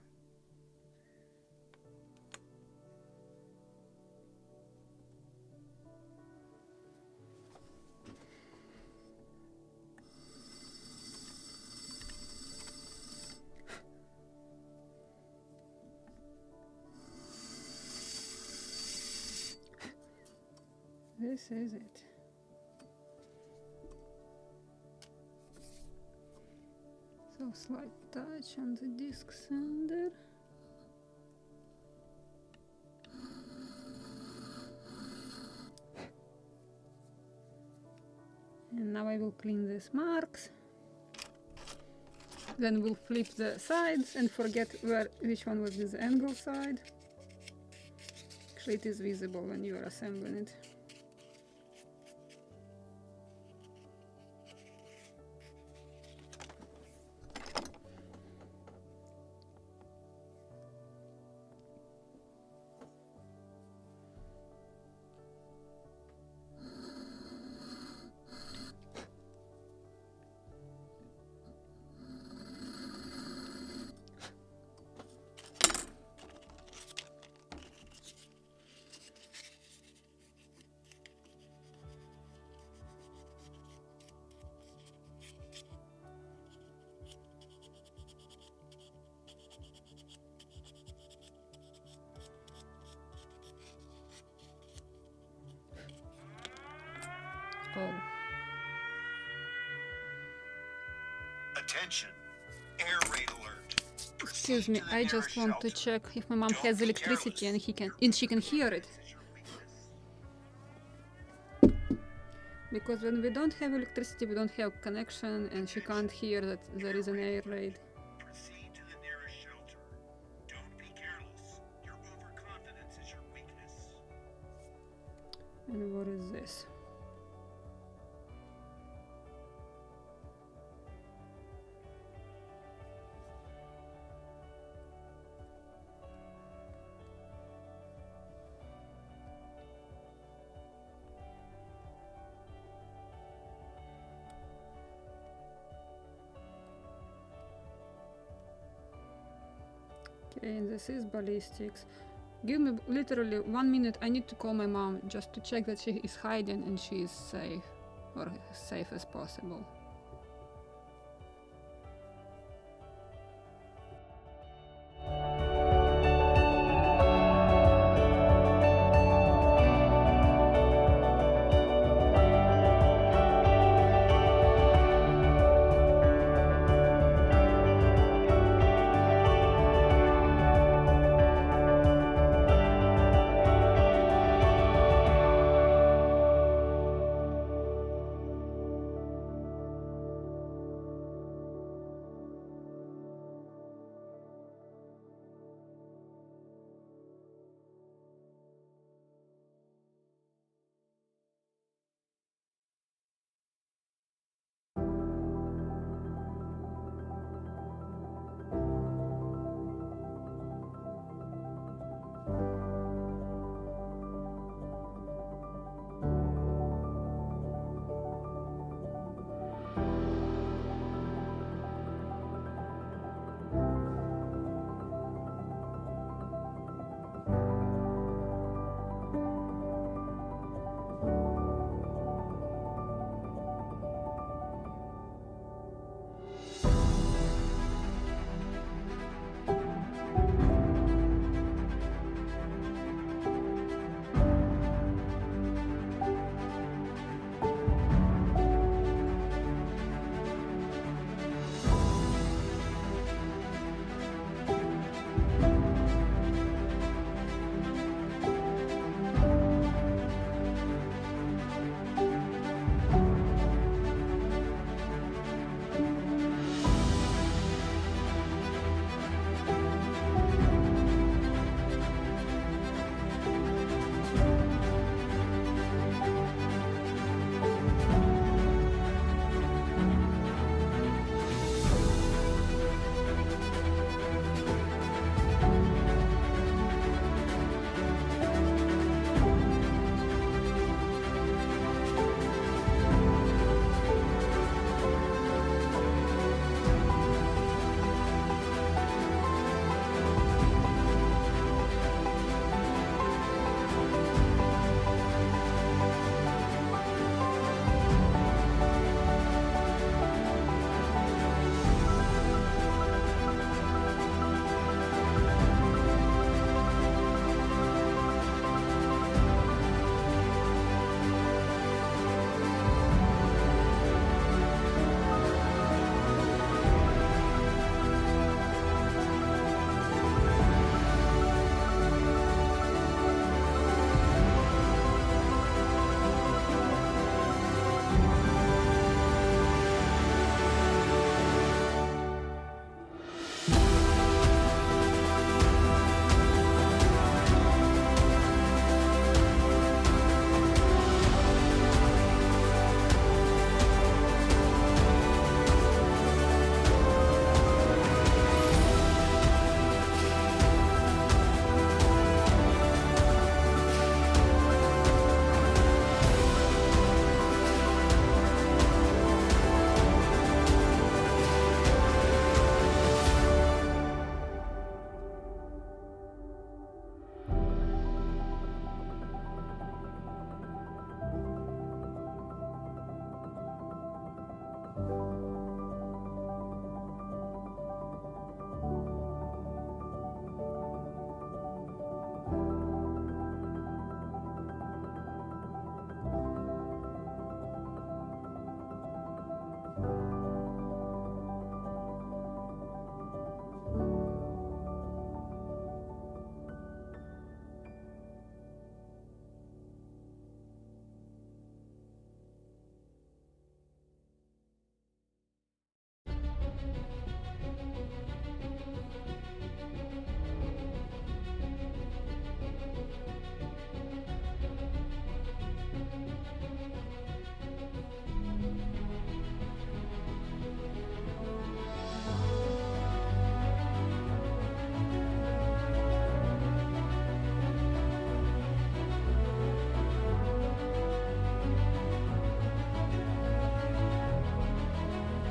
This is it. So slight touch on the disc sander. And now I will clean these marks. Then we'll flip the sides and forget which one was this angle side. Actually, it is visible when you are assembling it. Oh. Attention, air raid alert. Excuse me, I just want to check if my mom has electricity and she can hear it. Because when we don't have electricity, we don't have connection, and she can't hear that there is an air raid. Proceed to the nearest shelter. Don't be careless. Your overconfidence is your weakness. And what is this? Okay, and this is ballistics. Give me literally 1 minute. I need to call my mom just to check that she is hiding and she is safe, or as safe as possible.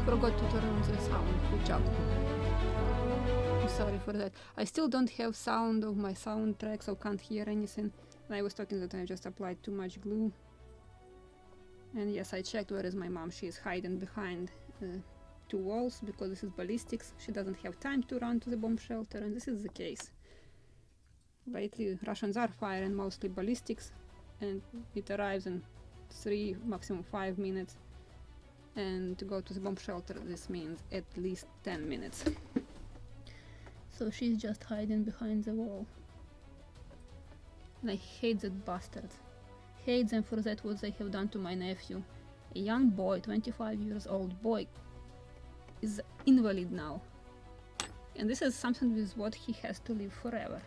Forgot to turn on the sound. Good job. I'm sorry for that. I still don't have sound of my soundtrack, so can't hear anything. I was talking that I just applied too much glue. And yes, I checked where is my mom. She is hiding behind two walls because this is ballistics. She doesn't have time to run to the bomb shelter, and this is the case. Lately, Russians are firing mostly ballistics, and it arrives in 3, maximum 5 minutes. And to go to the bomb shelter, this means at least 10 minutes. So she's just hiding behind the wall. And I hate that bastards. Hate them for that what they have done to my nephew. A young boy, 25 years old boy, is invalid now. And this is something with what he has to live forever.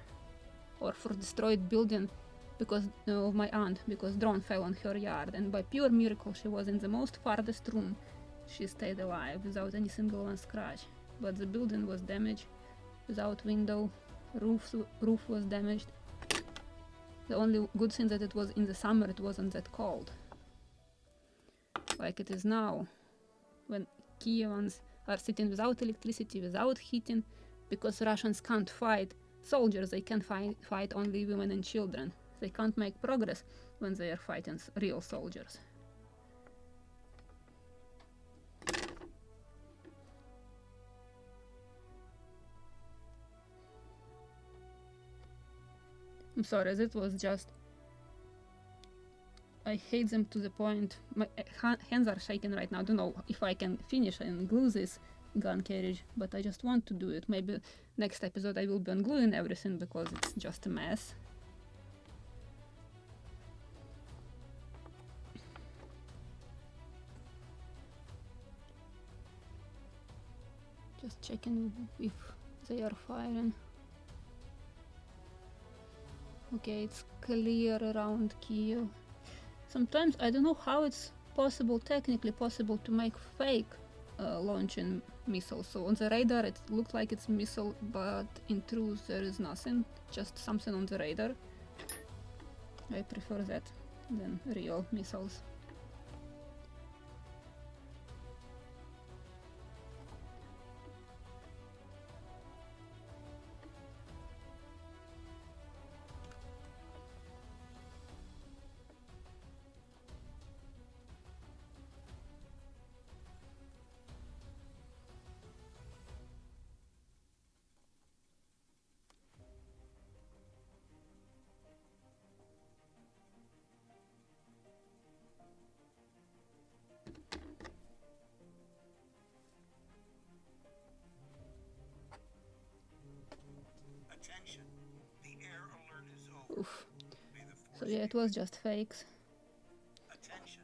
Or for destroyed building because of my aunt, because drone fell on her yard, and by pure miracle she was in the most farthest room. She stayed alive without any single one scratch. But the building was damaged, without window, roof was damaged. The only good thing that it was in the summer, it wasn't that cold. Like it is now, when Kievans are sitting without electricity, without heating, because Russians can't fight soldiers, they can fight only women and children. They can't make progress when they are fighting real soldiers. I'm sorry, that was just... I hate them to the point... My hands are shaking right now. I don't know if I can finish and glue this gun carriage, but I just want to do it. Maybe next episode I will be ungluing everything because it's just a mess. Just checking if they are firing. Okay, it's clear around Kiev. Sometimes I don't know how it's possible, technically possible, to make fake launching missiles. So on the radar it looks like it's a missile, but in truth there is nothing, just something on the radar. I prefer that than real missiles. Attention. The air alert is over. Oof. May the So force yeah, it was just fakes. Attention.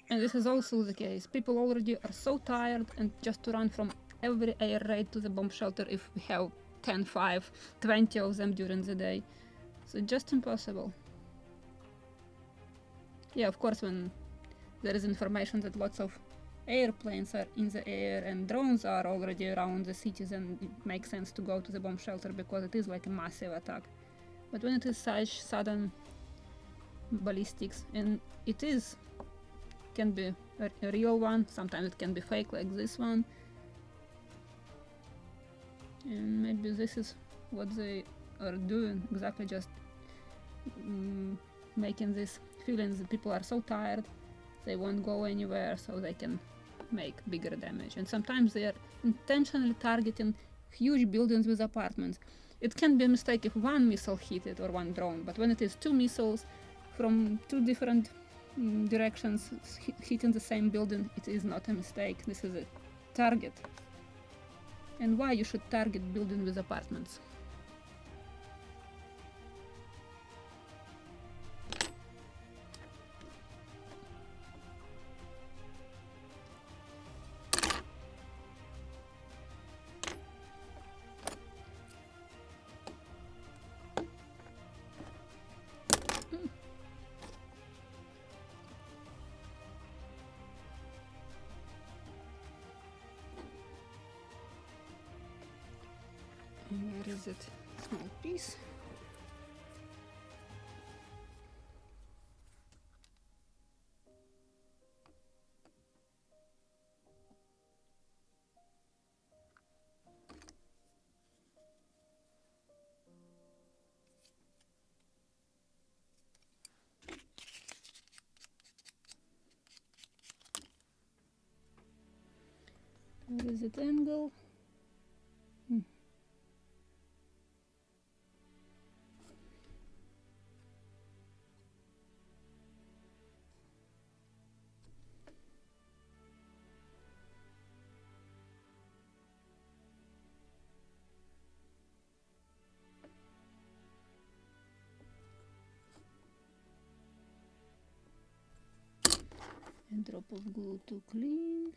And this is also the case. People already are so tired, and just to run from every air raid to the bomb shelter if we have 10, 5, 20 of them during the day. So just impossible. Yeah, of course, when there is information that lots of airplanes are in the air and drones are already around the cities, and it makes sense to go to the bomb shelter because it is like a massive attack. But when it is such sudden ballistics, and it is, can be a real one, sometimes it can be fake like this one, and maybe this is what they are doing, exactly, just making this feeling that people are so tired they won't go anywhere, so they can make bigger damage. And sometimes they are intentionally targeting huge buildings with apartments. It can be a mistake if one missile hit it or one drone, but when it is two missiles from two different directions hitting the same building, it is not a mistake. This is a target. And why you should target building with apartments? Where is it? Small piece. Where is it angle? And drop of glue to clean.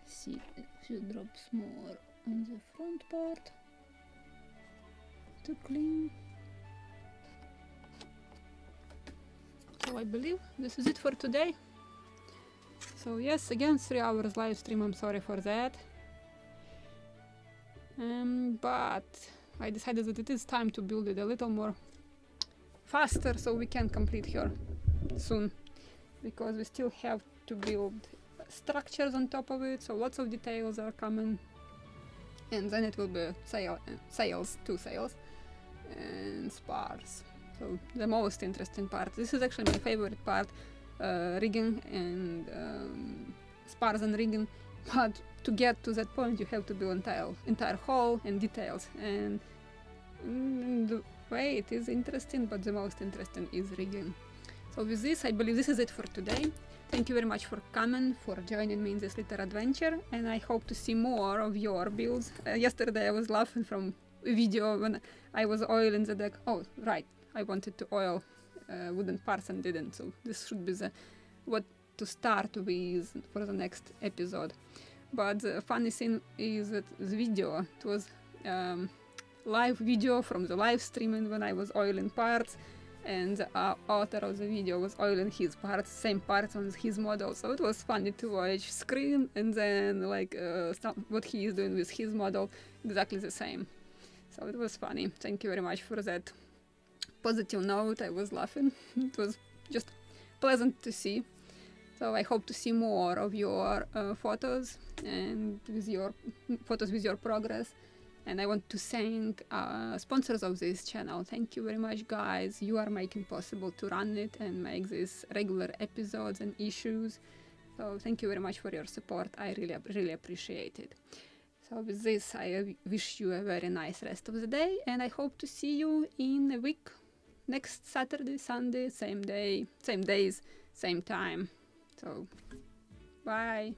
See a few drops more on the front part to clean. So I believe this is it for today. So yes, again 3 hours live stream, I'm sorry for that. But I decided that it is time to build it a little more faster so we can complete here soon, because we still have to build structures on top of it, so lots of details are coming, and then it will be sails, 2 sails and spars. So the most interesting part, this is actually my favorite part, rigging and spars and rigging, but to get to that point you have to build entire hull and details, and the way it is interesting, but the most interesting is rigging. So with this, I believe this is it for today. Thank you very much for coming, for joining me in this little adventure, and I hope to see more of your builds. Yesterday I was laughing from a video when I was oiling the deck. Oh, right, I wanted to oil wooden parts and didn't, so this should be what to start with for the next episode. But the funny thing is that the video, it was live video from the live streaming when I was oiling parts, and the author of the video was oiling his parts, same parts on his model, so it was funny to watch screen and then like what he is doing with his model, exactly the same. So it was funny. Thank you very much for that positive note. I was laughing. It was just pleasant to see. So I hope to see more of your photos and with your photos with your progress. And I want to thank sponsors of this channel. Thank you very much, guys. You are making possible to run it and make these regular episodes and issues. So thank you very much for your support. I really appreciate it. So with this, I wish you a very nice rest of the day, and I hope to see you in a week. Next Saturday, Sunday, same day, same days, same time. So, bye.